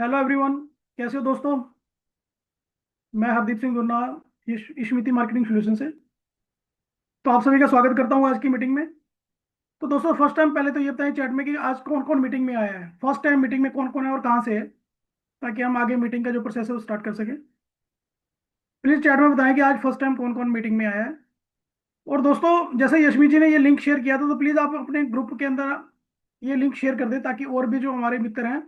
Hello everyone. कैसे हो दोस्तों? मैं हरदीप सिंह गुन्ना, इशमिति मार्केटिंग सोल्यूशन से। तो आप सभी का स्वागत करता हूँ आज की मीटिंग में। तो दोस्तों, फर्स्ट टाइम पहले तो ये बताएं चैट में कि आज कौन कौन मीटिंग में आया है। फर्स्ट टाइम मीटिंग में कौन कौन है और कहाँ से है, ताकि हम आगे मीटिंग का जो प्रोसेस है वो स्टार्ट कर सकें। प्लीज़ चैट में बताएं कि आज फर्स्ट टाइम कौन कौन मीटिंग में आया है। और दोस्तों, जैसे यशमी जी ने ये लिंक शेयर किया था, तो प्लीज़ आप अपने ग्रुप के अंदर ये लिंक शेयर कर दें, ताकि और भी जो हमारे मित्र हैं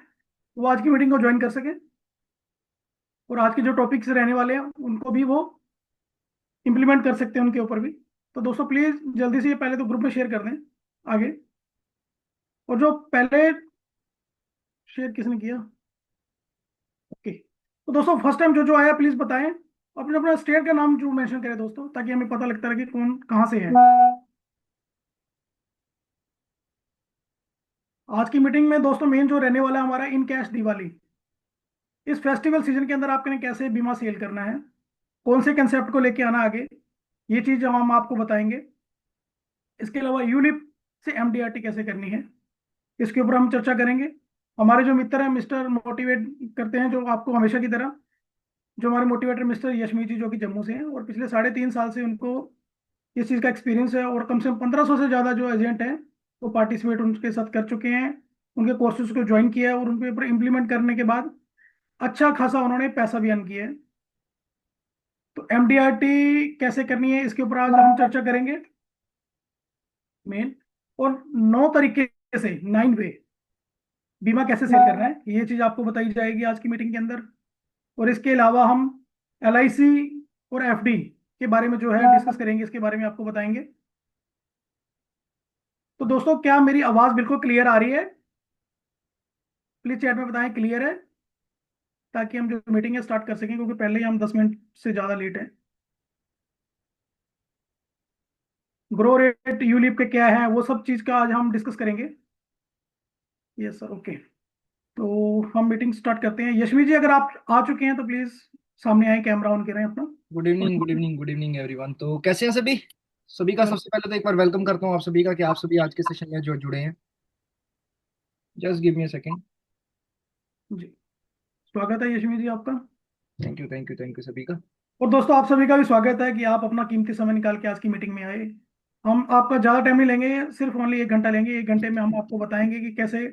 वो आज की मीटिंग को ज्वाइन कर सकें, और आज के जो टॉपिक्स रहने वाले हैं उनको भी वो इम्प्लीमेंट कर सकते हैं उनके ऊपर भी। तो दोस्तों, प्लीज जल्दी से ये पहले तो ग्रुप में शेयर कर दें आगे। और जो पहले शेयर किसने किया, ओके। तो दोस्तों, फर्स्ट टाइम जो जो आया प्लीज बताएं, अपने अपना स्टेट का नाम जो मेंशन करें दोस्तों, ताकि हमें पता लगता रहे कि कौन कहाँ से है। आज की मीटिंग में दोस्तों मेन जो रहने वाला है हमारा इन कैश दिवाली। इस फेस्टिवल सीजन के अंदर आपने कैसे बीमा सेल करना है, कौन से कंसेप्ट को लेके आना आगे, ये चीज हम आपको बताएंगे। इसके अलावा यूलिप से एमडीआरटी कैसे करनी है, इसके ऊपर हम चर्चा करेंगे। हमारे जो मित्र हैं, मिस्टर मोटिवेट करते हैं जो आपको हमेशा की तरह, जो हमारे मोटिवेटर मिस्टर यशमी जी, जो कि जम्मू से हैं, और पिछले 3.5 साल से उनको इस चीज़ का एक्सपीरियंस है, और कम से कम 1500 से ज़्यादा जो एजेंट हैं वो पार्टिसिपेट उनके साथ कर चुके हैं। उनके कोर्सेज को ज्वाइन किया है, और उनके ऊपर इम्प्लीमेंट करने के बाद अच्छा खासा उन्होंने पैसा भी अर्न किया है। तो एमडीआरटी कैसे करनी है, इसके ऊपर आज हम चर्चा करेंगे मेन। और 9 तरीके से 9 वे बीमा कैसे सेल करना है, ये चीज आपको बताई जाएगी आज की मीटिंग के अंदर। और इसके अलावा हम एलआईसी और एफडी के बारे में जो है डिस्कस करेंगे, इसके बारे में आपको बताएंगे। तो दोस्तों, क्या मेरी आवाज बिल्कुल क्लियर आ रही है? प्लीज चैट में बताएं क्लियर है, ताकि हम जो मीटिंग है स्टार्ट कर सकें, क्योंकि पहले ही हम 10 मिनट से ज्यादा लेट हैं। ग्रो रेट यूलिप के क्या है, वो सब चीज का आज हम डिस्कस करेंगे। Yes sir, okay. तो हम मीटिंग स्टार्ट करते हैं। यशवी जी, अगर आप आ चुके हैं तो प्लीज सामने आए, कैमरा ऑन करें अपना। गुड और evening, good evening, good evening everyone. तो कैसे हैं सभी? सभी का सबसे पहले तो एक बार वेलकम करता हूँ आप सभी का कि आप सभी आज के सेशन में जो जुड़े हैं। Just give me a second. जी, स्वागत है यशवी जी आपका। Thank you, thank you, thank you सभी का। और दोस्तों, आप सभी का भी स्वागत है कि आप अपना कीमती समय निकाल के आज की मीटिंग में आए। हम आपका ज़्यादा टाइम नहीं लेंगे, सिर्फ ओनली 1 घंटा लेंगे। 1 घंटे में हम आपको बताएंगे कि कैसे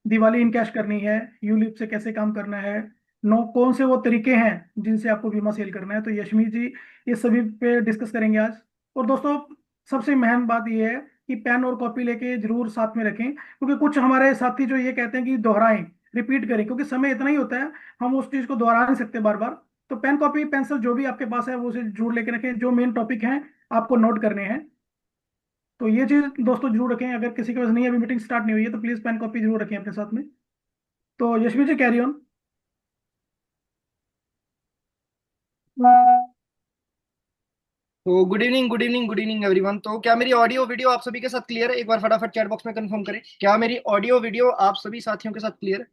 दिवाली इनकैश करनी है, यूलिप से कैसे काम करना है, नो कौन से वो तरीके हैं जिनसे आपको बीमा सेल करना है। तो यशमी जी ये सभी पे डिस्कस करेंगे आज। और दोस्तों, सबसे महत्वपूर्ण बात ये है कि पेन और कॉपी लेके जरूर साथ में रखें, क्योंकि कुछ हमारे साथी जो ये कहते हैं कि दोहराएं, रिपीट करें, क्योंकि समय इतना ही होता है, हम उस चीज़ को दोहरा नहीं सकते बार बार। तो पेन कॉपी पेंसिल जो भी आपके पास है वो उसे जरूर लेके रखें, जो मेन टॉपिक हैं आपको नोट करने हैं। तो ये चीज़ दोस्तों जरूर रखें। अगर किसी के पास नहीं है, अभी मीटिंग स्टार्ट नहीं हुई है, तो प्लीज़ पेन कॉपी जरूर रखें अपने साथ में। तो यशवी जी, कैरी ऑन। तो good evening, good evening, good evening everyone. तो क्या मेरी ऑडियो वीडियो आप सभी के साथ क्लियर है? एक बार फटाफट चैट बॉक्स में कंफर्म करें, क्या मेरी ऑडियो वीडियो आप सभी साथियों के साथ क्लियर है?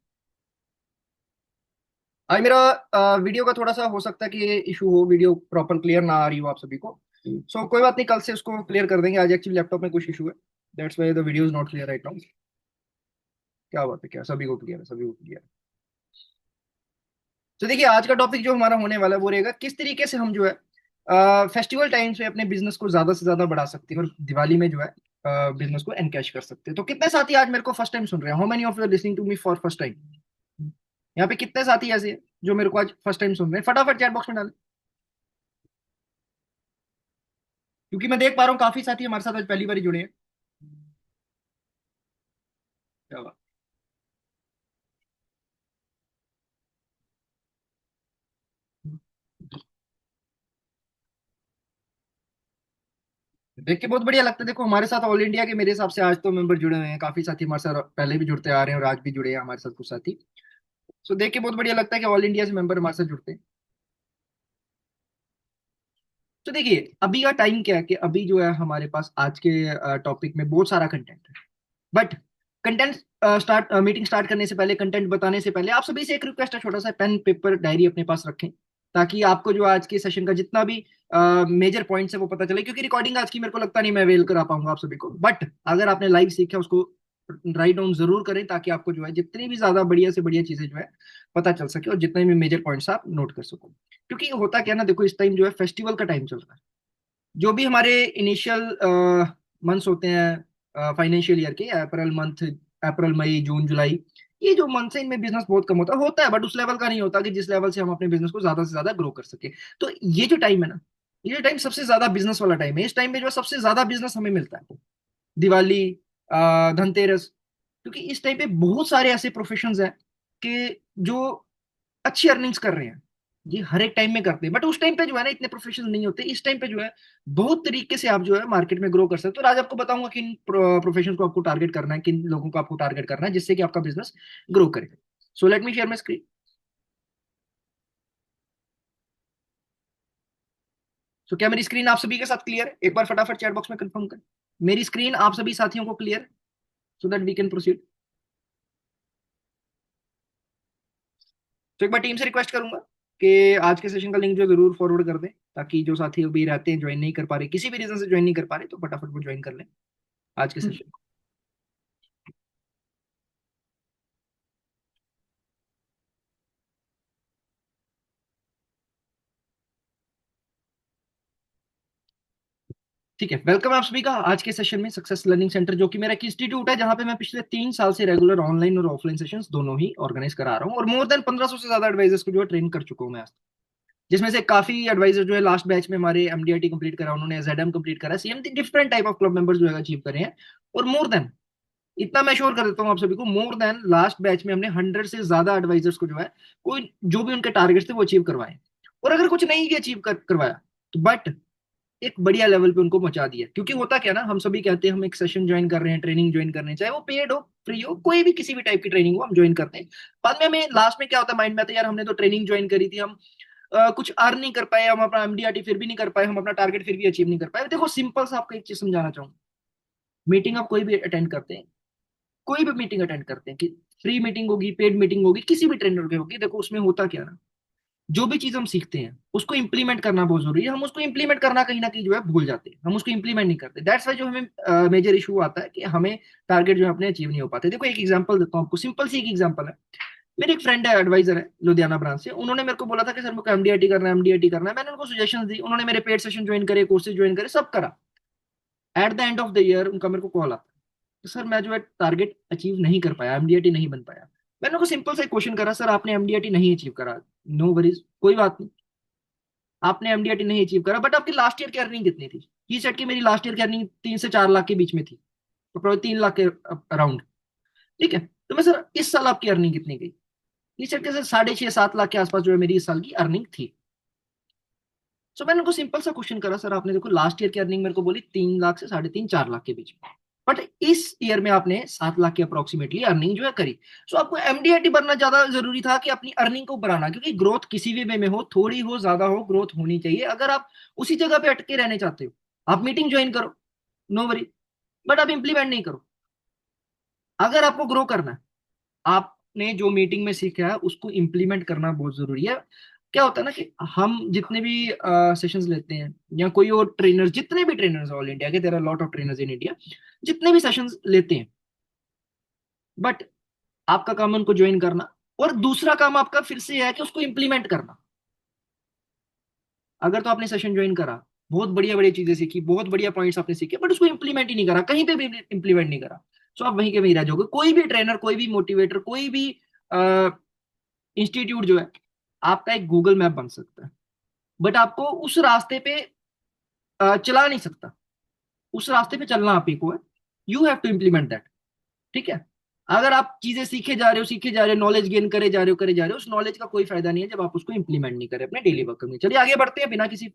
आज मेरा वीडियो का थोड़ा सा हो सकता है कि ये इशू हो, वीडियो प्रॉपर क्लियर ना आ रही हो आप सभी को। सो कोई बात नहीं, कल से उसको क्लियर कर देंगे। आज एक्चुअली लैपटॉप में कुछ इशू है, that's why the video is not clear right now. क्या बात है, क्या सभी को क्लियर है? सभी को क्लियर है। तो देखिए, आज का टॉपिक जो हमारा होने वाला है वो रहेगा किस तरीके से हम जो है फेस्टिवल टाइम्स में अपने बिजनेस को ज्यादा से ज्यादा बढ़ा सकते हैं और दिवाली में जो है बिजनेस को एनकैश कर सकते हैं। तो कितने साथी आज मेरे को फर्स्ट टाइम सुन रहे हैं? How many of you are listening to me for first time? यहाँ पे कितने साथी ऐसे हैं जो मेरे को आज फर्स्ट टाइम सुन रहे हैं? फटाफट चैट बॉक्स में डालें, क्योंकि मैं देख पा रहा हूँ काफी साथी हमारे साथ आज पहली बार ही जुड़े हैं। क्या बात। देख के बहुत बढ़िया लगता है। देखो, हमारे साथ ऑल इंडिया के मेरे हिसाब से आज तो मेंबर जुड़े हुए हैं, काफी साथी हमारे साथ पहले भी जुड़ते आ रहे हैं और आज भी जुड़े हैं हमारे साथ कुछ साथी। सो देख के बहुत बढ़िया लगता है कि ऑल इंडिया से मेंबर हमारे साथ जुड़ते हैं। तो देखिए, अभी का टाइम क्या है कि अभी जो है हमारे पास आज के टॉपिक में बहुत सारा कंटेंट है, but content start meeting start करने से पहले, कंटेंट बताने से पहले आप सभी से एक रिक्वेस्ट है, छोटा सा पेन पेपर डायरी अपने पास रखें, ताकि आपको जो आज के सेशन का जितना भी मेजर पॉइंट्स है वो पता चले। क्योंकि रिकॉर्डिंग आज की मेरे को लगता नहीं मैं अवेल करा पाऊंगा आप सभी को, बट अगर आपने लाइव सीखा उसको राइट डाउन जरूर करें, ताकि आपको जो है जितनी भी ज्यादा बढ़िया से बढ़िया चीजें जो है पता चल सके, और जितने भी मेजर पॉइंट्स आप नोट कर सको। क्योंकि होता क्या है ना, देखो इस टाइम जो है फेस्टिवल का टाइम चल रहा है। जो भी हमारे इनिशियल मंथ्स होते हैं फाइनेंशियल ईयर के, अप्रैल मंथ, अप्रैल मई जून जुलाई, ये जो मंथ है इनमें बिजनेस बहुत कम होता है, बट उस लेवल का नहीं होता कि जिस लेवल से हम अपने बिजनेस को ज्यादा से ज्यादा ग्रो कर सके। तो ये जो टाइम है ना, ये टाइम सबसे ज्यादा बिजनेस वाला टाइम है। इस टाइम पे जो है सबसे ज्यादा बिजनेस हमें मिलता है। दिवाली, धनतेरस, क्योंकि इस टाइम पे बहुत सारे ऐसे प्रोफेशंस हैं कि जो अच्छी अर्निंग्स कर रहे हैं। ये हर एक टाइम में करते हैं, बट उस टाइम पे जो है ना इतने प्रोफेशनल नहीं होते। इस टाइम पे जो है बहुत तरीके से आप जो है मार्केट में ग्रो कर सकते हो। तो आज आपको बताऊंगा किन प्रोफेशन को आपको टारगेट करना है, किन लोगों को आपको टारगेट करना है, जिससे कि आपका बिजनेस ग्रो करे। So let me share my screen. So क्या मेरी स्क्रीन आप सभी के साथ क्लियर है? एक बार फटाफट चैट बॉक्स में कंफर्म कर, मेरी स्क्रीन आप सभी साथियों को क्लियर है, so that we can proceed. तो एक बार टीम से रिक्वेस्ट करूंगा कि आज के सेशन का लिंक जो जरूर फॉरवर्ड कर दें, ताकि जो साथी अभी रहते हैं, ज्वाइन नहीं कर पा रहे, किसी भी रीजन से ज्वाइन नहीं कर पा रहे, तो फटाफट वो ज्वाइन कर लें आज के सेशन। ठीक है, वेलकम आप सभी का आज के सेशन में सक्सेस लर्निंग सेंटर, जो कि मेरा एक इंस्टीट्यूट है, जहां पे मैं पिछले 3 साल से रेगुलर ऑनलाइन और ऑफलाइन सेशंस दोनों ही ऑर्गेनाइज करा रहा हूं, और मोर देन 1500 से ज्यादा एडवाइजर्स को जो है ट्रेन कर चुका हूं मैं आज तक। जिसमें से काफी एडवाइजर जो है लास्ट बैच में हमारे एमडीआईटी कंप्लीट करा, उन्होंने जेडएम कंप्लीट करा, CMT, different type of club members जो है अचीव करे हैं। और मोर देन, इतना मैं श्योर कर देता हूँ आप सभी को, मोर देन लास्ट बैच में हमने 100 से ज्यादा एडवाइजर्स को जो है कोई जो भी उनके टारगेट्स थे वो अचीव करवाए। और अगर कुछ नहीं भी अचीव करवाया, तो बट एक बढ़िया लेवल पे उनको पहुंचा दिया। क्योंकि होता क्या ना, हम सभी कहते हैं हम एक सेशन ज्वाइन कर रहे हैं, ट्रेनिंग ज्वाइन कर रहे हैं, चाहे वो पेड हो, फ्री हो, कोई भी किसी भी टाइप की ट्रेनिंग हो, हम ज्वाइन करते हैं। बाद में हमें लास्ट में क्या होता है, माइंड में आता है यार हमने तो ट्रेनिंग ज्वाइन करी थी, हम कुछ अर्न नहीं कर पाए, हम अपना एमडीआरटी फिर भी नहीं कर पाए, हम अपना टारगेट फिर भी अचीव नहीं कर पाए। देखो सिंपल सा आपको एक चीज समझाना चाहूंगा। मीटिंग आप कोई भी अटेंड करते हैं, कोई भी मीटिंग अटेंड करते हैं, कि फ्री मीटिंग होगी, पेड मीटिंग होगी, किसी भी ट्रेनर की होगी, देखो उसमें होता क्या ना, जो भी चीज हम सीखते हैं उसको इंप्लीमेंट करना बहुत जरूरी है। हम उसको इंप्लीमेंट करना कहीं ना कहीं जो है भूल जाते हैं, हम उसको इंप्लीमेंट नहीं करते। दैट्स वाई जो हमें मेजर इशू आता है कि हमें टारगेट जो है अपने अचीव नहीं हो पाते। देखो एक एग्जांपल देता हूँ आपको, सिंपल सी एक एग्जांपल है। मेरे एक फ्रेंड है, एडवाइजर है लुधियाना ब्रांच से, उन्होंने मेरे को बोला था कि सर मेरे को एमडीआईटी करना है, एमडीआईटी करना है। मैंने उनको सजेशन दी, उन्होंने मेरे पेड सेशन ज्वाइन करे, कोर्सेज ज्वाइन करे, सब करा। At the end of the year उनका मेरे को कॉल आता है कि सर मैं जो है टारगेट अचीव नहीं कर पाया, एमडीआईटी नहीं बन पाया। मैंने उनको सिंपल सा क्वेश्चन करा, सर आपने एमडीआईटी नहीं अचीव करा, नो वरीज, कोई बात नहीं, आपने एमडीआईटी नहीं अचीव करा, बट आपकी लास्ट ईयर की अर्निंग कितनी थी? ही सेट की मेरी लास्ट ईयर की अर्निंग 3 से 4 लाख के बीच में थी, तो प्रॉब्लम 3 लाख के अराउंड। ठीक है, तो मैं सर इस साल आपकी अर्निंग कितनी गई? ही सेट के सर 6.5 7 लाख के आसपास जो है मेरी इस साल की अर्निंग थी। सो मैंने उनको सिंपल सा क्वेश्चन करा, सर आपने देखो लास्ट ईयर की अर्निंग मेरे को बोली 3 लाख से 3.5 4 लाख के बीच में, बट इस ईयर में आपने 7 लाख की अप्रोक्सीमेटली अर्निंग जो है करी। सो आपको एमडीआईटी बनना ज्यादा जरूरी था कि अपनी अर्निंग को बढ़ाना? क्योंकि ग्रोथ किसी भी वे में हो, थोड़ी हो ज्यादा हो, ग्रोथ होनी चाहिए। अगर आप उसी जगह पे अटके रहने चाहते हो, आप मीटिंग ज्वाइन करो, नो वरी, बट आप इंप्लीमेंट नहीं करो। अगर आपको ग्रो करना है, आपने जो मीटिंग में सीखा है उसको इंप्लीमेंट करना बहुत जरूरी है। क्या होता है ना कि हम जितने भी सेशंस लेते हैं, या कोई और ट्रेनर्स, जितने भी ट्रेनर्स ऑल इंडिया के, there are lot of trainers in India, जितने भी सेशंस लेते हैं, बट आपका काम है उनको ज्वाइन करना, और दूसरा काम आपका फिर से है कि उसको इंप्लीमेंट करना। अगर तो आपने सेशन ज्वाइन करा, बहुत बढ़िया बढ़िया चीजें सीखी, बहुत बढ़िया पॉइंट्स आपने सीखे, बट उसको इंप्लीमेंट ही नहीं करा, कहीं पे भी इंप्लीमेंट नहीं करा, तो आप वहीं के वहीं रह जाओगे। कोई भी ट्रेनर, कोई भी मोटिवेटर, कोई भी इंस्टीट्यूट जो है आपका एक गूगल मैप बन सकता है, बट आपको उस रास्ते पे चला नहीं सकता। उस रास्ते पे चलना आप ही को है, you have to implement that. ठीक है, अगर आप चीजें सीखे जा रहे हो, नॉलेज गेन करे जा रहे हो, उस नॉलेज का कोई फायदा नहीं है जब आप उसको इंप्लीमेंट नहीं करें अपने डेली वर्क में। चलिए आगे बढ़ते हैं बिना किसी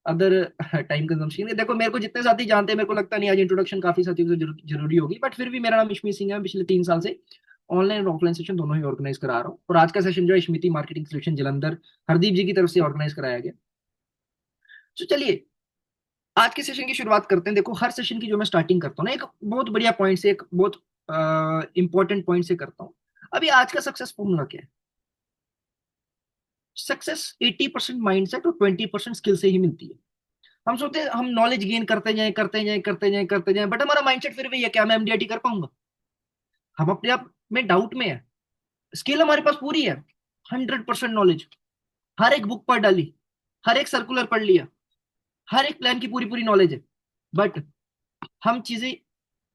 अदर टाइम कंजम्पशन के। देखो मेरे को जितने साथी जानते हैं, मेरे को लगता नहीं आज इंट्रोडक्शन काफी साथियों से जरूरी होगी, बट फिर भी मेरा नाम इशमी सिंह है, पिछले 3 साल से ऑनलाइन और ऑफलाइन सेशन दोनों ही ऑर्गेनाइज करा रहा हूँ। और आज का सेशन जो है स्मिति मार्केटिंग सोल्यूशन जलंधर हरदीप जी की तरफ से ऑर्गेनाइज कराया गया। तो चलिए आज के सेशन की शुरुआत करते हैं। देखो हर सेशन की जो मैं स्टार्टिंग करता हूँ ना, एक बहुत बढ़िया पॉइंट से, एक बहुत इंपॉर्टेंट पॉइंट से करता हूँ। अभी आज का सक्सेस फॉर्मूला क्या है? सक्सेस 80% माइंडसेट और 20% स्किल से ही मिलती है। हम सोचते हैं हम नॉलेज गेन करते जाएं, बट हमारा माइंडसेट फिर वही है, क्या मैं एमडीआईटी कर पाऊंगा? हम अपने आप में डाउट में है, स्किल हमारे पास पूरी है, 100% नॉलेज, हर एक बुक पढ़ डाली, हर एक सर्कुलर पढ़ लिया, हर एक प्लान की पूरी पूरी नॉलेज है, बट हम चीजें,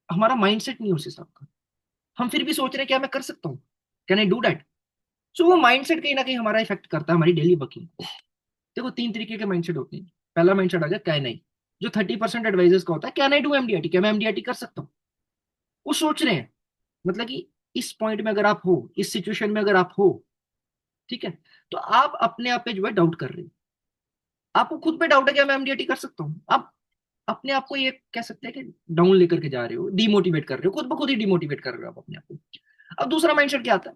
हमारा माइंडसेट नहीं उस हिसाब का। हम फिर भी सोच रहे हैं क्या मैं कर सकता हूँ, कैन आई डू दैट। सो वो माइंडसेट कहीं ना कहीं हमारा इफेक्ट करता है हमारी डेली वर्किंग। देखो तीन तरीके के माइंडसेट होते हैं। पहला माइंडसेट आ गया कैन आई, जो 30% एडवाइजर्स का होता है, कैन आई डू एमडीआईटी, क्या मैं एमडीआईटी कर सकता हूँ। वो सोच रहे हैं, मतलब कि इस पॉइंट में अगर आप हो, इस सिचुएशन में अगर आप हो, ठीक है, तो आप अपने आप पे जो है डाउट कर रहे हो। आपको खुद पे डाउट है क्या मैं एमडीआईटी कर सकता हूँ, आप अपने आप को ये कह सकते हैं कि डाउन लेकर के जा रहे हो, डिमोटिवेट कर रहे हो, खुद ब खुद ही डिमोटिवेट कर रहे हो आप अपने आप को। अब दूसरा माइंडसेट क्या आता है,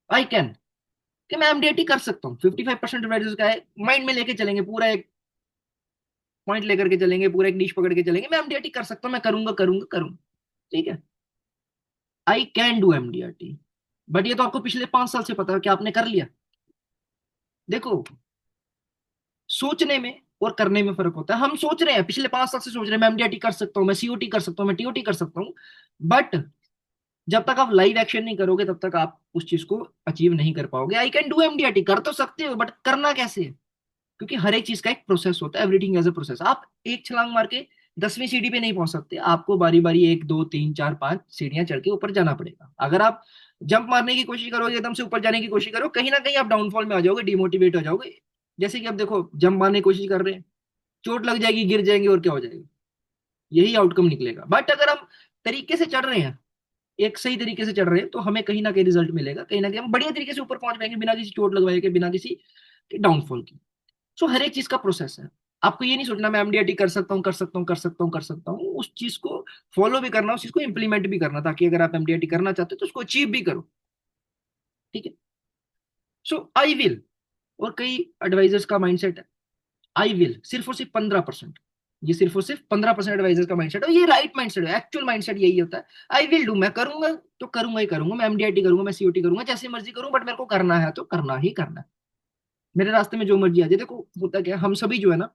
आई कैन, कि मैं एमडीआईटी कर सकता हूँ। 55% एडवाइजर्स का है, माइंड में लेके चलेंगे, पूरा एक पॉइंट लेकर के चलेंगे, पूरा एक निश पकड़ के चलेंगे, मैं एमडीआरटी कर सकता हूँ, मैं करूंगा करूंगा करूंगा, ठीक है, I can do MDRT. But ये तो आपको पिछले 5 साल से पता है कि आपने कर लिया। देखो, सोचने में और करने में फर्क होता है। हम सोच रहे हैं, पिछले 5 साल से सोच रहे हैं मैं एमडीआरटी कर सकता हूँ, मैं सीओटी कर सकता हूँ, मैं टीओटी कर सकता हूँ, बट जब तक आप लाइव एक्शन नहीं करोगे तब तक आप उस चीज को अचीव नहीं कर पाओगे। आई कैन डू एमडीआरटी कर तो सकते हो, बट करना कैसे है, क्योंकि हर एक चीज का एक प्रोसेस होता है, एवरीथिंग एज अ प्रोसेस। आप एक छलांग मार के 10वीं सीढ़ी पे नहीं पहुंच सकते, आपको बारी बारी 1 2 3 4 5 सीढ़ियां चढ़ के ऊपर जाना पड़ेगा। अगर आप जंप मारने की कोशिश करोगे, एकदम से ऊपर जाने की कोशिश करो, कहीं ना कहीं आप डाउनफॉल में आ जाओगे, डिमोटिवेट हो जाओगे। जैसे कि अब देखो, जंप मारने की कोशिश कर रहे हैं, चोट लग जाएगी, गिर जाएंगे, और क्या हो जाएगा, यही आउटकम निकलेगा। बट अगर हम तरीके से चढ़ रहे हैं, एक सही तरीके से चढ़ रहे हैं, तो हमें कहीं ना कहीं रिजल्ट मिलेगा, कहीं ना कहीं हम बढ़िया तरीके से ऊपर पहुंच पाएंगे, बिना किसी चोट लगवाए के, बिना किसी डाउनफॉल की। सो हर एक चीज का प्रोसेस है। आपको ये नहीं सोचना मैं एमडीआईटी कर सकता हूँ, कर सकता हूँ, कर सकता हूँ, कर सकता हूँ, उस चीज को फॉलो भी करना, उस चीज को इंप्लीमेंट भी करना, ताकि अगर आप एमडीआईटी करना चाहते हो तो उसको अचीव भी करो, ठीक है। सो आई विल, और कई एडवाइजर्स का माइंडसेट है आई विल, सिर्फ और सिर्फ 15%। ये सिर्फ और सिर्फ 15% एडवाइजर्स का माइंडसेट है, ये राइट माइंडसेट है। एक्चुअल माइंडसेट यही होता है, आई विल डू, मैं करूंगा तो करूंगा ही करूंगा, मैं एमडीआईटी करूंगा, मैं सीओटी करूंगा, जैसे मर्जी करूं, बट मेरे को करना है तो करना ही करना है। मेरे रास्ते में जो मर्जी आ जाए। देखो होता क्या है, हम सभी जो है ना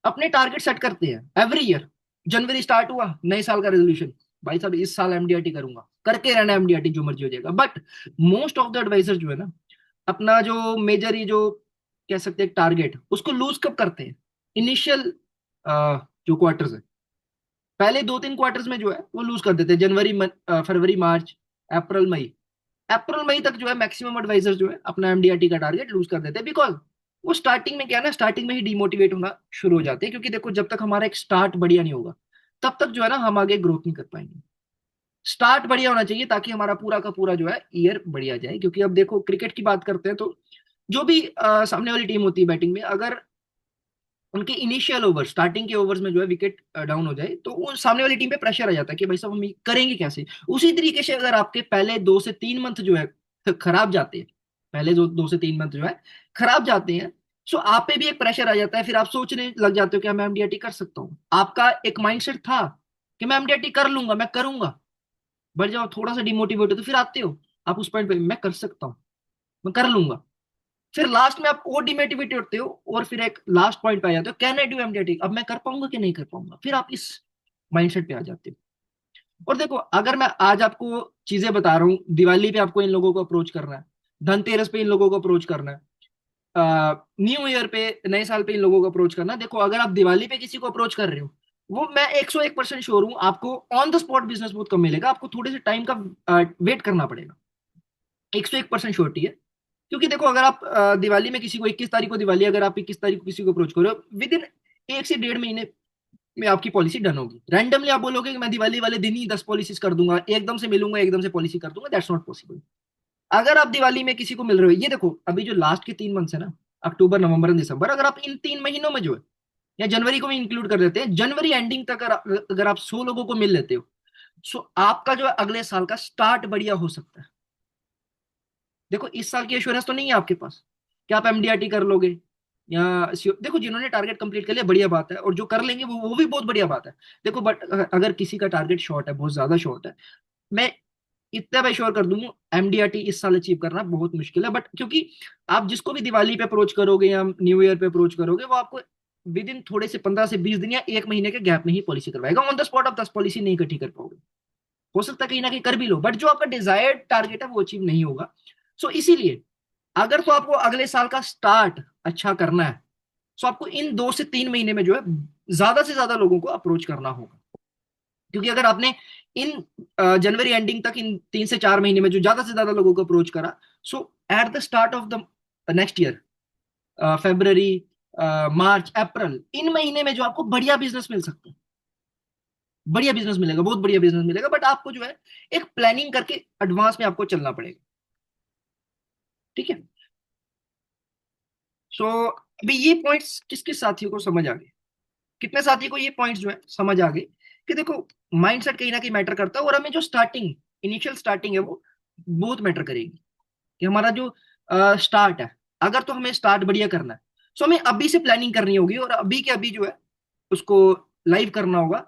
अपने टारगेट सेट करते हैं एवरी ईयर। जनवरी स्टार्ट हुआ, नए साल का रेजोल्यूशन, भाई साहब इस साल एमडीआरटी करूंगा, करके रहना एमडीआरटी, जो मर्जी हो जाएगा। But most of the advisor जो है ना, अपना जो मेजर, ये जो कह सकते हैं टारगेट, उसको लूज कब करते हैं, इनिशियल जो क्वार्टर्स है, पहले 2 3 क्वार्टर्स में जो है वो लूज कर देते हैं। जनवरी, फरवरी, मार्च, अप्रैल, मई, अप्रैल मई तक जो है मैक्सिमम एडवाइजर जो है अपना एमडीआरटी का टारगेट लूज कर देते हैं। बिकॉज वो स्टार्टिंग में क्या है ना, स्टार्टिंग में ही डिमोटिवेट होना शुरू हो जाते हैं, क्योंकि देखो जब तक हमारा एक स्टार्ट बढ़िया नहीं होगा, तब तक जो है ना हम आगे ग्रोथ नहीं कर पाएंगे। स्टार्ट बढ़िया होना चाहिए, ताकि हमारा पूरा का पूरा जो है ईयर बढ़िया जाए। क्योंकि अब देखो क्रिकेट की बात करते हैं, तो जो भी सामने वाली टीम होती है बैटिंग में, अगर उनके इनिशियल ओवर, स्टार्टिंग के ओवर्स में जो है विकेट डाउन हो जाए, तो वो सामने वाली टीम पे प्रेशर आ जाता है कि भाई साहब हम ये करेंगे कैसे। उसी तरीके से अगर आपके पहले 2 से 3 मंथ जो है खराब जाते हैं, पहले 2 से 3 मंथ जो है खराब जाते हैं, सो आप पे भी एक प्रेशर आ जाता है, फिर आप सोचने लग जाते हो कि मैं एमडीआईटी कर सकता हूँ। आपका एक माइंडसेट था कि मैं एमडीआईटी कर लूंगा, मैं करूंगा, बट जब आप थोड़ा सा डिमोटिवेट हो तो फिर आते हो आप उस पॉइंट पे, मैं कर सकता हूँ, मैं कर लूंगा, फिर लास्ट में आप और डिमोटिवेट होते हो, और फिर एक लास्ट पॉइंट पे आ जाते हो, कैन आई डू एमडीआईटी, अब मैं कर पाऊंगा कि नहीं कर पाऊंगा, फिर आप इस माइंडसेट पे आ जाते हो। और देखो अगर मैं आज आपको चीजें बता रहा हूँ, दिवाली पे आपको इन लोगों को अप्रोच करना है, धनतेरस पे इन लोगों को अप्रोच करना है, न्यू ईयर पे, नए साल पे इन लोगों को अप्रोच करना है। देखो अगर आप दिवाली पे किसी को अप्रोच कर रहे हो, वो मैं 101% श्योर हूँ आपको ऑन द स्पॉट बिजनेस बहुत कम मिलेगा, आपको थोड़े से टाइम का वेट करना पड़ेगा। 101% श्योरिटी है। क्योंकि देखो अगर आप दिवाली में किसी को, 21 तारीख को दिवाली, अगर आप 21 तारीख को किसी को अप्रोच करो, विद इन 1 से 1.5 महीने में आपकी पॉलिसी डन होगी। रैंडमली आप बोलोगे कि मैं दिवाली वाले दिन ही 10 पॉलिसीज कर दूंगा, एकदम से मिलूंगा एकदम से पॉलिसी कर दूंगा, दैट्स नॉट पॉसिबल। अगर आप दिवाली में किसी को मिल रहे हो, ये देखो अभी जो लास्ट के 3 मंथ्स है ना, अक्टूबर, नवंबर एंड दिसंबर, अगर आप इन 3 महीनों में जो है, या जनवरी को भी इंक्लूड कर देते हैं, जनवरी एंडिंग तक अगर आप 100 लोगों को मिल लेते हो, सो आपका जो है अगले साल का स्टार्ट बढ़िया हो सकता है। देखो इस साल की एश्योरेंस तो नहीं है आपके पास कि आप एमडीआरटी कर लोगे, या देखो जिन्होंने टारगेट कंप्लीट कर लिया बढ़िया बात है, और जो कर लेंगे वो भी बहुत बढ़िया बात है। देखो बट अगर किसी का टारगेट शॉर्ट है, बहुत ज्यादा शॉर्ट है, मैं इतना मैं श्योर कर दूंगा एमडीआरटी इस साल अचीव करना बहुत मुश्किल है। बट क्योंकि आप जिसको भी दिवाली पे अप्रोच करोगे या न्यू ईयर पे अप्रोच करोगे, वो आपको विद इन थोड़े से 15 से 20 दिन या 1 महीने के गैप में ही पॉलिसी करवाएगा, ऑन द स्पॉट आप 10 पॉलिसी नहीं इकट्ठी कर पाओगे, हो सकता है कहीं ना कहीं कर भी लो, बट जो आपका डिजायर्ड टारगेट है वो अचीव नहीं होगा। सो इसीलिए अगर तो आपको अगले साल का स्टार्ट अच्छा करना है, तो आपको इन 2 से 3 महीने में जो है ज्यादा से ज्यादा लोगों को अप्रोच करना होगा। क्योंकि अगर आपने इन जनवरी एंडिंग तक इन 3 से 4 महीने में जो ज्यादा से ज्यादा लोगों को अप्रोच करा, so at the start of the next year, February, March, April, इन महीने में जो आपको बढ़िया बिजनेस मिल सकता है, बढ़िया बिजनेस मिलेगा, बहुत बढ़िया बिजनेस मिलेगा, बट आपको जो है एक प्लानिंग करके एडवांस में आपको चलना पड़ेगा। ठीक है। सो अभी ये पॉइंट्स किस किस साथियों को समझ आ गए? कितने साथी को ये पॉइंट्स जो है समझ आ गए कि देखो, माइंडसेट कहीं ना कहीं मैटर करता है, और हमें जो स्टार्टिंग, इनिशियल स्टार्टिंग है वो बहुत मैटर करेगी। कि हमारा जो स्टार्ट है, अगर तो हमें स्टार्ट बढ़िया करना है, तो हमें अभी से प्लानिंग करनी होगी, और अभी के अभी जो है उसको लाइव करना होगा।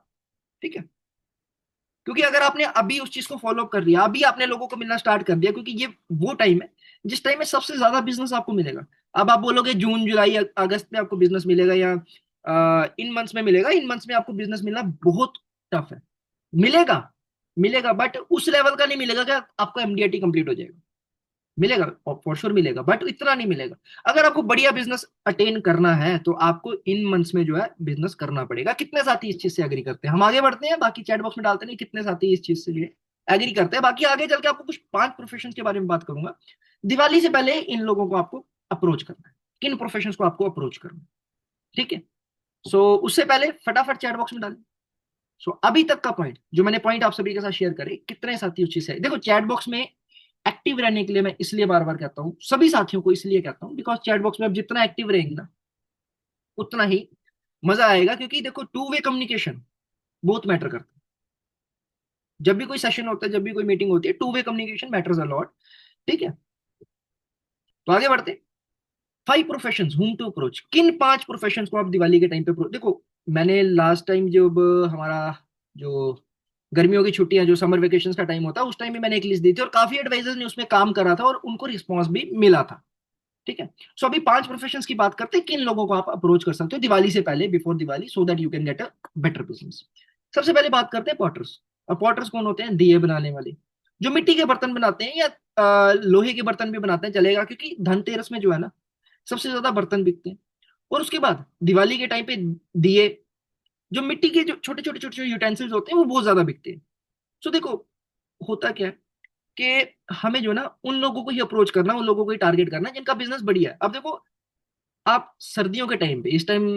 ठीक है। क्योंकि अगर आपने अभी उस चीज को फॉलो कर लिया, अभी आपने लोगों को मिलना स्टार्ट कर दिया, क्योंकि ये वो टाइम है जिस टाइम में सबसे ज्यादा बिजनेस आपको मिलेगा। अब आप बोलोगे जून जुलाई अगस्त में आपको बिजनेस मिलेगा, या इन मंथ्स में मिलेगा, इन मंथ्स में आपको बिजनेस मिलना बहुत टफ है। मिलेगा, मिलेगा, बट उस लेवल का नहीं मिलेगा कि आपको एमडीआईटी कंप्लीट हो जाएगा। मिलेगा, फॉर श्योर मिलेगा, बट इतना नहीं मिलेगा। अगर आपको बढ़िया बिजनेस अटेन करना है तो आपको इन मंथ्स में जो है बिजनेस करना पड़ेगा। कितने साथी इस चीज से एग्री करते हैं? हम आगे बढ़ते हैं, बाकी चैट बॉक्स में डालते नहीं कितने साथी इस चीज से जो है एग्री करते हैं। बाकी आगे चल के आपको कुछ 5 प्रोफेशन के बारे में बात करूंगा। दिवाली से पहले इन लोगों को आपको अप्रोच करना है, किन प्रोफेशन को आपको अप्रोच करना है। ठीक है। सो उससे पहले फटाफट चैट बॉक्स में डालें। सो अभी तक का पॉइंट जो मैंने पॉइंट आप सभी के साथ शेयर करे, कितने साथी उस चीज से देखो, चैट बॉक्स में एक्टिव रहने के लिए मैं इसलिए बार बार कहता हूँ, सभी साथियों को इसलिए कहता हूँ, बिकॉज चैट बॉक्स में आप जितना एक्टिव रहेंगे ना, उतना ही मजा आएगा। क्योंकि देखो, टू वे कम्युनिकेशन बहुत मैटर करता है। जब भी कोई सेशन होता है, जब भी कोई मीटिंग होती है, two way communication matters a lot. ठीक है। तो आगे बढ़ते हैं। 5 प्रोफेशन हुम टू अप्रोच, किन 5 प्रोफेशन को आप दिवाली के टाइम पे देखो, मैंने लास्ट टाइम जब हमारा जो गर्मियों की छुट्टियां, जो समर वेकेशन का टाइम होता है, उस टाइम भी मैंने एक लिस्ट दी थी, और काफी एडवाइजर्स ने उसमें काम करा था और उनको रिस्पॉन्स भी मिला था। ठीक है। सो अभी 5 प्रोफेशंस की बात करते हैं, किन लोगों को आप अप्रोच कर सकते हो दिवाली से पहले, before Diwali, so that you can get a better business. सबसे पहले बात करते हैं पॉटर्स। और पॉटर्स कौन होते हैं? दिए बनाने वाले, जो मिट्टी के बर्तन बनाते हैं, या लोहे के बर्तन भी बनाते हैं, चलेगा, क्योंकि धनतेरस में जो है ना सबसे ज्यादा बर्तन बिकते हैं। और उसके बाद दिवाली के टाइम पे दिए, जो मिट्टी के जो छोटे छोटे छोटे छोटे यूटेंसिल्स होते हैं वो बहुत ज्यादा बिकते हैं। सो देखो, होता क्या है कि हमें जो है ना उन लोगों को ही अप्रोच करना, उन लोगों को ही टारगेट करना जिनका बिजनेस बढ़िया है। अब देखो, आप सर्दियों के टाइम पे, इस टाइम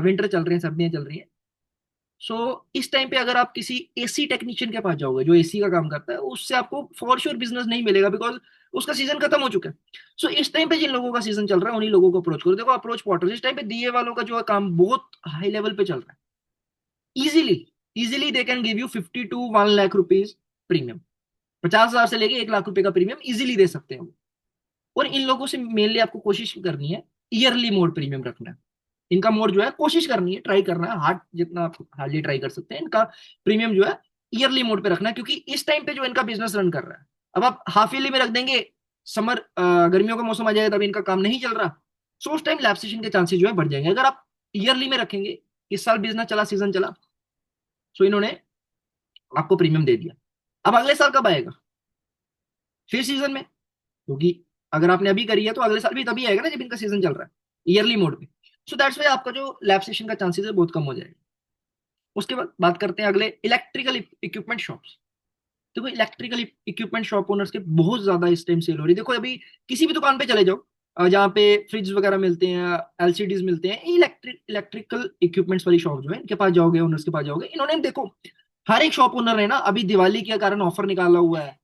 विंटर चल रहे हैं, सर्दियां चल रही हैं, सो इस टाइम पे अगर आप किसी एसी टेक्नीशियन के पास जाओगे जो एसी का काम करता है, उससे आपको फॉर श्योर बिजनेस नहीं मिलेगा, बिकॉज उसका सीजन खत्म हो चुका है। सो इस टाइम पे जिन लोगों का सीजन चल रहा है उन्हीं लोगों को अप्रोच करो। देखो, अप्रोच पॉटर्स, इस टाइम पे दिए वालों का जो है काम बहुत हाई लेवल पे चल रहा है। Easily, easily they can give you 50 to 1 lakh rupees premium. 50,000 से लेके 1 लाख रुपए का प्रीमियम इजीली दे सकते हैं वो। और इन लोगों से मेनली आपको कोशिश करनी है ईयरली मोड प्रीमियम रखना है। इनका मोड जो है कोशिश करनी है, ट्राई करना है, हार्ड जितना आप हार्डली ट्राई कर सकते हैं, इनका प्रीमियम जो है ईयरली मोड पे रखना है। क्योंकि इस टाइम पे जो इनका बिजनेस रन कर रहा है, अब आप हाफ ईयरली में रख देंगे, समर गर्मियों का मौसम आ जाएगा तब इनका काम नहीं चल रहा, सो उस टाइम लैप्सेशन के चांसेस जो है बढ़ जाएंगे। अगर आप ईयरली में रखेंगे, इस साल बिजनेस चला, सीजन चला, सो इन्होंने आपको प्रीमियम दे दिया। अब अगले साल कब आएगा? फिर सीजन में। क्योंकि अगर आपने अभी करी है तो अगले साल भी तभी आएगा ना जब इनका सीजन चल रहा है, ईयरली मोड पे। सो दैट्स वाई आपका जो लैप्सेशन का चांसेस है बहुत कम हो जाएगा। उसके बाद बात करते हैं अगले, इलेक्ट्रिकल इक्विपमेंट शॉप्स। देखो, इलेक्ट्रिकल इक्विपमेंट शॉप ओनर्स के बहुत ज्यादा इस टाइम सेल हो रही है। देखो, अभी किसी भी दुकान पे चले जाओ, जहाँ पे फ्रिज वगैरह मिलते हैं, एलसीडीज मिलते हैं, इलेक्ट्रिकल इक्विपमेंट्स वाली शॉप जो है, इनके पास जाओगे, ओनर्स के पास जाओगे, इन्होंने देखो हर एक शॉप ओनर ने ना अभी दिवाली के कारण ऑफर निकाला हुआ है।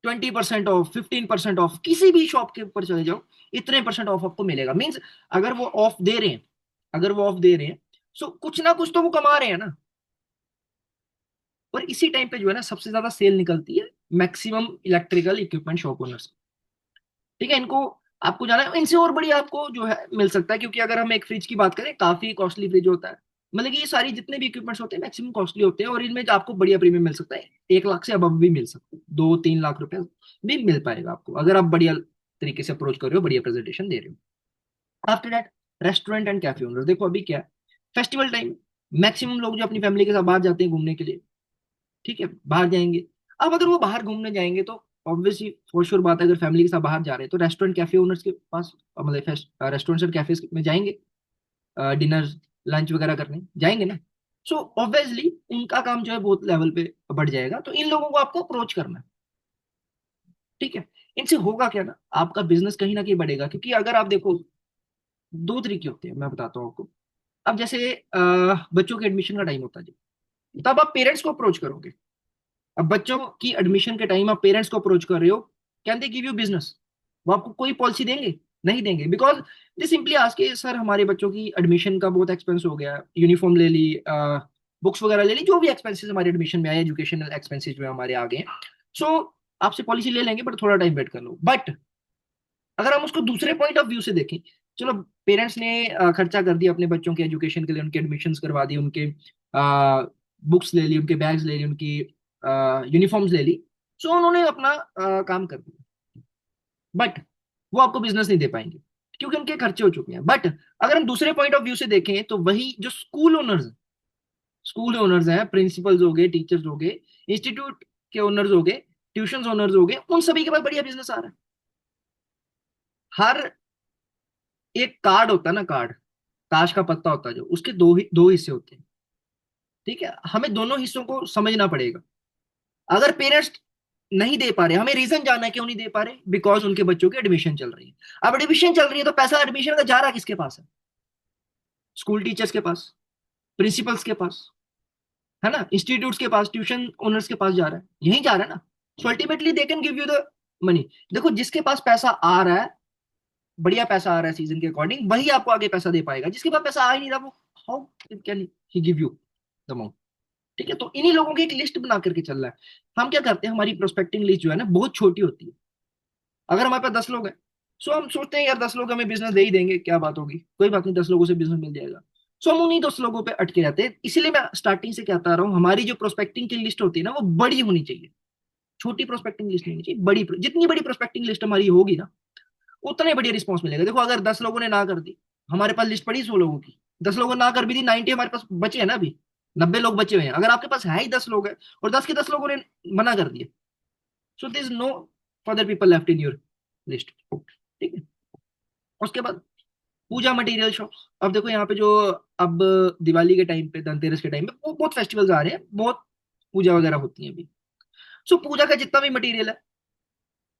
20% ऑफ, 15% ऑफ, किसी भी शॉप के ऊपर चले जाओ, इतने परसेंट ऑफ आपको मिलेगा। मीन्स अगर वो ऑफ दे रहे हैं, अगर वो ऑफ दे रहे हैं, सो कुछ ना कुछ तो वो कमा रहे हैं ना। और इसी टाइम पे जो है ना सबसे ज्यादा सेल निकलती है maximum electrical equipment shop owners. ठीक है। इनको आपको जाना है, इनसे और बढ़िया आपको जो है मिल सकता है। क्योंकि अगर हम एक फ्रिज की बात करें, काफी कॉस्टली फ्रिज होता है, मतलब कि ये सारी जितने भी इक्विपमेंट्स होते हैं मैक्सिमम कॉस्टली होते हैं, और इनमें आपको बढ़िया प्रीमियम मिल सकता है। 1 लाख से अब भी मिल सकता है, 2-3 लाख रुपए भी मिल पाएगा आपको, अगर आप बढ़िया तरीके से अप्रोच कर रहे हो, बढ़िया प्रेजेंटेशन दे रहे हो। After that, restaurant and cafe owner. देखो, अभी क्या है, फेस्टिवल टाइम, मैक्सिमम लोग जो अपनी फैमिली के साथ बाहर जाते हैं घूमने के लिए, ठीक है, बाहर जाएंगे। अब अगर वो बाहर घूमने जाएंगे तो ऑब्वियसली फॉर श्योर बात है, अगर फैमिली के साथ बाहर जा रहे हैं तो रेस्टोरेंट कैफे ओनर्स के पास, मतलब रेस्टोरेंट्स और कैफे में जाएंगे, डिनर लंच वगैरह करने जाएंगे ना। सो ऑब्वियसली उनका काम जो है बहुत लेवल पे बढ़ जाएगा, तो इन लोगों को आपको अप्रोच करना है। ठीक है, इनसे होगा क्या ना, आपका बिजनेस कहीं ना कहीं बढ़ेगा, क्योंकि अगर आप देखो, दो तरीके होते हैं मैं बताता हूँ आपको। अब जैसे बच्चों के एडमिशन का टाइम होता है जी, तब आप पेरेंट्स को अप्रोच करोगे। अब बच्चों की एडमिशन के टाइम आप पेरेंट्स को अप्रोच कर रहे हो, can they give you business? वो आपको कोई पॉलिसी देंगे? नहीं देंगे, बिकॉज दे सिंपली आज के सर हमारे बच्चों की एडमिशन का बहुत एक्सपेंस हो गया, यूनिफॉर्म ले ली, बुक्स वगैरह ले ली, जो भी एक्सपेंसेस हमारे एडमिशन में आए, एजुकेशनल एक्सपेंसेस जो है हमारे आ गए। सो आपसे पॉलिसी ले लेंगे, बट थोड़ा टाइम वेट कर लो। बट अगर हम उसको दूसरे पॉइंट ऑफ व्यू से देखें, चलो पेरेंट्स ने खर्चा कर दिया अपने बच्चों के एजुकेशन के लिए, उनके एडमिशन्स करवा दिए, उनके बुक्स ले ली, उनके बैग्स ले ली, उनकी यूनिफॉर्म्स ले ली। सो उन्होंने अपना काम कर दिया, बट वो आपको बिजनेस नहीं दे पाएंगे क्योंकि उनके खर्चे हो चुके हैं। बट अगर हम दूसरे पॉइंट ऑफ व्यू से देखें तो वही जो स्कूल ओनर्स हैं, प्रिंसिपल्स हो गए, टीचर्स हो गए, इंस्टीट्यूट के ओनर्स हो गए, ट्यूशन ओनर्स हो गए, उन सभी के पास बढ़िया बिजनेस आ रहा है। हर एक कार्ड होता है ना, कार्ड, ताश का पत्ता होता है जो, उसके दो हिस्से होते हैं। ठीक है, हमें दोनों हिस्सों को समझना पड़ेगा। अगर पेरेंट्स नहीं दे पा रहे, हमें रीजन जानना है क्यों नहीं दे पा रहे, बिकॉज उनके बच्चों की एडमिशन चल रही है। अब एडमिशन चल रही है तो पैसा एडमिशन का जा रहा किसके पास है? स्कूल टीचर्स के पास, प्रिंसिपल्स के पास, है ना, इंस्टीट्यूट्स के पास, ट्यूशन ओनर्स के पास जा रहा है, यही जा रहा है ना। So ultimately they can give you the money. देखो जिसके पास पैसा आ रहा है, बढ़िया पैसा आ रहा है सीजन के अकॉर्डिंग, वही आपको आगे पैसा दे पाएगा। जिसके पास पैसा आ ही नहीं रहा, वो how can he give you the amount? ठीक है, तो इन्हीं लोगों की एक लिस्ट बना करके चल रहा है। हम क्या करते हैं, हमारी प्रोस्पेक्टिंग लिस्ट जो है ना बहुत छोटी होती है। अगर हमारे पास 10 लोग हैं, सो हम सोचते हैं यार 10 लोग हमें बिजनेस दे ही देंगे, क्या बात होगी, कोई बात नहीं, 10 लोगों से बिजनेस मिल जाएगा। सो हम उन्हीं 10 लोगों पे अटके रहते हैं। इसीलिए मैं स्टार्टिंग से कहता रहा हूँ, हमारी जो प्रोस्पेक्टिंग की लिस्ट होती है ना वो बड़ी होनी चाहिए। छोटी प्रोस्पेक्टिंग लिस्ट नहीं होनी चाहिए, बड़ी। जितनी बड़ी प्रोस्पेक्टिंग लिस्ट हमारी होगी ना, उतना ही बढ़िया रिस्पॉन्स मिलेगा। देखो अगर 10 लोगों ने ना कर दी, हमारे पास लिस्ट पड़ी 100 लोगों की, 10 लोगों ने ना कर भी दी, 90 हमारे पास बचे हैं ना अभी, 90 लोग बचे हुए हैं। अगर आपके पास है ही 10 लोग हैं और 10 के 10 लोगों ने मना कर दिए, so this no further people left in your list. ठीक है, उसके बाद पूजा मटेरियल शॉप्स। अब देखो यहाँ पे जो, अब दिवाली के टाइम पे, धनतेरस के टाइम पे बहुत फेस्टिवल्स आ रहे हैं, बहुत पूजा वगैरह होती है अभी। सो पूजा का जितना भी मटेरियल है,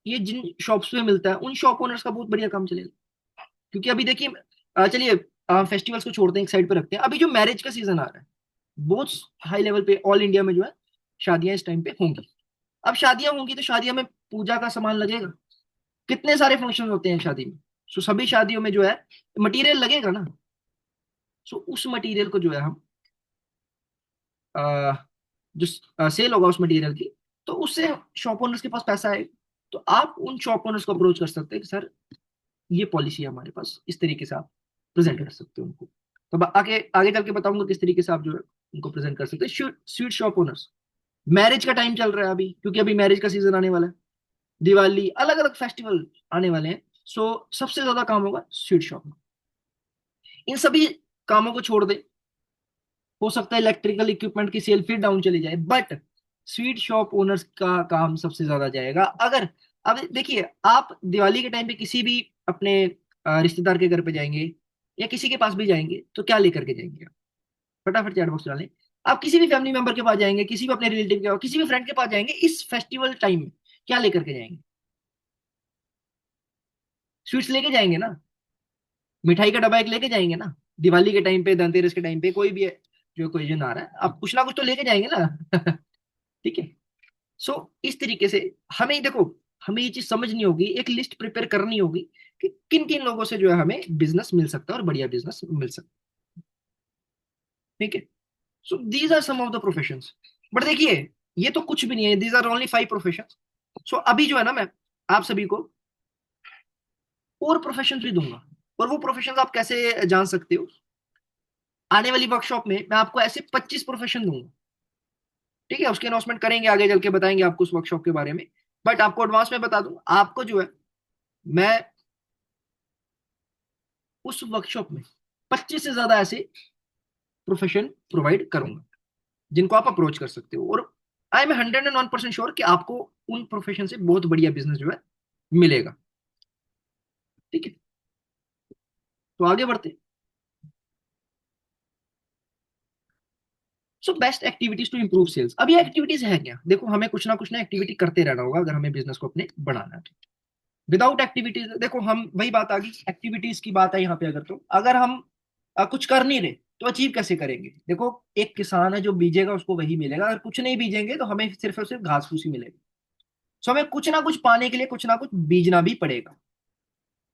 ये जिन शॉप्स पे मिलता है, उन शॉप ओनर्स का बहुत बढ़िया काम चलेगा। क्योंकि अभी देखिए, चलिए फेस्टिवल्स को छोड़ते हैं, एक साइड पे रखते हैं, अभी जो मैरिज का सीजन आ रहा है, बहुत हाई लेवल पे ऑल इंडिया में जो है शादियां इस टाइम पे होंगी। अब शादियां होंगी तो शादियों में पूजा का सामान लगेगा। कितने सारे फंक्शन होते हैं शादी में, सो सभी शादियों में जो है मटेरियल लगेगा ना। सो उस मटेरियल को जो है हम, अ, जो सेल होगा उस मटेरियल की, तो उससे शॉप ओनर्स के पास पैसा है। तो आप उन शॉप ओनर्स को अप्रोच कर सकते हैं कि सर ये पॉलिसी है हमारे पास, इस तरीके से आप प्रेजेंट कर सकते हो उनको। तो आगे आगे चल के बताऊंगा किस तरीके से आप जो है उनको प्रेजेंट कर सकते हैं। स्वीट शॉप ओनर्स, मैरिज का टाइम चल रहा है अभी, क्योंकि अभी मैरिज का सीजन आने वाला है, दिवाली, अलग अलग फेस्टिवल आने वाले हैं। सो सबसे ज्यादा काम होगा स्वीट शॉप में। इन सभी कामों को छोड़ दे, हो सकता है इलेक्ट्रिकल इक्विपमेंट की सेल फिर डाउन चली जाए, बट स्वीट शॉप ओनर्स का काम सबसे ज्यादा जाएगा। अगर, अब देखिए, आप दिवाली के टाइम पे किसी भी अपने रिश्तेदार के घर पे जाएंगे या किसी के पास भी जाएंगे तो क्या लेकर के जाएंगे आप? फटाफट चैट बॉक्स डालें। आप किसी भी फैमिली मेंबर के पास जाएंगे, किसी भी अपने रिलेटिव के पास, किसी भी फ्रेंड के पास जाएंगे इस फेस्टिवल टाइम में, क्या लेकर के जाएंगे? स्वीट्स लेके जाएंगे ना, मिठाई का डब्बा एक लेके जाएंगे ना। दिवाली के टाइम पे, धनतेरस के टाइम पे, कोई भी जो ओकेजन आ रहा है, आप कुछ ना कुछ तो लेके जाएंगे ना। ठीक है, सो इस तरीके से हमें देखो, हमें ये चीज समझनी होगी, एक लिस्ट प्रिपेयर करनी होगी कि किन किन लोगों से जो है हमें बिजनेस मिल सकता है और बढ़िया बिजनेस मिल सकता है। ठीक है, so these are some of the professions. But देखिए, ये तो कुछ भी नहीं है, these are only 5 professions. So अभी जो है ना, मैं आप सभी को और प्रोफेशन भी दूंगा। और वो प्रोफेशन आप कैसे जान सकते हो, आने वाली वर्कशॉप में मैं आपको ऐसे 25 प्रोफेशन दूंगा। ठीक है, उसकी अनाउंसमेंट करेंगे, आगे चल के बताएंगे आपको उस वर्कशॉप के बारे में। बट आपको एडवांस में बता दूं, आपको जो है मैं उस वर्कशॉप में 25 से ज्यादा ऐसे प्रोफेशन प्रोवाइड करूंगा जिनको आप अप्रोच कर सकते हो। और आई एम 101% श्योर कि आपको उन प्रोफेशन से बहुत बढ़िया बिजनेस जो है मिलेगा। ठीक है, तो आगे बढ़ते हैं। So best activities to improve sales. अब ये एक्टिविटीज है क्या? देखो, हमें कुछ ना एक्टिविटी करते रहना होगा अगर हमें बिजनेस को अपने बढ़ाना है। विदाउट एक्टिविटीज, देखो हम वही बात आ गई, एक्टिविटीज की बात है यहाँ पे। अगर तो अगर हम कुछ कर नहीं रहे तो अचीव कैसे करेंगे? देखो, एक किसान है, जो बीजेगा उसको वही मिलेगा, अगर कुछ नहीं बीजेंगे तो हमें सिर्फ और सिर्फ घास फूस ही मिलेगा। सो हमें कुछ ना कुछ पाने के लिए कुछ ना कुछ बीजना भी पड़ेगा।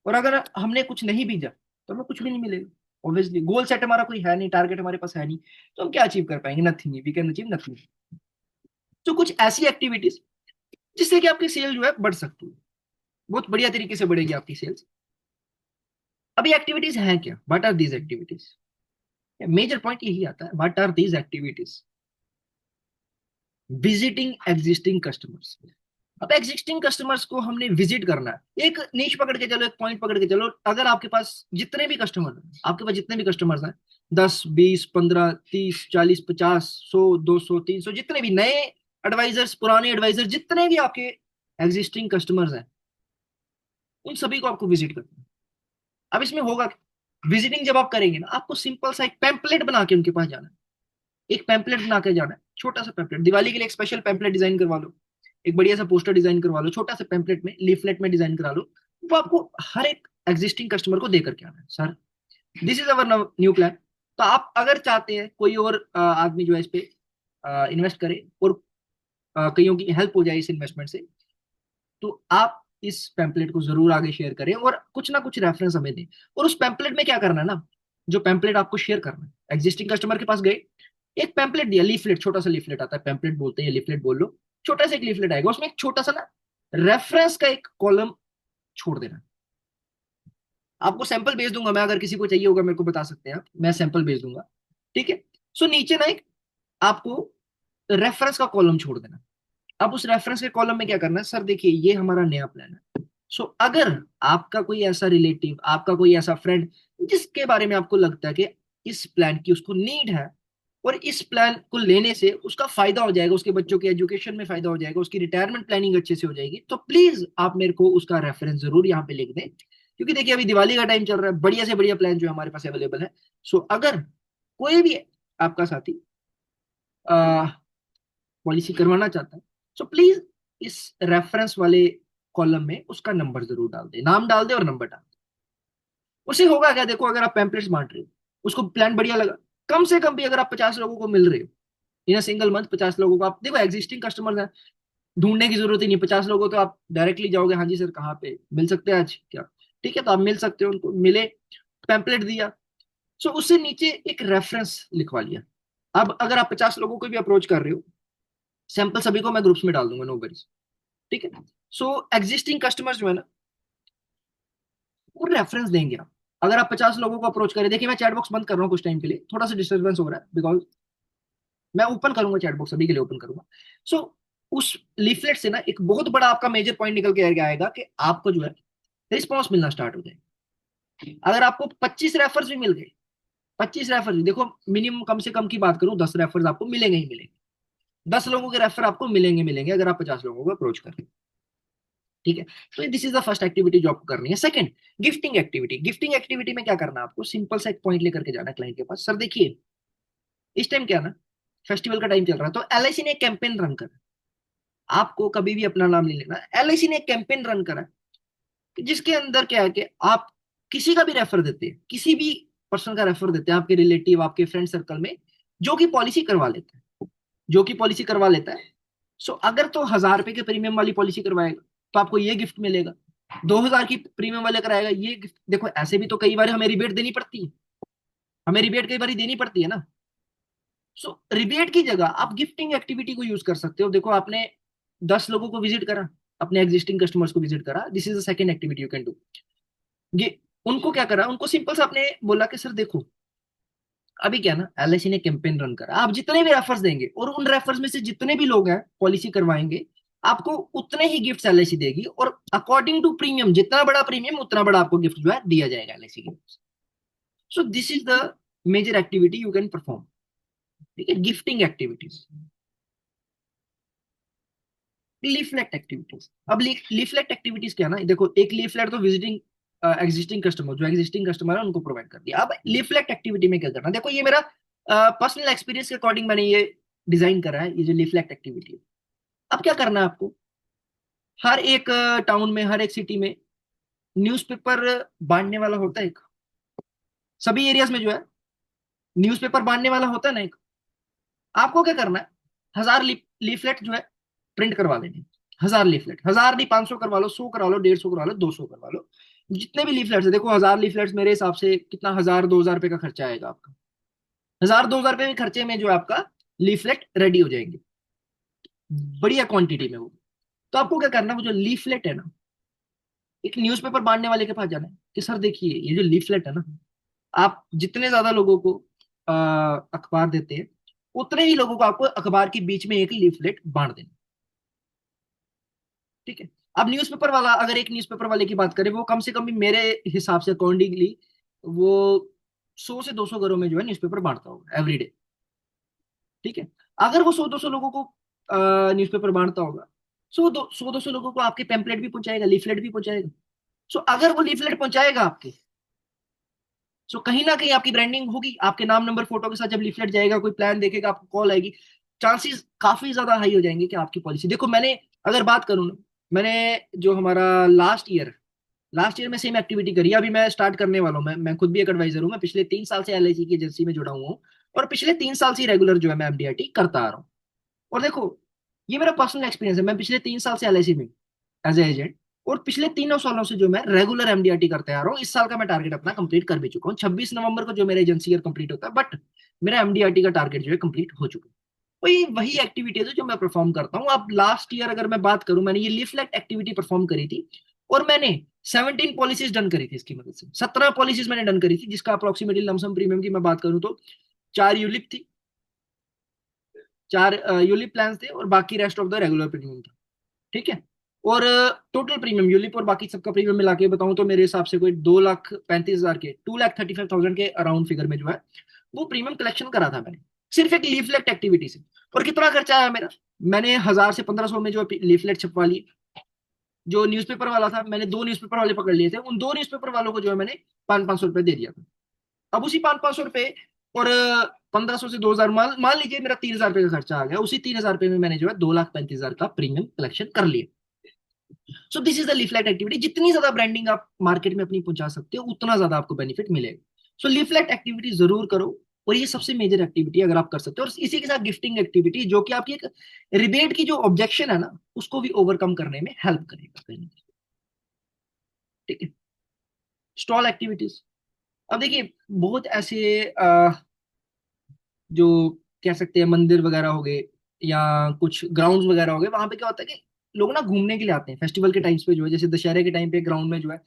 और अगर हमने कुछ नहीं बीजा तो हमें कुछ भी नहीं मिलेगा। ऑब्वियसली गोल सेट हमारा कोई है नहीं, टारगेट हमारे पास है नहीं, तो हम क्या अचीव कर पाएंगे? Nothing, we can achieve nothing. तो कुछ ऐसी एक्टिविटीज जिससे कि आपकी सेल जो है बढ़ सकती है, बहुत बढ़िया तरीके से बढ़ेगी आपकी सेल्स। अभी एक्टिविटीज हैं क्या? What are these activities? Major point यही आता है, what are these activities? Visiting existing customers. अब एग्जिस्टिंग कस्टमर्स को हमने विजिट करना है। एक नीच पकड़ के चलो, एक पॉइंट पकड़ के चलो, अगर आपके पास जितने भी कस्टमर हैं, आपके पास जितने भी कस्टमर्स हैं, 10, 20, 15, 30, 40, 50, 100, 200, 300, जितने भी नए एडवाइजर्स, पुराने एडवाइजर, जितने भी आपके एग्जिस्टिंग कस्टमर्स हैं, उन सभी को आपको विजिट करना है। अब इसमें होगा, विजिटिंग जब आप करेंगे ना, आपको सिंपल सा एक पैम्पलेट बना के उनके पास जाना है। एक पैम्पलेट बना के जाना है, छोटा सा पैम्पलेट। दिवाली के लिए एक स्पेशल पैम्पलेट डिजाइन करवा लो, एक बढ़िया सा पोस्टर डिजाइन करवा लो, छोटा सा पैम्पलेट में, लीफलेट में डिजाइन करा लो। वो आपको हर एक एग्जिस्टिंग कस्टमर को दे करके आना है, sir this is our new plan. तो आप अगर चाहते हैं कोई और आदमी जो है इस पे इन्वेस्ट करे, और कईयों की हेल्प हो जाए इस इन्वेस्टमेंट से, तो आप इस पैम्पलेट को जरूर आगे शेयर करें और कुछ ना कुछ रेफरेंस हमें दें। और उस पैम्पलेट में क्या करना है ना, जो पैम्पलेट आपको शेयर करना है, एग्जिस्टिंग कस्टमर के पास गए, एक पैम्पलेट दिया, लीफलेट, छोटा सा लीफलेट आता है, पैम्पलेट बोलते हैं या लीफलेट बोल लो, छोटा सा एक लीफलेट आएगा, उसमें एक छोटा सा ना रेफरेंस का एक कॉलम छोड़ देना। आपको सैंपल भेज दूंगा मैं, अगर किसी को चाहिए होगा मेरे को बता सकते हैं आप, मैं सैंपल भेज दूंगा। ठीक है, सो नीचे ना एक आपको रेफरेंस का कॉलम छोड़ देना। अब उस रेफरेंस के कॉलम में क्या करना है, सर देखिए ये हमारा नया प्लान है। सो अगर आपका कोई ऐसा रिलेटिव, आपका कोई ऐसा फ्रेंड जिसके बारे में आपको लगता है कि इस प्लान की उसको नीड है, और इस प्लान को लेने से उसका फायदा हो जाएगा, उसके बच्चों के एजुकेशन में फायदा हो जाएगा, उसकी रिटायरमेंट प्लानिंग अच्छे से हो जाएगी, तो प्लीज आप मेरे को उसका रेफरेंस जरूर यहाँ पे लिख दें। क्योंकि देखिए अभी दिवाली का टाइम चल रहा है, बढ़िया से बढ़िया प्लान जो हमारे पास अवेलेबल है। सो अगर कोई भी आपका साथी पॉलिसी करवाना चाहता है, सो प्लीज इस रेफरेंस वाले कॉलम में उसका नंबर जरूर डाल दे, नाम डाल दे और नंबर डाल दे। उससे होगा क्या? देखो, अगर आप पैम्पलेट्स बांट रहे हो, उसको प्लान बढ़िया लगा, कम से कम भी अगर आप 50 लोगों को मिल रहे हो इन अ सिंगल मंथ, 50 लोगों को आप, देखो एग्जिस्टिंग कस्टमर्स हैं, ढूंढने की जरूरत ही नहीं, 50 लोगों तो आप डायरेक्टली जाओगे, हाँ जी सर कहाँ पे मिल सकते हैं आज क्या? ठीक है, तो आप मिल सकते हो, उनको मिले, पैम्पलेट दिया, सो उससे नीचे एक रेफरेंस लिखवा लिया। अब अगर आप 50 लोगों को भी अप्रोच कर रहे हो, सैंपल सभी को मैं ग्रुप्स में डाल दूंगा, नो वरीज। ठीक है, सो एग्जिस्टिंग कस्टमर्स जो है ना, वो रेफरेंस देंगे आप। अगर आप 50 लोगों को अप्रोच करें, देखिए मैं चैट बॉक्स बंद कर रहा हूँ कुछ टाइम के लिए, थोड़ा सा डिस्टर्बेंस हो रहा है, बिकॉज मैं ओपन करूंगा चैट बॉक्स, अभी के लिए ओपन करूंगा। सो उस लीफलेट से ना एक बहुत बड़ा आपका मेजर पॉइंट निकल के आएगा कि आपको जो है रिस्पॉन्स मिलना स्टार्ट हो जाएगा। अगर आपको 25 रेफर्स भी मिल गए, 25 रेफर भी, देखो मिनिमम कम से कम की बात करूं, 10 रेफर्स आपको मिलेंगे ही मिलेंगे, 10 लोगों के रेफर आपको मिलेंगे मिलेंगे अगर आप 50 लोगों को अप्रोच करें। ठीक है, तो this is the first activity जो आपको करनी है। Second, gifting activity. Gifting activity में क्या करना है आपको? सिंपल सा एक पॉइंट लेकर के जाना है क्लाइंट के पास, सर देखिए इस टाइम क्या है ना, फेस्टिवल का टाइम चल रहा है, तो एलआईसी ने एक कैंपेन रन करा, आपको कभी भी अपना नाम नहीं लेना, एलआईसी ने एक कैंपेन रन करा जिसके अंदर क्या है कि आप किसी का भी रेफर देते हैं, किसी भी पर्सन का रेफर देते हैं आपके रिलेटिव, आपके फ्रेंड सर्कल में, जो कि पॉलिसी करवा लेता है, जो कि पॉलिसी करवा लेता है। सो अगर तो 1000 रुपए के प्रीमियम वाली पॉलिसी करवाएगा तो आपको ये गिफ्ट मिलेगा, 2000 की प्रीमियम वाले कराएगा ये गिफ्ट। देखो ऐसे भी तो कई बार हमें रिबेट देनी पड़ती है, हमें रिबेट कई बार देनी पड़ती है ना। सो रिबेट की जगह आप गिफ्टिंग एक्टिविटी को यूज कर सकते हो। देखो आपने 10 लोगों को विजिट करा, अपने एग्जिस्टिंग कस्टमर्स को विजिट करा, this is the second activity you can do. ये उनको क्या करा, उनको सिंपल से आपने बोला कि सर देखो अभी क्या ना, एलआईसी ने कैंपेन रन करा, आप जितने भी रेफर्स देंगे और उन रेफर्स में से जितने भी लोग हैं पॉलिसी करवाएंगे, आपको उतने ही गिफ्ट एलआईसी देगी, और अकॉर्डिंग टू प्रीमियम, जितना बड़ा प्रीमियम उतना बड़ा आपको गिफ्ट जो है दिया जाएगा एलआईसी की। So this is the major activity you can perform. ठीक है, गिफ्टिंग एक्टिविटीज। Leaflet activities. अब लीफलेट एक्टिविटीज क्या है ना, देखो एक लीफलेट तो विजिटिंग एग्जिस्टिंग कस्टमर, जो एग्जिस्टिंग कस्टमर है उनको प्रोवाइड कर दिया। अब लीफलेट एक्टिविटी में क्या करना, देखो ये मेरा पर्सनल एक्सपीरियंस के अकॉर्डिंग मैंने ये डिजाइन करा है, ये जो लीफलेट एक्टिविटी है। अब क्या करना है आपको, हर एक टाउन में, हर एक सिटी में न्यूज़पेपर बांटने वाला होता है एक, सभी एरियाज में जो है न्यूज़पेपर बांटने वाला होता है ना एक। आपको क्या करना है, 1000 लीफलेट जो है प्रिंट करवा देने। 1000 लीफलेट, 1000 नहीं, 500 करवा लो, 100 करवा लो, 150 करवा लो, 200 करवा लो, जितने भी लीफलेट्स है। देखो 1000 लीफलेट्स मेरे हिसाब से कितना, 1000-2000 रुपए का खर्चा आएगा आपका। 1000-2000 रुपए के खर्चे में जो है आपका लीफलेट रेडी हो जाएंगे, बढ़िया क्वांटिटी में वो। तो आपको क्या करना है, वो जो लीफलेट है ना, एक न्यूज़पेपर बांटने वाले के पास जाना है कि सर देखिए ये जो लीफलेट है ना, आप जितने ज्यादा लोगों को अखबार देते हैं, उतने ही लोगों को आपको अखबार के बीच में एक लीफलेट बांट देना। ठीक है। अब न्यूज़पेपर वाला, अगर एक न्यूज़पेपर वाले की बात करें, वो कम से कम भी मेरे हिसाब से अकॉर्डिंगली वो 100 से 200 घरों में जो है न्यूज़पेपर बांटता होगा एवरीडे। ठीक है। अगर वो 100-200 लोगों को न्यूज़पेपर बांटता होगा, 100-200 लोगों को आपके पैम्पलेट भी पहुंचाएगा, लीफलेट भी पहुंचाएगा। सो अगर वो लीफलेट पहुंचाएगा आपके, सो कहीं ना कहीं आपकी ब्रांडिंग होगी, आपके नाम नंबर फोटो के साथ जब लीफलेट जाएगा, कोई प्लान देखेगा, आपको कॉल आएगी, चांसेस काफी ज्यादा हाई हो जाएंगे कि आपकी पॉलिसी। देखो मैंने अगर बात करूँ ना, मैंने जो हमारा लास्ट ईयर में सेम एक्टिविटी करी है, अभी मैं स्टार्ट करने वाला हूँ। मैं खुद भी एक एडवाइजर हूँ, मैं पिछले 3 साल से एलआईसी की एजेंसी में जुड़ा हुआ हूँ, और पिछले 3 साल से रेगुलर जो है मैं एमडीआरटी करता आ रहा हूँ। और देखो ये मेरा पर्सनल एक्सपीरियंस है, मैं पिछले 3 साल से एलआईसी में एज ए एजेंट, और पिछले 3 सालों से जो मैं रेगुलर एमडीआरटी करते आ रहा हूँ। इस साल का मैं टारगेट अपना कंप्लीट कर भी चुका हूँ, 26 नवंबर को जो मेरा एजेंसी ईयर कंप्लीट होता है, बट मेरा एमडीआरटी का टारगेट जो है कंप्लीट हो चुका है। वही वही एक्टिविटीज है जो मैं परफॉर्म करता हूँ। अब लास्ट ईयर अगर मैं बात करूं, मैंने ये लीफलेट एक्टिविटी परफॉर्म करी थी, और मैंने 17 पॉलिसीज डन करी थी इसकी मदद से। 17 पॉलिसीज मैंने डन करी थी, जिसका अप्रोक्सीमेटली लमसम प्रीमियम की मैं बात करूं तो 4 यूलिप थी, 4 यूलिप प्लान थे, और बाकी rest of the regular premium था। ठीक है। और टोटल प्रीमियम यूलिप और बाकी सबका प्रीमियम मिला के बताऊं तो मेरे हिसाब से कोई 2,35,000 के, 2,35,000 के अराउंड फिगर में जो है वो प्रीमियम कलेक्शन करा था मैंने, सिर्फ एक लीफलेट एक्टिविटी से। और कितना खर्चा आया मेरा, मैंने 1000 से 1500 में जो लीफलेट छपवा लिए। जो न्यूज़पेपर वाला था, मैंने 2 न्यूज़पेपर वाले पकड़ लिए थे, उन 2 न्यूज़पेपर वालों को जो है मैंने 500-500 रुपए दे दिया था। अब उसी 500-500 रुपए और 1500 से 2000, मान मान लीजिए मेरा 3,000 रुपए का खर्चा आ गया, उसी 3,000 रुपए में मैंने जो है 2,35,000 का प्रीमियम कलेक्शन कर लिया। सो this is the leaflet activity. जितनी ज्यादा ब्रांडिंग आप मार्केट में अपनी पहुंचा सकते हो, उतना ज्यादा आपको बेनिफिट मिलेगा। सो लीफलेट एक्टिविटी जरूर करो, और ये सबसे मेजर एक्टिविटी अगर आप कर सकते हो। और इसी के साथ गिफ्टिंग एक्टिविटी, जो कि आपकी एक रिबेट की जो ऑब्जेक्शन है ना, उसको भी ओवरकम करने में हेल्प करेगा कहीं ना कहीं। ठीक है। स्टॉल एक्टिविटीज, अब देखिए बहुत ऐसे जो कह सकते हैं मंदिर वगैरह हो गए, या कुछ ग्राउंड्स वगैरह हो गए, वहां पे क्या होता है कि लोग ना घूमने के लिए आते हैं फेस्टिवल के टाइम्स पे जो है। जैसे दशहरे के टाइम पे ग्राउंड में जो है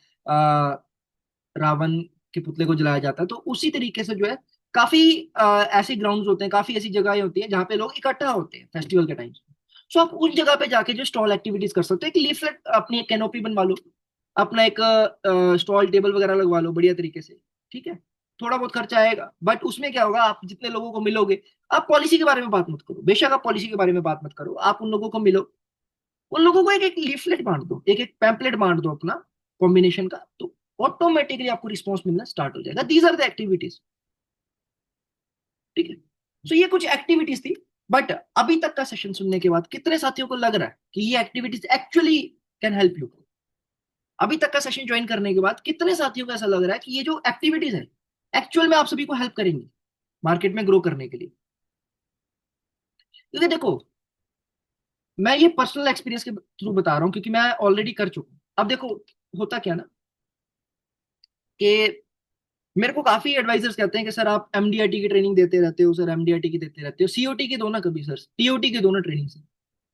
रावण के पुतले को जलाया जाता है, तो उसी तरीके से जो है काफी ऐसे ग्राउंड्स होते हैं, काफी ऐसी जगहें होती हैं जहाँ पे लोग इकट्ठा होते हैं फेस्टिवल के टाइम। सो आप उन जगह पे जाके जो स्टॉल एक्टिविटीज कर सकते हो, एक लीफलेट, अपनी एक कैनोपी बनवा लो, अपना एक स्टॉल टेबल वगैरह लगवा लो बढ़िया तरीके से। ठीक है। थोड़ा बहुत खर्चा आएगा, बट उसमें क्या होगा, आप जितने लोगों को मिलोगे, आप पॉलिसी के बारे में बात मत करो, बेशक आप पॉलिसी के बारे में बात मत करो, आप उन लोगों को मिलो, उन लोगों को एक एक लीफलेट बांट दो, एक एक पैम्पलेट बांट दो अपना कॉम्बिनेशन का, तो ऑटोमेटिकली आपको रिस्पॉन्स मिलना स्टार्ट हो जाएगा। These are the activities. ठीक है। सो ये कुछ एक्टिविटीज थी, बट अभी तक का सेशन सुनने के बाद कितने साथियों को लग रहा है कि ये activities actually can help you. अभी तक का सेशन ज्वाइन करने के बाद कितने साथियों को ऐसा लग रहा है कि ये जो एक्टिविटीज है एक्चुअल में आप सभी को हेल्प करेंगी मार्केट में ग्रो करने के लिए। क्योंकि देखो मैं ये पर्सनल एक्सपीरियंस के थ्रू बता रहा हूँ, क्योंकि मैं ऑलरेडी कर चुका हूँ। अब देखो होता क्या ना, कि मेरे को काफी एडवाइजर्स कहते हैं कि सर आप एमडीआरटी की ट्रेनिंग देते रहते हो, सर एमडीआरटी की देते रहते हो, सीओटी की दो ना कभी सर, टीओटी की दोनों ट्रेनिंग से।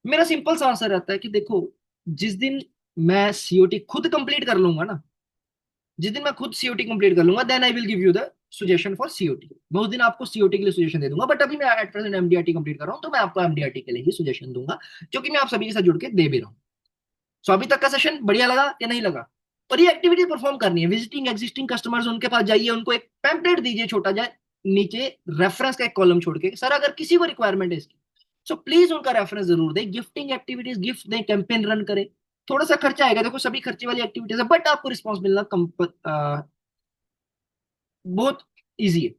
मेरा सिंपल सा आंसर रहता है कि देखो, जिस दिन मैं सीओटी खुद कंप्लीट कर लूंगा ना, जिस दिन मैं खुद सीओटी कंप्लीट कर लूंगा, then I will give you the suggestion for COT. मैं उस दिन आपको सीओटी के लिए सुजेशन दे दूंगा, बट अभी मैं एट प्रेजेंट एमडीआरटी कंप्लीट कर रहा हूं, तो मैं आपको एमडीआरटी के लिए ही सुजेशन दूंगा, जो कि मैं आप सभी के साथ जुड़ के दे भी रहा हूँ। सो अभी तक का सेशन बढ़िया लगा या नहीं लगा? और ये एक्टिविटी परफॉर्म करनी है, विजिटिंग एग्जिस्टिंग कस्टमर्स, उनके पास जाइए, उनको एक पैम्पलेट दीजिए छोटा, जाए नीचे रेफरेंस का एक कॉलम छोड़ के, सर अगर किसी को रिक्वायरमेंट है इसकी, सो प्लीज उनका रेफरेंस जरूर दें, गिफ्टिंग एक्टिविटीज, गिफ्ट दें, कैंपेन रन करें। थोड़ा सा खर्चा आएगा, देखो सभी खर्चे वाली एक्टिविटीज है, बट आपको रिस्पॉन्स मिलना बहुत ईजी है।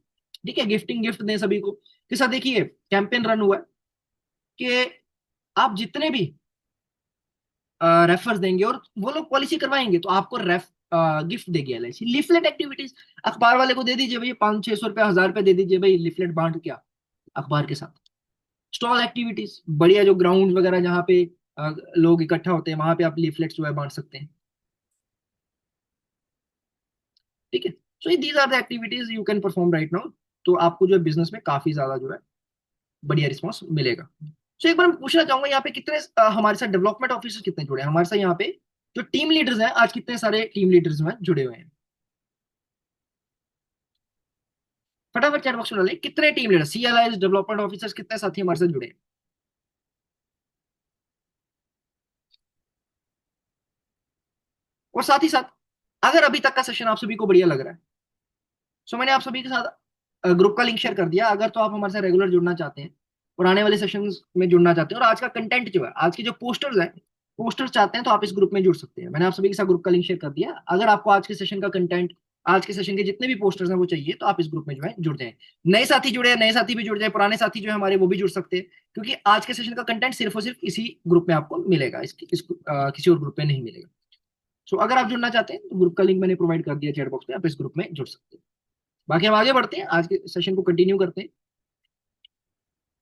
ठीक है, गिफ्टिंग, गिफ्ट दें सभी को के साथ। देखिए कैंपेन रन हुआ है कि आप जितने भी रेफर्स देंगे और वो लोग पॉलिसी करवाएंगे तो आपको गिफ्ट देगी एलआईसी। लिफलेट एक्टिविटीज, अखबार वाले को दे दीजिए भाई, 500-600 रुपया, 1000 रुपया दे दीजिए भाई, लिफलेट बांट क्या अखबार के साथ। स्टॉल एक्टिविटीज, बढ़िया जो ग्राउंड वगैरह जहाँ पे लोग इकट्ठा होते हैं वहां पे आप लीफलेट्स जो है बांट सकते हैं। ठीक है, so these are the activities you can perform right now. तो आपको जो है बिजनेस में काफी ज्यादा जो है बढ़िया रिस्पॉन्स मिलेगा। सो एक बार मैं पूछना चाहूंगा यहाँ पे कितने हमारे साथ डेवलपमेंट ऑफिसर कितने जुड़े हैं हमारे साथ यहाँ पे, जो टीम लीडर्स हैं आज, कितने सारे टीम लीडर्स में जुड़े हुए हैं? फटाफट चैट बॉक्स में डालिए, कितने team leader, CLI development officers, कितने साथी हमारे साथ जुड़े हैं? और साथ ही साथ, अगर अभी तक का सेशन आप सभी को बढ़िया लग रहा है, सो मैंने आप सभी के साथ ग्रुप का लिंक शेयर कर दिया। अगर तो आप हमारे साथ रेगुलर जुड़ना चाहते हैं और आने वाले सेशंस में जुड़ना चाहते हैं, और आज का कंटेंट जो है, आज के जो पोस्टर्स हैं, पोस्टर्स चाहते हैं, तो आप इस ग्रुप में जुड़ सकते हैं। मैंने आप सभी के साथ ग्रुप का लिंक शेयर कर दिया। अगर आपको आज के सेशन का कंटेंट, आज के सेशन के जितने भी पोस्टर्स हैं वो चाहिए, तो आप इस ग्रुप में जो है जुड़ जाएं। नए साथी जुड़े हैं, नए साथी भी जुड़ जाए, पुराने साथी जो है हमारे वो भी जुड़ सकते हैं, क्योंकि आज के सेशन का कंटेंट सिर्फ और सिर्फ इसी ग्रुप में आपको मिलेगा, किसी और ग्रुप में नहीं मिलेगा। सो अगर आप जुड़ना चाहते हैं तो ग्रुप का लिंक मैंने प्रोवाइड कर दिया चैट बॉक्स में, आप इस ग्रुप में जुड़ सकते हैं। बाकी हम आगे बढ़ते हैं, आज के सेशन को कंटिन्यू करते हैं।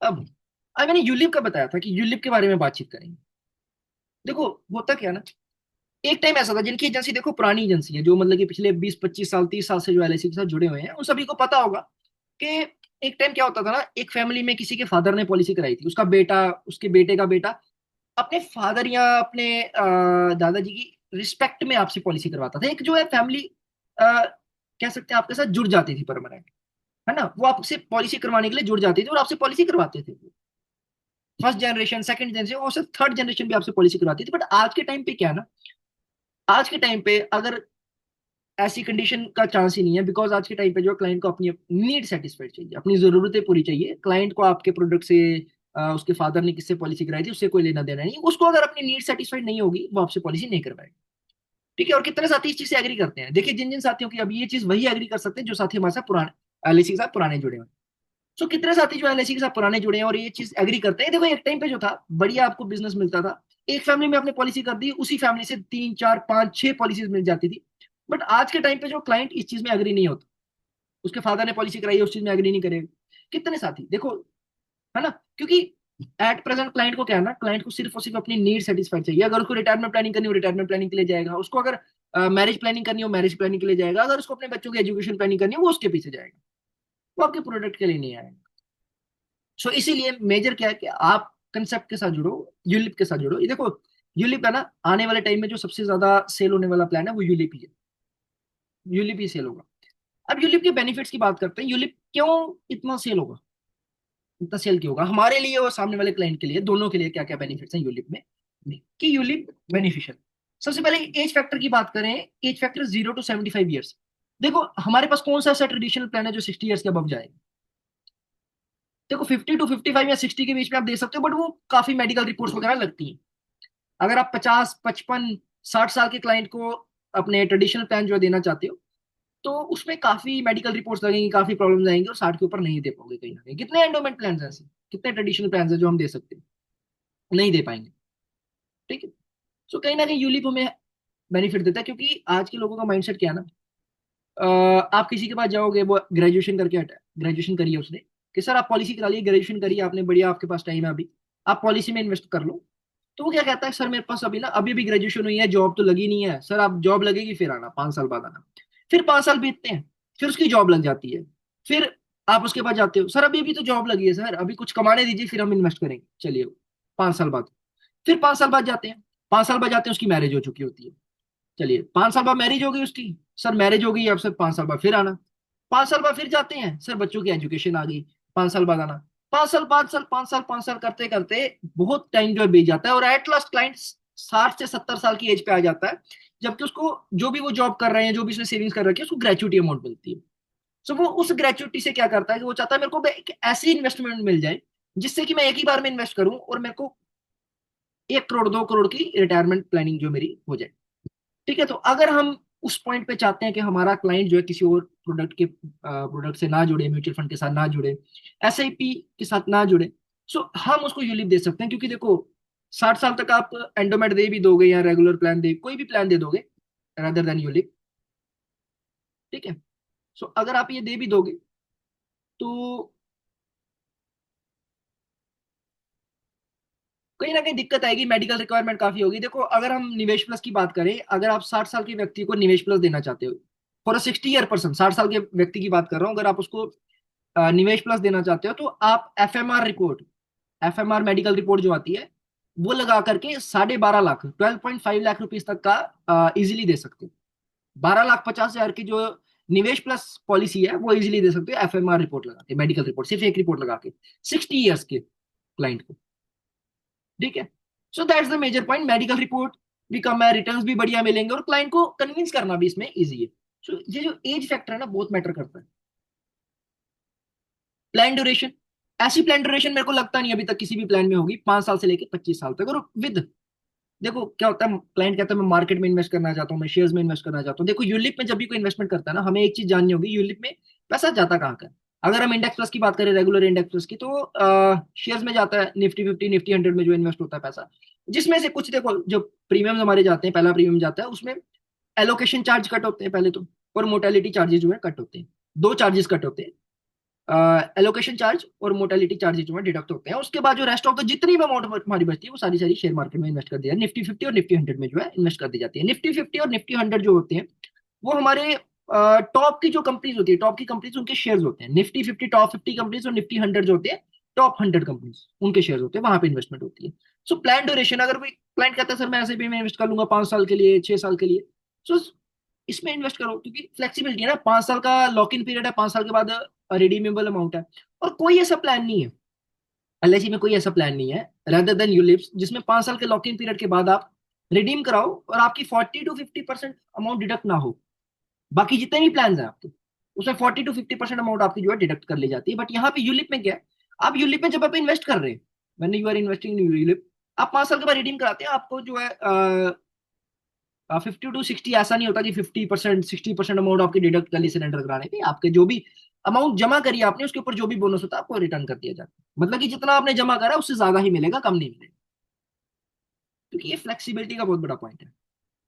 अब आज मैंने यूलिप का बताया था कि यूलिप के बारे में बातचीत करेंगे। देखो होता क्या ना, एक टाइम ऐसा था, जिनकी एजेंसी देखो पुरानी एजेंसी है, जो मतलब कि पिछले 20-25 साल, 30 साल से जो एलआईसी के साथ जुड़े हुए हैं, उन सभी को पता होगा कि एक टाइम क्या होता था ना, एक फैमिली में किसी के फादर ने पॉलिसी कराई थी, उसका बेटा, उसके बेटे का बेटा अपने फादर या अपने दादाजी की रिस्पेक्ट में आपसे पॉलिसी करवाता था। एक जो है फैमिली कह सकते हैं आपके साथ जुड़ जाती थी परमानेंट, है ना, वो आपसे पॉलिसी करवाने के लिए जुड़ जाती थी और आपसे पॉलिसी करवाते थे। फर्स्ट जनरेशन, सेकंड जनरेशन और सिर्फ थर्ड जनरेशन भी आपसे पॉलिसी करवाती थी। बट आज के टाइम पे क्या है ना, आज के टाइम पे अगर ऐसी कंडीशन का चांस ही नहीं है, बिकॉज आज के टाइम पे जो क्लाइंट को अपनी नीड सेटिस्फाइड चाहिए, अपनी जरूरतें पूरी चाहिए। क्लाइंट को आपके प्रोडक्ट से उसके फादर ने किससे पॉलिसी कराई थी उससे कोई लेना देना नहीं, उसको अगर अपनी नीड सेटिस्फाइड नहीं होगी वो आपसे पॉलिसी नहीं करवाएगा। ठीक है, और कितने साथी इस चीज से एग्री करते हैं? देखिए जिन जिन साथियों की, अभी ये चीज वही एग्री कर सकते हैं जो साथी हमारे साथ पुराने एलआईसी के साथ पुराने जुड़े हुए हैं। सो कितने साथी जो एलआईसी के साथ पुराने जुड़े हैं और ये चीज एग्री करते हैं। देखो एक टाइम पे जो था, बढ़िया आपको बिजनेस मिलता था, एक फैमिली में आपने पॉलिसी कर दी, उसी फैमिली से 3-4-5-6 पॉलिसीज मिल जाती थी। बट आज के टाइम पे जो क्लाइंट इस चीज में एग्री नहीं होता, उसके फादर ने पॉलिसी कराई है उस चीज में एग्री नहीं करेगा। कितने साथी देखो, है ना, क्योंकि एट प्रेजेंट क्लाइंट को क्या है ना, क्लाइंट को सिर्फ और सिर्फ अपनी नीड सेटिस्फाइड चाहिए। अगर उसको रिटायरमेंट प्लानिंग करनी हो रिटायरमेंट प्लानिंग के लिए जाएगा, उसको अगर मैरिज प्लानिंग करनी हो मैरिज प्लानिंग के लिए जाएगा, अगर उसको अपने बच्चों की एजुकेशन प्लानिंग करनी हो वो उसके पीछे जाएगा, वो आपके प्रोडक्ट के लिए नहीं आएगा। सो इसीलिए मेजर क्या है कि आप कंसेप्ट के साथ जुड़ो, यूलिप के साथ जुड़ो। ये देखो यूलिप है ना, आने वाले टाइम में जो सबसे ज्यादा सेल होने वाला प्लान है वो यूलिप ही है, यूलिप ही सेल होगा। अब यूलिप के बेनिफिट्स की बात करते हैं, यूलिप क्यों इतना सेल होगा, इतना सेल क्यों होगा हमारे लिए और सामने वाले क्लाइंट के लिए, दोनों के लिए क्या क्या बेनिफिट्स हैं यूलिप में, कि यूलिप बेनिफिशियल। सबसे पहले एज फैक्टर की बात करें, एज फैक्टर 0 to 75 ईयर्स। देखो हमारे पास कौन सा ऐसा ट्रेडिशनल प्लान है जो 60 ईयर्स के अबव जाएगा? देखो 50 to 55 या 60 के बीच में आप दे सकते हो, बट वो काफी मेडिकल रिपोर्ट्स वगैरह लगती हैं। अगर आप 50, 55, 60 साल के क्लाइंट को अपने ट्रेडिशनल प्लान जो देना चाहते हो, तो उसमें काफी मेडिकल रिपोर्ट्स लगेंगी, काफी प्रॉब्लम्स आएंगी और 60 के ऊपर नहीं दे पाओगे कहीं ना कहीं। कितने एंडोमेंट प्लान ऐसे, कितने ट्रेडिशनल प्लान है जो हम दे सकते हैं, नहीं दे पाएंगे। ठीक है, सो कहीं ना कहीं यूलिप हमें बेनिफिट देता है, क्योंकि आज के लोगों का माइंडसेट क्या है ना, आप किसी के पास जाओगे, वो ग्रेजुएशन करके हटा, ग्रेजुएशन करी है उसने, कि सर आप पॉलिसी करा लिए, ग्रेजुएशन करी है आपने, बढ़िया आपके पास टाइम है अभी, आप पॉलिसी में इन्वेस्ट कर लो। तो वो क्या कहता है, सर मेरे पास अभी ना, अभी भी ग्रेजुएशन हुई है, जॉब तो लगी नहीं है। सर आप जॉब लगेगी फिर आना, 5 साल बाद आना। फिर 5 साल बीतते हैं, फिर उसकी जॉब लग जाती है, फिर आप उसके पास जाते हो, सर अभी भी तो जॉब लगी है, सर अभी कुछ कमाने दीजिए फिर हम इन्वेस्ट करेंगे, चलिए 5 साल बाद। फिर 5 साल बाद जाते हैं, 5 साल बाद जाते हैं, उसकी मैरिज हो चुकी होती है। चलिए 5 साल बाद मैरिज हो गई उसकी, सर मैरिज हो गई, अब सर 5 साल बाद फिर आना। 5 साल बाद फिर जाते हैं, सर बच्चों की एजुकेशन आ गई, 5 साल बाद आना। 5 साल, 5 साल, 5 साल, 5 साल करते करते बहुत टाइम जो है बीत जाता है, और एट लास्ट क्लाइंट 60 से 70 साल की एज पे आ जाता है, जबकि उसको जो भी वो जॉब कर रहे हैं, जो भी उसने सेविंग्स कर रखी है, उसको ग्रेचुटी अमाउंट मिलती है। सो वो उस ग्रेचुटी से क्या करता है कि वो चाहता है मेरे को एक ऐसी इन्वेस्टमेंट मिल जाए जिससे कि मैं एक ही बार में इन्वेस्ट करूं और मेरे को 1 करोड़ 2 करोड़ की रिटायरमेंट प्लानिंग जो मेरी हो जाए। ठीक है, तो अगर हम उस पॉइंट पे चाहते हैं कि हमारा क्लाइंट जो है किसी और प्रोडक्ट से ना जुड़े, म्यूचुअल फंड के साथ ना जुड़े, एसआईपी के साथ ना जुड़े, सो हम उसको यूलिप दे सकते हैं। क्योंकि देखो 60 साल तक आप एंडोमेट दे भी दोगे या रेगुलर प्लान दे, कोई भी प्लान दे दोगे रादर देन यूलिप। ठीक है, सो अगर आप ये दे भी दोगे तो कहीं ना कहीं दिक्कत आएगी, मेडिकल रिक्वायरमेंट काफी होगी। देखो अगर हम निवेश प्लस की बात करें, अगर आप 60 साल के व्यक्ति को निवेश प्लस देना चाहते हो, फॉर अ 60 ईयर पर्सन, 60 साल के व्यक्ति की बात कर रहा हूँ, अगर आप उसको निवेश प्लस देना चाहते हो तो आप FMR report, FMR medical report जो आती है वो लगा करके 12.5 लाख, 12.5 लाख रुपीज तक का इजिली दे सकते हो। 12,50,000 की जो निवेश प्लस पॉलिसी है वो इजिली दे सकते हो एफएमआर रिपोर्ट लगा के, मेडिकल रिपोर्ट, सिर्फ एक रिपोर्ट लगा के 60 ईयर्स के क्लाइंट को। ठीक है, so that's the major point, medical report भी कम है, रिटर्न्स भी बढ़िया मिलेंगे और क्लाइंट को कन्विंस करना भी इसमें इजी है। सो ये जो एज फैक्टर है ना बहुत मैटर करता है। प्लान ड्यूरेशन, ऐसी प्लान ड्यूरेशन मेरे को लगता नहीं अभी तक किसी भी प्लान में होगी 5 साल से लेकर 25 साल तक। और विद, देखो क्या होता है, क्लाइंट कहता है मैं मार्केट में इन्वेस्ट करना चाहता हूँ, मैं शेयर्स में इन्वेस्ट करना चाहता हूँ। देखो यूलिप में जब भी कोई इन्वेस्टमेंट करता है ना, हमें एक चीज जाननी होगी, यूलिप में पैसा जाता कहाँ का है। अगर हम इंडेक्स प्लस की बात करें, रेगुलर इंडेक्स प्लस की, तो शेयर्स में जाता है, निफ्टी 50 निफ्टी 100 में जो इन्वेस्ट होता है पैसा, जिसमें से कुछ देखो जो प्रीमियम हमारे जाते हैं, पहला प्रीमियम जाता है उसमें एलोकेशन चार्ज कट होते हैं पहले तो, और मोर्टेलिटी चार्जेस जो है कट होते हैं, दो चार्जेस कट होते हैं, एलोकेशन चार्ज और मोर्टेलिटी चार्जेस जो है डिडक्ट होते हैं। उसके बाद जो रेस्ट ऑफ द जितनी भी अमाउंट हमारी बचती है वो सारी सारी शेयर मार्केट में इन्वेस्ट कर दी जाती है, निफ्टी 50 और निफ्टी 100 में जो है इन्वेस्ट कर दी जाती है। निफ्टी 50 और निफ्टी 100 जो होते हैं वो हमारे टॉप की जो कंपनीज होती है, टॉप की कंपनीज उनके शेयर्स होते हैं। निफ्टी 50 टॉप 50 कंपनीज और निफ्टी 100 जो होते हैं टॉप 100 कंपनीज, उनके शेयर्स होते हैं, वहां पे इन्वेस्टमेंट होती है। सो प्लान ड्यूरेशन, अगर कोई क्लाइंट कहता है सर मैं ऐसे भी मैं इन्वेस्ट कर लूंगा 5 साल के लिए, 6 साल के लिए, सो इसमें इन्वेस्ट करो, क्योंकि फ्लेक्सिबिलिटी है ना, 5 साल का लॉक इन पीरियड है, 5 साल के बाद रिडीमेबल अमाउंट है। और कोई ऐसा प्लान नहीं है, एलआईसी में कोई ऐसा प्लान नहीं है रेदर देन यूलिप्स जिसमें 5 साल के लॉक इन पीरियड के बाद आप रिडीम कराओ और आपकी 40 to 50% अमाउंट डिडक्ट ना हो। बाकी जितने भी प्लान है आपके, उसमें 40 to 50% अमाउंट आपकी जो है डिडक्ट कर ली जाती है। बट यहाँ पे यूलिप में क्या है, आप यूलिप में जब आप इन्वेस्ट कर रहे हैं, when you are investing in ULIP, आप 5 साल के बाद रिडीम कराते हैं, आपको जो है 50 to 60, ऐसा नहीं होता कि 50% 60% अमाउंट आपकी डिडक्ट कर ली सरेंडर कराने पे, आपके जो भी अमाउंट जमा करी आपने उसके ऊपर जो भी बोनस होता है आपको रिटर्न कर दिया जाता है। मतलब कि जितना आपने जमा करा उससे ज्यादा ही मिलेगा, कम नहीं मिलेगा। क्योंकि ये फ्लेक्सिबिलिटी का बहुत बड़ा पॉइंट है,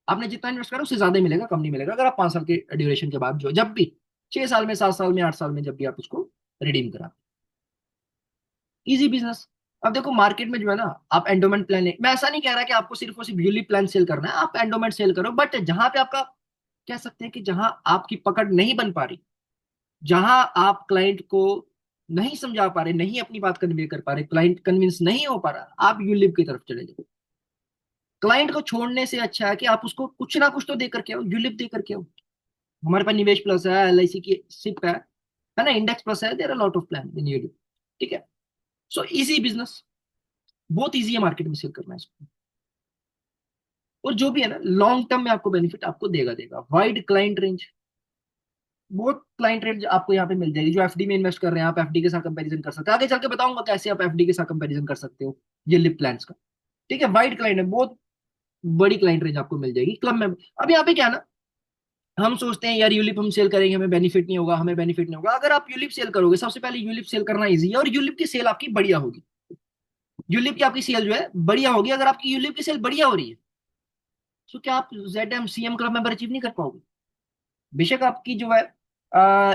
आपने जितना इन्वेस्ट करा उससे ज्यादा ही मिलेगा, कम नहीं मिलेगा। अगर आप 5 साल के ड्यूरेशन के बाद जो जब भी 6 साल में, 7 साल में, 8 साल में जब भी आप उसको रिडीम करा, इजी बिजनेस। अब देखो मार्केट में जो है ना, आप एंडोमेंट प्लान, मैं ऐसा नहीं कह रहा कि आपको सिर्फ और सिर्फ यूलिप प्लान सेल करना है, आप एंडोमेंट सेल करो, बट जहां पे आपका, कह सकते हैं कि जहां आपकी पकड़ नहीं बन पा रही, जहां आप क्लाइंट को नहीं समझा पा रहे, नहीं अपनी बात कन्वे कर पा रहे, क्लाइंट कन्विंस नहीं हो पा रहा, आप यूलिप की तरफ चले जाओ। क्लाइंट को छोड़ने से अच्छा है कि आप उसको कुछ ना कुछ तो दे करके आओ, यूलिप दे करके आओ। हमारे पास निवेश प्लस है, एलआईसी की सिप है ना, इंडेक्स प्लस है, there are lot of plan in ULIP. ठीक है, सो इजी बिजनेस, बहुत इजी है मार्केट में सेल करना है इसको। और जो भी है ना लॉन्ग टर्म में आपको बेनिफिट आपको देगा देगा। वाइड क्लाइंट रेंज, बहुत क्लाइंट रेंज आपको यहाँ पे मिल जाएगी। जो एफडी में इन्वेस्ट कर रहे हैं, आप एफडी के साथ कंपैरिजन कर सकते हैं, आगे चल के बताऊंगा कैसे आप एफडी के साथ कंपैरिजन कर सकते हो ये लिप प्लान्स का। ठीक है, वाइड क्लाइंट है, बहुत बड़ी क्लाइंट रेंज आपको मिल जाएगी क्लब में। अब यहाँ पे क्या है ना, हम सोचते हैं यार यूलिप हम सेल करेंगे हमें बेनिफिट नहीं होगा, हमें बेनिफिट नहीं होगा। अगर आप यूलिप सेल करोगे, सबसे पहले यूलिप सेल करना इजी है और यूलिप की सेल आपकी बढ़िया होगी। यूलिप की आपकी सेल जो है बढ़िया होगी। अगर आपकी यूलिप की सेल बढ़िया हो रही है तो क्या आप Z CM club member achieve नहीं कर पाओगे? बेशक आपकी जो है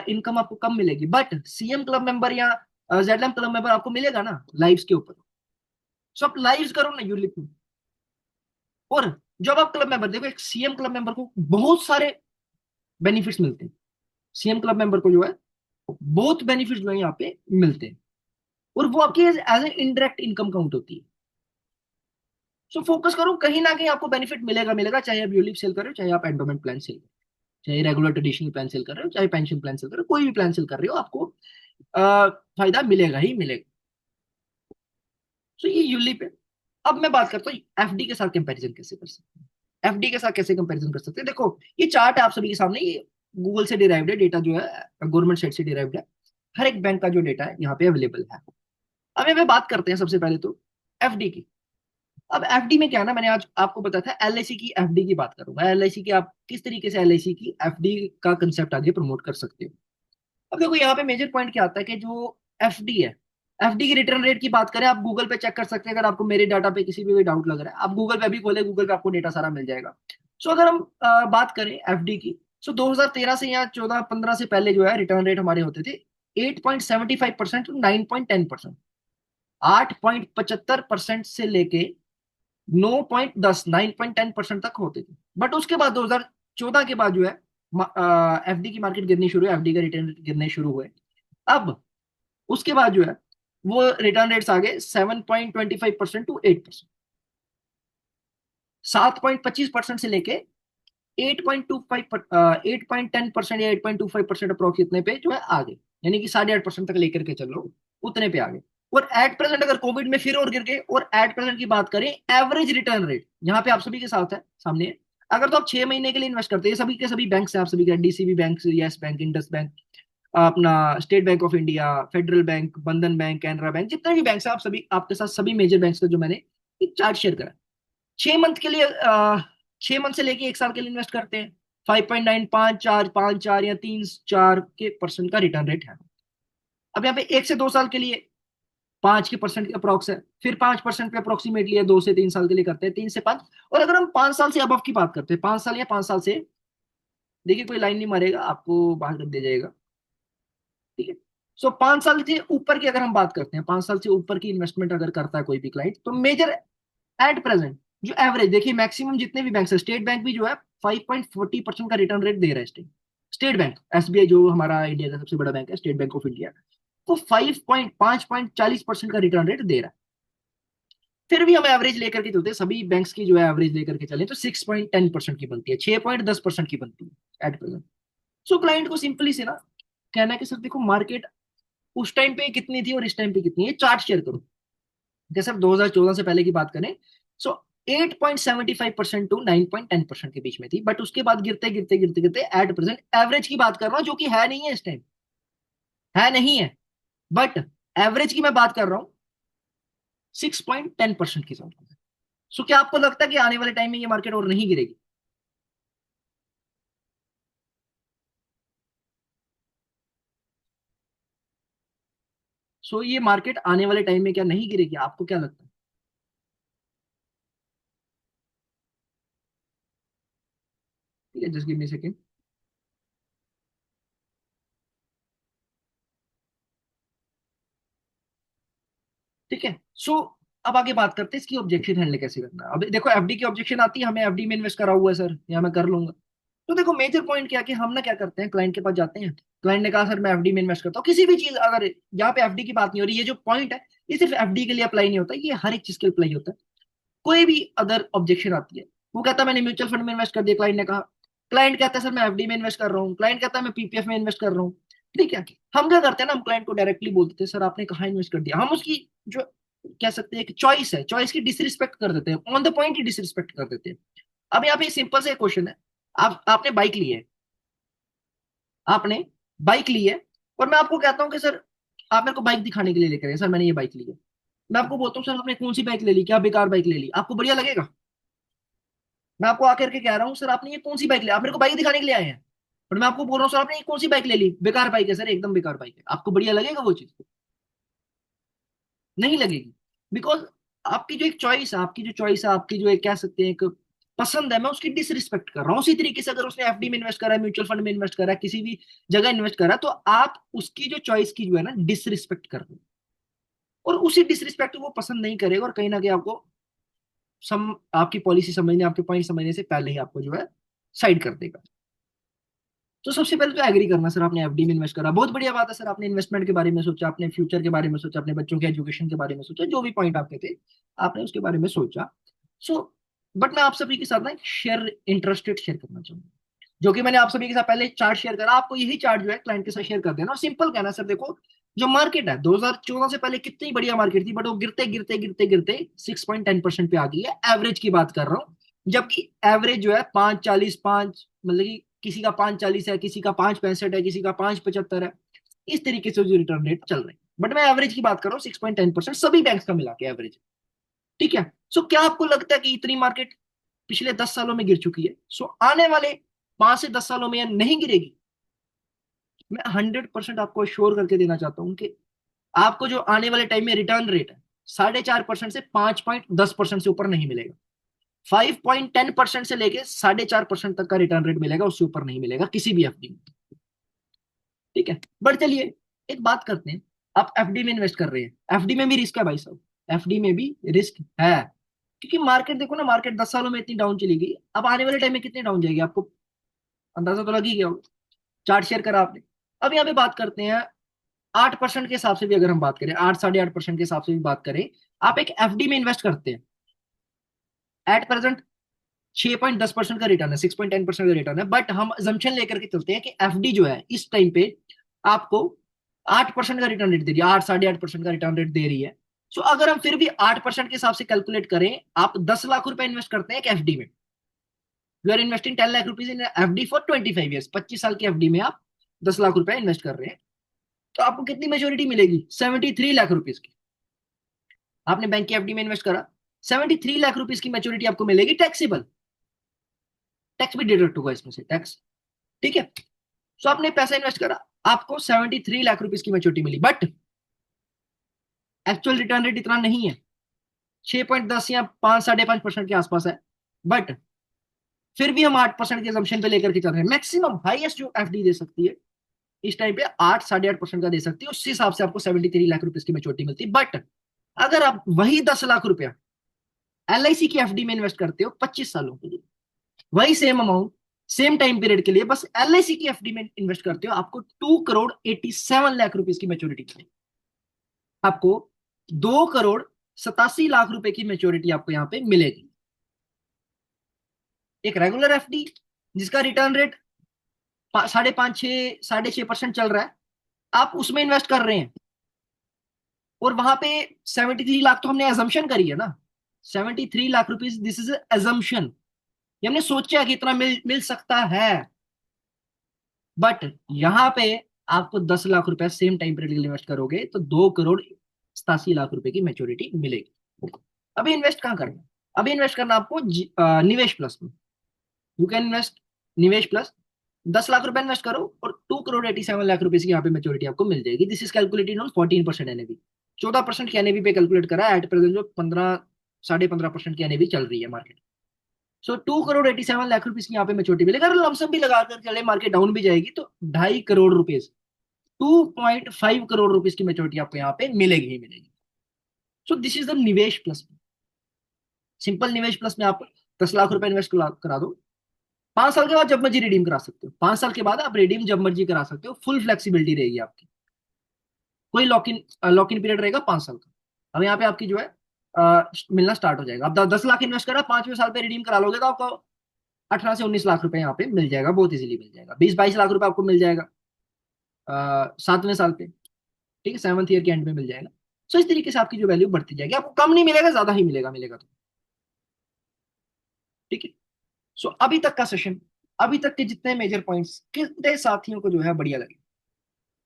इनकम आपको कम मिलेगी, बट सीएम क्लब मेंबर या जेड क्लब मेंबर आपको मिलेगा ना लाइव्स के ऊपर। सो आप लाइव्स करो ना यूलिप में। और जब आप क्लब मेंबर, देखो एक सीएम क्लब मेंबर को बहुत सारे बेनिफिट्स मिलते हैं, सीएम क्लब मेंबर को जो है बहुत बेनिफिट्स जो है यहाँ पे मिलते हैं, और वो आपकी as a indirect income count होती है। सो फोकस करो, कहीं ना कहीं आपको बेनिफिट मिलेगा मिलेगा, चाहे आप यूलिप सेल कर रहे हो, चाहे आप एंडोमेंट प्लान सेल, चाहे रेगुलर ट्रेडिशनल प्लान सेल कर रहे हो, चाहे पेंशन प्लान सेल कर रहे हो, कोई भी प्लान सेल कर रहे हो, आपको फायदा मिलेगा ही मिलेगा। तो ये यूलिप है। अब मैं बात करता हूँ एफडी के साथ कंपैरिजन कैसे कर सकते हैं। एफडी के साथ कैसे कंपैरिजन कर सकते हैं, देखो ये चार्ट है आप सभी के सामने, ये गूगल से डिराइव्ड है, डेटा जो है गवर्नमेंट साइट से डिराइव्ड है, हर एक बैंक का जो डेटा है यहाँ पे अवेलेबल है। अब यहाँ पे बात करते हैं सबसे पहले तो एफडी की। अब एफडी में क्या है ना, मैंने आज आपको बताया था एलआईसी की एफडी की बात करूंगा, एलआईसी की आप किस तरीके से एलआईसी की एफडी का कंसेप्ट आगे प्रमोट कर सकते हो। अब देखो यहाँ पे मेजर पॉइंट क्या आता है कि जो एफडी है, एफडी की रिटर्न रेट की बात करें, आप गूगल पे चेक कर सकते हैं। अगर आपको मेरे डाटा पे किसी भी कोई डाउट लग रहा है, आप गूगल पे भी खोले, गूगल पे आपको डेटा सारा मिल जाएगा। सो अगर हम बात करें एफडी की, सो 2013 से या 14-15 से पहले जो है रिटर्न रेट हमारे होते थे 8.75% टू 9.10%। 8.75% से लेके 9.10 तक होते थे। बट उसके बाद 2014 के बाद जो है एफडी की मार्केट गिरनी शुरू है, एफडी का रिटर्न गिरने शुरू हुए। अब उसके बाद जो है वो रिटर्न रेट्स आ गए 7.25% टू 8%। 7.25% से लेके 8.10% या 8.25% अप्रोक्स इतने पे जो है आ गए, यानी कि 8.5% तक लेकर के चल लो, उतने पे आ गए। और एट प्रेजेंट अगर कोविड में फिर और गिर गए, और एट प्रेजेंट की बात करें एवरेज रिटर्न रेट यहाँ पे आप सभी के साथ है सामने है। अगर तो आप 6 महीने के लिए इन्वेस्ट करते हैं, सभी के सभी बैंक से, आप सभी के DCB Bank, Yes Bank, Indus Bank, अपना State Bank of India, Federal Bank, Bandhan Bank, Canara Bank, जितने भी बैंक है आप सभी, आपके साथ सभी मेजर बैंक का जो मैंने एक चार्ट शेयर करा। 6 मंथ के लिए 6 मंथ से लेके 1 साल के लिए इन्वेस्ट करते हैं, 5.9, 5.4 या 3.4 के परसेंट का रिटर्न रेट है। अब यहाँ पे 1 से 2 साल के लिए 5% के अप्रोक्स है, फिर 5% पे अप्रोक्सीमेटली है, 2 से 3 साल के लिए करते हैं, 3 से 5। और अगर हम 5 साल से अबव की बात करते हैं, 5 साल या 5 साल से, देखिए कोई लाइन नहीं मारेगा, आपको बाहर कर दिया जाएगा, ठीक है। सो 5 साल से ऊपर की अगर हम बात करते हैं, 5 साल से ऊपर की इन्वेस्टमेंट अगर करता है कोई भी क्लाइंट, तो मेजर एट प्रेजेंट जो एवरेज, देखिए मैक्सिमम जितने भी बैंक है, स्टेट बैंक भी जो है 5.40% का रिटर्न रेट दे रहा है। स्टेट बैंक, एसबीआई जो हमारा इंडिया का सबसे बड़ा बैंक है, स्टेट बैंक ऑफ इंडिया, वो 5.40% का रिटर्न रेट दे रहा है। फिर भी हम एवरेज लेकर के चलते हैं, सभी बैंक्स की जो है एवरेज लेकर के चले तो 6.10% की बनती है, 6.10% की बनती है एट प्रेजेंट। सो क्लाइंट को सिंपली से ना कहना है कि सर देखो मार्केट उस टाइम पे कितनी थी और इस टाइम पे कितनी है, चार्ट शेयर करो। जैसे अब 2014 से पहले की बात करें, सो 8.75% टू 9.10% के बीच में थी, बट उसके बाद गिरते गिरते गिरते गिरते एट प्रेजेंट एवरेज की बात कर रहा हूं, जो कि है नहीं है इस टाइम, है नहीं है, बट एवरेज की मैं बात कर रहा हूं 6.10% की साथ। सो क्या आपको लगता है कि आने वाले टाइम में ये मार्केट और नहीं गिरेगी? सो ये मार्केट आने वाले टाइम में क्या नहीं गिरेगी, आपको क्या लगता है? ठीक है, जस्ट गिव मी सेकेंड। ठीक है। सो अब आगे बात करते हैं इसकी ऑब्जेक्शन हैंडल कैसे करना है। अब देखो एफडी की ऑब्जेक्शन आती है, हमें एफडी में इन्वेस्ट करा हुआ है सर, या मैं कर लूंगा। तो देखो मेजर पॉइंट क्या है कि हम ना क्या करते हैं, क्लाइंट के पास जाते हैं, क्लाइंट ने कहा सर मैं एफडी में इन्वेस्ट करता हूँ किसी भी चीज, अगर यहाँ पे एफडी की बात नहीं हो रही, ये जो पॉइंट है ये सिर्फ एफडी के लिए अप्लाई नहीं होता, ये हर एक चीज के लिए अप्लाई होता है। कोई भी अदर ऑब्जेक्शन आती है, वो कहता है मैंने म्यूचुअल फंड में इन्वेस्ट कर दिया, क्लाइंट ने कहा, क्लाइंट कहता है सर मैं एफडी में इन्वेस्ट कर रहा हूँ, क्लाइंट कहता है मैं पीपीएफ में इन्वेस्ट कर रहा हूँ। ठीक है, हम क्या करते हैं ना, हम क्लाइंट को डायरेक्टली बोल देते हैं सर आपने कहाँ इन्वेस्ट कर दिया, हम उसकी जो कह सकते हैं कि चॉइस है, चॉइस की डिसरिस्पेक्ट कर देते हैं, on the point he disrespect कर देते हैं। अब यहाँ पे सिंपल से क्वेश्चन है, आपने बाइक ली है, आपने बाइक ली है, और मैं आपको कहता हूँ कि सर आप मेरे को बाइक दिखाने के लिए लेकर आए, सर मैंने ये बाइक ली है। मैं आपको बोलता हूँ सर आपने कौन सी बाइक ले ली, क्या बेकार बाइक ले ली, आपको बढ़िया लगेगा? मैं आपको आकर के कह रहा हूँ सर आपने ये कौन सी बाइक ली, आप मेरे को बाइक दिखाने के लिए आए हैं, और मैं आपको बोल रहा हूँ सर आपने ये कौन सी बाइक ले ली, बेकार बाइक है सर, एकदम बेकार बाइक है, आपको बढ़िया लगेगा वो चीज? नहीं लगेगी। बिकॉज आपकी जो एक चॉइस है, आपकी जो चॉइस है, आपकी जो एक कह सकते हैं एक पसंद है, मैं उसकी डिसरिस्पेक्ट कर रहा हूँ। उसी तरीके से अगर उसने एफडी में इन्वेस्ट करा है, म्यूचुअल फंड में इन्वेस्ट करा है, किसी भी जगह इन्वेस्ट करा है, तो आप उसकी जो चॉइस की जो है ना डिसरिस्पेक्ट कर रहे हो, और उसी डिसरिस्पेक्ट को वो पसंद नहीं करेगा, और कहीं ना कहीं आपको आपकी पॉलिसी समझने, आपके पॉइंट समझने से पहले ही आपको जो है साइड कर देगा। तो सबसे पहले तो एग्री करना सर आपने एफडी में इन्वेस्ट करा, बहुत बढ़िया बात है सर, आपने इन्वेस्टमेंट के बारे में सोचा, आपने फ्यूचर के बारे में सोचा, अपने बच्चों के एजुकेशन के बारे में सोचा, जो भी पॉइंट आपके थे आपने उसके बारे में सोचा। सो बट मैं आप सभी के साथ ना एक शेयर इंटरेस्टेड शेयर करना चाहूंगा, जो कि मैंने आप सभी के साथ पहले चार्ट शेयर करा, आपको यही चार्ट जो है क्लाइंट के साथ शेयर कर देना, और सिंपल कहना सर देखो जो मार्केट है 2014 से पहले कितनी बढ़िया मार्केट थी, बट वो गिरते गिरते गिरते गिरते 6.10% पे आ गई है, एवरेज की बात कर रहा हूँ। जबकि एवरेज जो है 5.40, 5 मतलब कि किसी का 5.40 है, किसी का 5.65 है, किसी का 5.75 है, इस तरीके से जो रिटर्न रेट चल रहे हैं। बट मैं एवरेज की बात कर रहा हूँ, 6.10% सभी बैंक्स का मिला के एवरेज। ठीक है। सो क्या आपको लगता है कि इतनी मार्केट पिछले 10 सालों में गिर चुकी है? सो आने वाले 5 से 10 सालों में यह नहीं गिरेगी। मैं 100% आपको श्योर करके देना चाहता हूं कि आपको जो आने वाले टाइम में रिटर्न रेट है, 4.5% से 5.10% से ऊपर नहीं मिलेगा। 5.10% से लेके 4.5% तक का रिटर्न रेट मिलेगा, उससे ऊपर नहीं मिलेगा किसी भी एफडी में। ठीक है। बट चलिए एक बात करते हैं, आप एफडी में इन्वेस्ट कर रहे हैं, एफडी में भी रिस्क है भाई साहब, एफडी में भी रिस्क है। क्योंकि मार्केट देखो ना, मार्केट 10 सालों में इतनी डाउन चली गई, अब आने वाले टाइम में कितनी डाउन जाएगी आपको अंदाजा तो लग ही गया होगा। चार्ट शेयर करा आपने। अब यहाँ पे बात करते हैं 8% के हिसाब से भी, अगर हम बात करें 8 8.5% के हिसाब से भी बात करें, आप एक एफडी में इन्वेस्ट करते हैं एट प्रेजेंट, 6.10% का रिटर्न है, 6.10% का रिटर्न है। बट हम अजम्पशन लेकर के चलते हैं कि एफडी जो है इस टाइम पे आपको 8% का रिटर्न रेट दे रही है, 8 साढ़े 8% का रिटर्न रेट दे रही है। सो अगर हम फिर भी 8% के हिसाब से कैलकुलेट करें, आप 10 लाख रुपए इन्वेस्ट करते हैं एक एफडी में, you are investing 10 lakh rupees in FD for 25 years, 25 साल की एफडी में आप 10 लाख रुपए इन्वेस्ट कर रहे हैं। तो आपको कितनी मेच्योरिटी मिलेगी? 73 लाख रुपीज की। आपने बैंक की एफडी में इन्वेस्ट करा, 73 लाख रुपीज की मेच्योरिटी आपको मिलेगी टैक्सेबल, टैक्स भी डिडक्ट होगा इसमें से, टैक्स। ठीक है। सो आपने पैसा इन्वेस्ट करा, आपको 73 लाख रुपीज की मेच्योरिटी मिली, बट एक्चुअल रिटर्न रेट इतना नहीं है, 6.10 या 5 साढ़े 5% के आसपास है। बट फिर भी हम 8% के assumption पे लेकर के चल रहे हैं, मैक्सिमम हाईएस्ट जो एफडी दे सकती है इस टाइम पे 8 साढ़े 8% का दे सकती है, उस हिसाब से आपको 73 लाख रुपीज की मेच्योरिटी मिलती है। बट अगर आप वही 10 लाख रुपया एलआईसी की एफडी में इन्वेस्ट करते हो 25 सालों के लिए, वही same amount same time period के लिए बस एलआईसी की एफडी में इन्वेस्ट करते हो, आपको 2 करोड़ 87 लाख रुपीज की मेच्योरिटी मिलेगी। आपको 2 करोड़ 87 लाख रुपए की मेच्योरिटी आपको यहाँ पे मिलेगी। एक रेगुलर एफडी जिसका रिटर्न रेट 5.5 6 साढ़े 6% चल रहा है, आप उसमें इन्वेस्ट कर रहे हैं, और वहां पे 73 लाख तो हमने एजम्पशन करी है ना, 73 lakh rupees, this is assumption, ये हमने सोचा कि इतना मिल मिल सकता है। बट यहाँ पे आपको 10 लाख रुपए सेम टाइम पीरियड के लिए इन्वेस्ट करोगे तो 2 करोड़ 87 लाख रुपए की मेच्योरिटी मिलेगी। अभी इन्वेस्ट कहाँ करना? अभी इन्वेस्ट करना आपको निवेश प्लस में। यू कैन इन्वेस्ट निवेश प्लस, 10 लाख रुपए इन्वेस्ट करो और 2 करोड़ 87 लाख रुपए की यहाँ पे मेच्योरिटी आपको मिल जाएगी। This is calculated on 14% NAV, 14% की एनएवी पे कैलकुलेट करा है एट प्रेजेंट, जो 15 साढ़े 15% की एनएवी चल रही है मार्केट। सो 2 करोड़ 87 लाख रुपीज की यहाँ पे मेच्योरिटी मिलेगा। अगर लमसम भी लगा कर चले, मार्केट डाउन भी जाएगी तो 2.5 करोड़ रुपीज, 2.5 करोड़ रुपीज की मेच्योरिटी आपको यहाँ पे मिलेगी ही मिलेगी। सो दिस इज द निवेश प्लस। सिंपल निवेश प्लस में आप 10 लाख रुपए इन्वेस्ट करा दो, 5 साल के बाद जब मर्जी रिडीम करा सकते हो, 5 साल के बाद आप रिडीम जब मर्जी करा सकते हो, फुल फ्लेक्सिबिलिटी रहेगी आपकी, कोई लॉक इन पीरियड रहेगा 5 साल का। अब यहाँ पे आपकी जो है मिलना स्टार्ट हो जाएगा। अब 10 लाख इन्वेस्ट करा, 5वें साल पे रिडीम करा लोगे तो आपको 18 से 19 लाख रुपए यहाँ पे मिल जाएगा, बहुत इजीली मिल जाएगा। 20 22 लाख रुपए आपको मिल जाएगा 7वें साल पे। ठीक है, 7th ईयर के एंड में मिल जाएगा। सो इस तरीके से आपकी जो वैल्यू बढ़ती जाएगी, आपको कम नहीं मिलेगा, ज्यादा ही मिलेगा, मिलेगा तो। ठीक है। सो अभी तक का सेशन, अभी तक के जितने मेजर पॉइंट्स कितने साथियों को जो है बढ़िया लगे?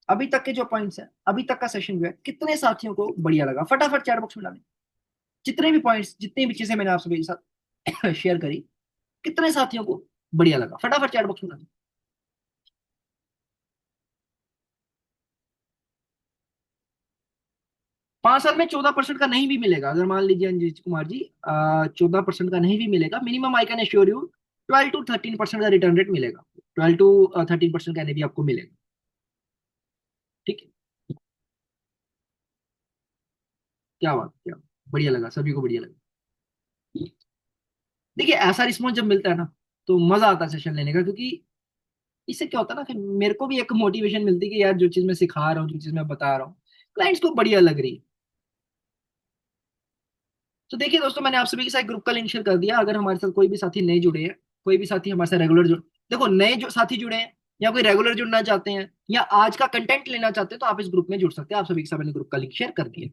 अभी तक के जो पॉइंट्स है, अभी तक का सेशन जो है कितने साथियों को बढ़िया लगा? फटाफट चैट बॉक्स में डालें। जितने भी पॉइंट्स, जितनी भी चीजें मैंने आप सभी के साथ शेयर करी, कितने साथियों को बढ़िया लगा? फटाफट चैट बॉक्स में डालें। 5 साल में 14% का नहीं भी मिलेगा, अगर मान लीजिए अंजीत कुमार जी 14% का नहीं भी मिलेगा, minimum I can assure you 12 to 13% का रिटर्न रेट मिलेगा, 12 to 13% का भी आपको मिलेगा। ठीक है। क्या बात, क्या बढ़िया लगा, सभी को बढ़िया लगा। देखिए ऐसा रिस्पॉन्स जब मिलता है ना तो मजा आता है सेशन लेने का, क्योंकि इससे क्या होता है ना कि मेरे को भी एक मोटिवेशन मिलती है कि यार जो चीज मैं सिखा रहा हूँ, जो चीज मैं बता रहा हूँ, क्लाइंट्स को बढ़िया लग रही है। तो देखिए दोस्तों, मैंने आप सभी के साथ ग्रुप का लिंक शेयर कर दिया। अगर हमारे साथ कोई भी साथी नए जुड़े हैं, कोई भी साथी हमारे साथ रेगुलर जुड़, देखो नए जो साथी जुड़े हैं या कोई रेगुलर जुड़ना चाहते हैं या आज का कंटेंट लेना चाहते हैं, तो आप इस ग्रुप में जुड़ सकते हैं। आप सभी के साथ मैंने ग्रुप का लिंक शेयर कर दिया।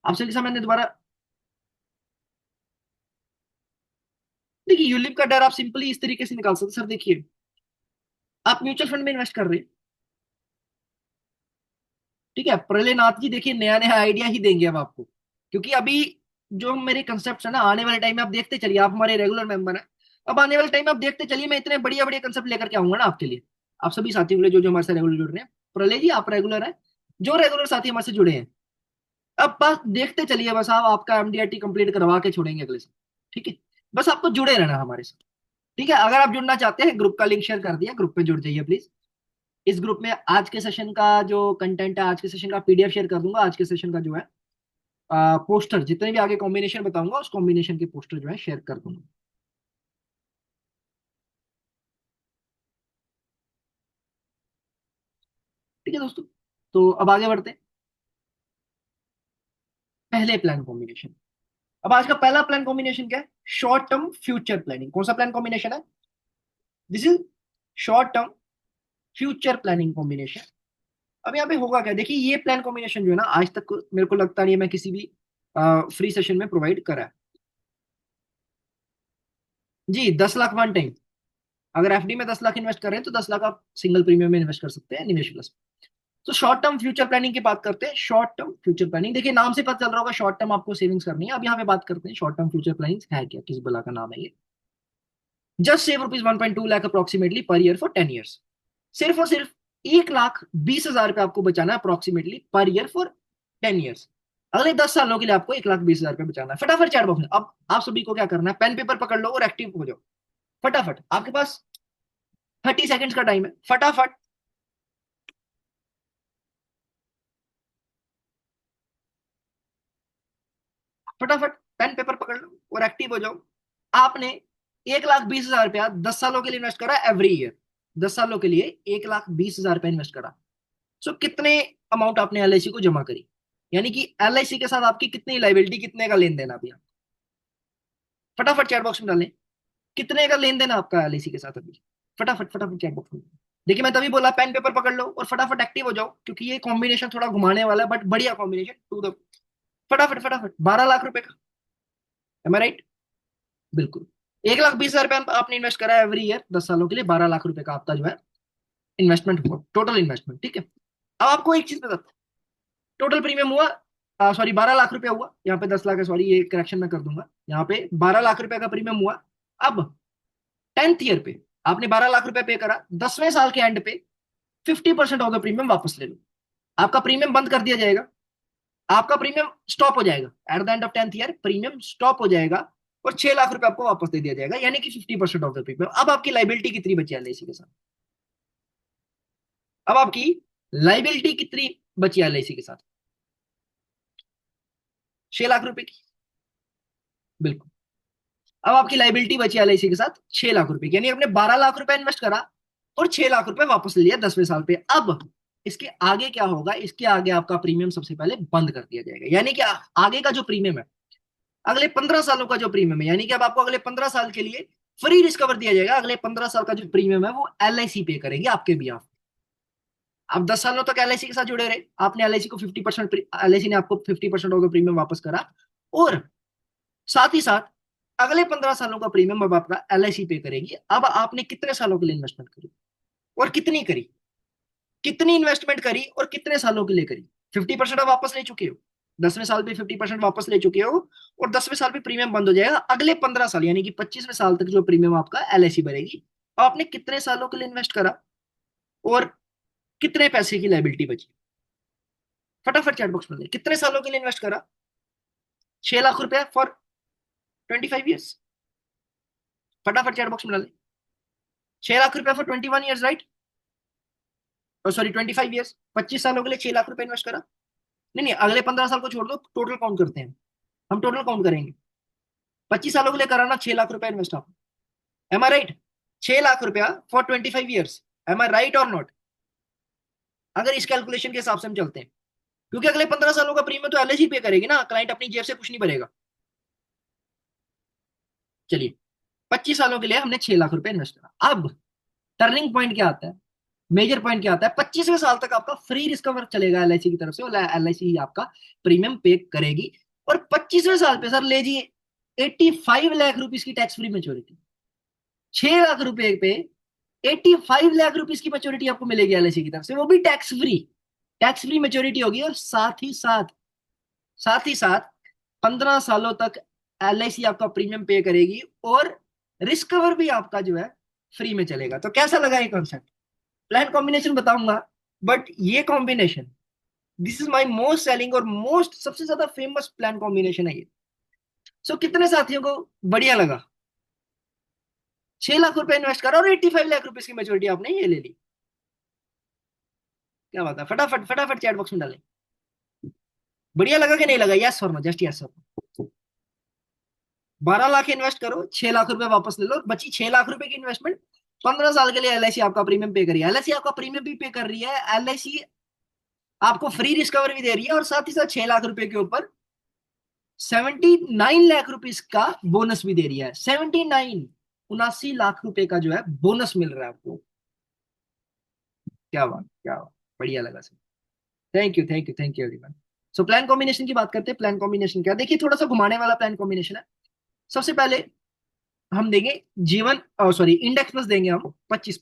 आप सभी के साथ मैंने दोबारा, देखिए यूलिप का डर आप सिंपली इस तरीके से निकाल सकते हैं। सर देखिए, आप म्यूचुअल फंड में इन्वेस्ट कर रहे हैं, ठीक है, प्रलयनाथ जी देखिए नया नया आइडिया ही देंगे अब आपको, क्योंकि अभी जो मेरे कंसेप्ट है ना, आने वाले टाइम में आप देखते चलिए, आप हमारे रेगुलर मेंबर हैं, अब आने वाले टाइम में आप देखते चलिए मैं इतने बढ़िया बढ़िया कंसेप्ट लेकर के आऊंगा ना आपके लिए, आप सभी साथियों के लिए जो जो हमारे साथ रेगुलर जुड़ रहे हैं। प्रलय जी आप रेगुलर हैं, जो रेगुलर साथी हमारे से जुड़े हैं, अब बस देखते चलिए, बस आप आपका एमडीआरटी कंप्लीट करवा के छोड़ेंगे अगले साल। ठीक है, बस आपको जुड़े रहना हमारे साथ। ठीक है, अगर आप जुड़ना चाहते हैं, ग्रुप का लिंक शेयर कर दिया, ग्रुप पे जुड़ जाइए प्लीज। इस ग्रुप में आज के सेशन का जो कंटेंट है, आज के सेशन का पीडीएफ शेयर कर दूंगा, आज के सेशन का जो है पोस्टर, जितने भी आगे कॉम्बिनेशन बताऊंगा उस कॉम्बिनेशन के पोस्टर जो है शेयर कर दूंगा। ठीक है दोस्तों, तो अब आगे बढ़ते हैं। पहले प्लान कॉम्बिनेशन, अब आज का पहला प्लान कॉम्बिनेशन क्या है? Short term future planning. कौन सा प्लान कॉम्बिनेशन है? This is short term future planning combination. अब यहाँ पे होगा क्या, देखिए ये प्लान कॉम्बिनेशन जो है ना, आज तक मेरे को लगता नहीं है मैं किसी भी फ्री सेशन में प्रोवाइड करा है। जी 10 लाख वन टाइम, अगर एफडी में 10 लाख इन्वेस्ट कर रहे हैं तो 10 लाख आप सिंगल प्रीमियम में इन्वेस्ट कर सकते हैं निवेश प्लस। तो शॉर्ट टर्म फ्यूचर प्लानिंग की बात करते हैं। शॉर्ट टर्म फ्यूचर प्लानिंग, देखिए नाम से पता चल रहा होगा शॉर्ट टर्म आपको सेविंग्स करनी है। अब यहाँ पे बात करते हैं शॉर्ट टर्म फ्यूचर प्लानिंग है क्या, किस बला का नाम है ये। Just save rupees 1.2 lakh approximately per year for 10 years. सिर्फ और सिर्फ 1,20,000 रुपए आपको बचाना है approximately per year for 10 years. अगले 10 सालों के लिए आपको 1,20,000 रुपए बचाना है। फटाफट चैट बॉक्स में अब आप सभी को क्या करना है, पेन पेपर पकड़ लो और एक्टिव हो जाओ। फटाफट, आपके पास 30 सेकेंड्स का टाइम है, फटाफट। फटाफट पेन पेपर पकड़ लो और एक्टिव हो जाओ। आपने 1,20,000 रुपया 10 सालों के लिए इन्वेस्ट करा एवरी ईयर। 10 सालों के लिए 1,20,000 रुपया इन्वेस्ट करा। सो कितने अमाउंट आपने एलआईसी को जमा करी, यानी कि एलआईसी के साथ आपकी कितनी लाइबिलिटी, कितने का लेन देन अभी आप फटाफट चैट बॉक्स में डालें। कितने का लेन देन आपका एलआईसी के साथ अभी, फटाफट फटाफट चैट बॉक्स में। देखिए मैं तभी बोला पेन पेपर पकड़ लो और फटाफट एक्टिव हो जाओ, क्योंकि ये कॉम्बिनेशन थोड़ा घुमाने वाला है बट बढ़िया कॉम्बिनेशन टू द। फटाफट फटाफट 12 लाख रुपए का, एम आई राइट? बिल्कुल। 1,20,000 रुपया आपने इन्वेस्ट करा है एवरी ईयर 10 सालों के लिए, 12 लाख रुपए का आपका जो है इन्वेस्टमेंट हुआ, टोटल इन्वेस्टमेंट। ठीक है, अब आपको एक चीज बता, टोटल प्रीमियम हुआ, सॉरी 12 लाख रुपया हुआ, यहाँ पे 10 लाख है, सॉरी ये करेक्शन मैं कर दूंगा, यहाँ पे 12 लाख रुपए का प्रीमियम हुआ। अब 10th ईयर पे आपने 12 लाख रुपए पे करा, 10वें साल के एंड पे 50% ऑफ द प्रीमियम वापस ले लो। आपका प्रीमियम बंद कर दिया जाएगा, आपका प्रीमियम स्टॉप हो जाएगा at the end of 10th year, premium stop हो जाएगा और 6 लाख रुपए आपको वापस दे दिया जाएगा, यानी कि 50% ऑफ द प्रीमियम। अब आपकी लाइबिलिटी कितनी बची है एलआईसी के साथ? अब आपकी लाइबिलिटी कितनी बची है एलआईसी के साथ? 6 लाख रुपए की, बिल्कुल। अब आपकी लाइबिलिटी बची एलआईसी के साथ 6 लाख रुपए की, यानी आपने 12 लाख रुपए इन्वेस्ट करा और 6 लाख रुपए वापस ले लिया 10वें साल पे। अब इसके आगे क्या होगा, इसके आगे आपका प्रीमियम सबसे पहले बंद कर दिया जाएगा, यानी कि आगे का जो प्रीमियम है, अगले 15 सालों का जो प्रीमियम है, यानी कि अब आपको अगले 15 साल के लिए फ्री डिस्कवर दिया जाएगा। अगले 15 साल का जो प्रीमियम है वो एलआईसी पे करेगी आपके भी। आप 10 सालों तक एलआईसी के साथ जुड़े रहे, आपने एलआईसी को 50%, एलआईसी ने आपको 50% ऑफ द प्रीमियम वापस करा, और साथ ही साथ अगले 15 सालों का प्रीमियम अब आपका एलआईसी पे करेगी। अब आपने कितने सालों के लिए इन्वेस्टमेंट करी और कितनी करी, कितनी इन्वेस्टमेंट करी और कितने सालों के लिए करी? 50% आप वापस ले चुके हो, 10वें साल पे 50% वापस ले चुके हो, और 10वें साल पे प्रीमियम बंद हो जाएगा। अगले 15 साल यानी कि 25वें साल तक जो प्रीमियम आपका एलआईसी भरेगी। अब आपने कितने सालों के लिए इन्वेस्ट करा और कितने पैसे की लाइबिलिटी बची? फटाफट चैट बॉक्स में दे, कितने सालों के लिए इन्वेस्ट करा? 6 लाख रुपया फॉर 25 ईयर्स। फटाफट चैट बॉक्स में डाले, 6 लाख रुपया फॉर 21 ईयर्स, राइट? और सॉरी 25 ईयर्स, 25 सालों के लिए 6 लाख रुपया इन्वेस्ट करा। नहीं नहीं, अगले 15 साल को छोड़ दो, टोटल काउंट करते हैं, हम टोटल काउंट करेंगे। 25 सालों के लिए कराना 6 लाख रुपया इन्वेस्ट आप, एम आई राइट? 6 लाख रुपया for 25 years, am I right और नॉट? अगर इस कैलकुलेशन के हिसाब से हम चलते हैं, क्योंकि अगले 15 सालों का प्रीमियम तो एलआईसी पे करेगी ना, क्लाइंट अपनी जेब से कुछ नहीं भरेगा। चलिए 25 सालों के लिए हमने 6 लाख रुपए इन्वेस्ट करा। अब टर्निंग पॉइंट क्या आता है, मेजर पॉइंट क्या आता है? 25वें साल तक आपका फ्री रिस्कवर चलेगा एलआईसी की तरफ से, और एलआईसी ही आपका प्रीमियम पे करेगी। और 25वें साल पे सर ले जी 85 लाख रुपीज की टैक्स फ्री मेच्योरिटी। 6 लाख रुपए पे 85 लाख रुपीज की मेच्योरिटी आपको मिलेगी एलआईसी की तरफ से, वो भी tax free. Tax free maturity होगी, और साथ ही साथ 15 सालों तक एलआईसी आपका प्रीमियम पे करेगी, और रिस्क कवर भी आपका जो है फ्री में चलेगा। तो कैसा लगा ये कॉन्सेप्ट? प्लान कॉम्बिनेशन बताऊंगा, बट ये combination, this is my most selling और मोस्ट सबसे ज्यादा फेमस प्लान कॉम्बिनेशन है ये। सो कितने साथियों को बढ़िया लगा? 6 लाख रुपए इन्वेस्ट करा और 85 लाख रुपए की मेच्योरिटी आपने ये ले ली। क्या बात है, फटाफट फटाफट चैट बॉक्स में डालें। बढ़िया लगा कि नहीं लगा? यस और नो, जस्ट यस और। 12 लाख इन्वेस्ट करो, 6 लाख रुपए वापस ले लो, और बची 6 लाख रुपए की इन्वेस्टमेंट 15 साल के लिए एलआईसी आपका प्रीमियम पे कर रही है। एलआईसी आपका प्रीमियम भी पे कर रही है, एलआईसी आपको फ्री रिस्कवर भी दे रही है, और साथ ही साथ 6 लाख रुपए के ऊपर 79 लाख रुपीज का बोनस भी दे रही है। 79 79 लाख रुपए का जो है बोनस मिल रहा है आपको। क्या बात, क्या बात, बढ़िया लगा sir. Thank you, thank you, thank you everyone. So plan combination की बात करते हैं। प्लान कॉम्बिनेशन क्या, देखिए थोड़ा सा घुमाने वाला प्लान कॉम्बिनेशन है। सबसे पहले हम देंगे जीवन, सॉरी इंडेक्स प्लस देंगे हम 25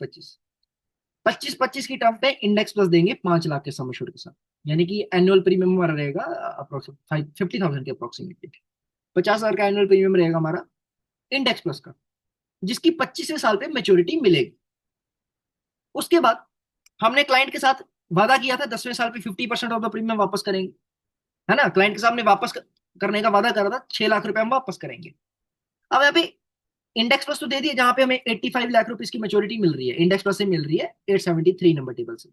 25 की टर्म पे इंडेक्स प्लस देंगे 5 लाख के सम एश्योर्ड के साथ। यानी कि एनुअल प्रीमियम हमारा रहेगा अप्रोक्सीमेट 50,000 के अप्रोक्सीमेटली। 50,000 का एनुअल प्रीमियम रहेगा हमारा इंडेक्स प्लस का, जिसकी 25वें साल पे मेच्योरिटी मिलेगी। उसके बाद हमने क्लाइंट के साथ वादा किया था 10वें साल पे 50% ऑफ द प्रीमियम वापस करेंगे, है ना? क्लाइंट के सामने वापस करने का वादा करा था, 6 लाख रुपए हम वापस करेंगे। अब यहाँ पे इंडेक्स प्लस तो दे दिए, जहां पे हमें 85 लाख रुपीज की मेच्योरिटी मिल रही है, इंडेक्स प्लस से मिल रही है 873 नंबर टेबल से।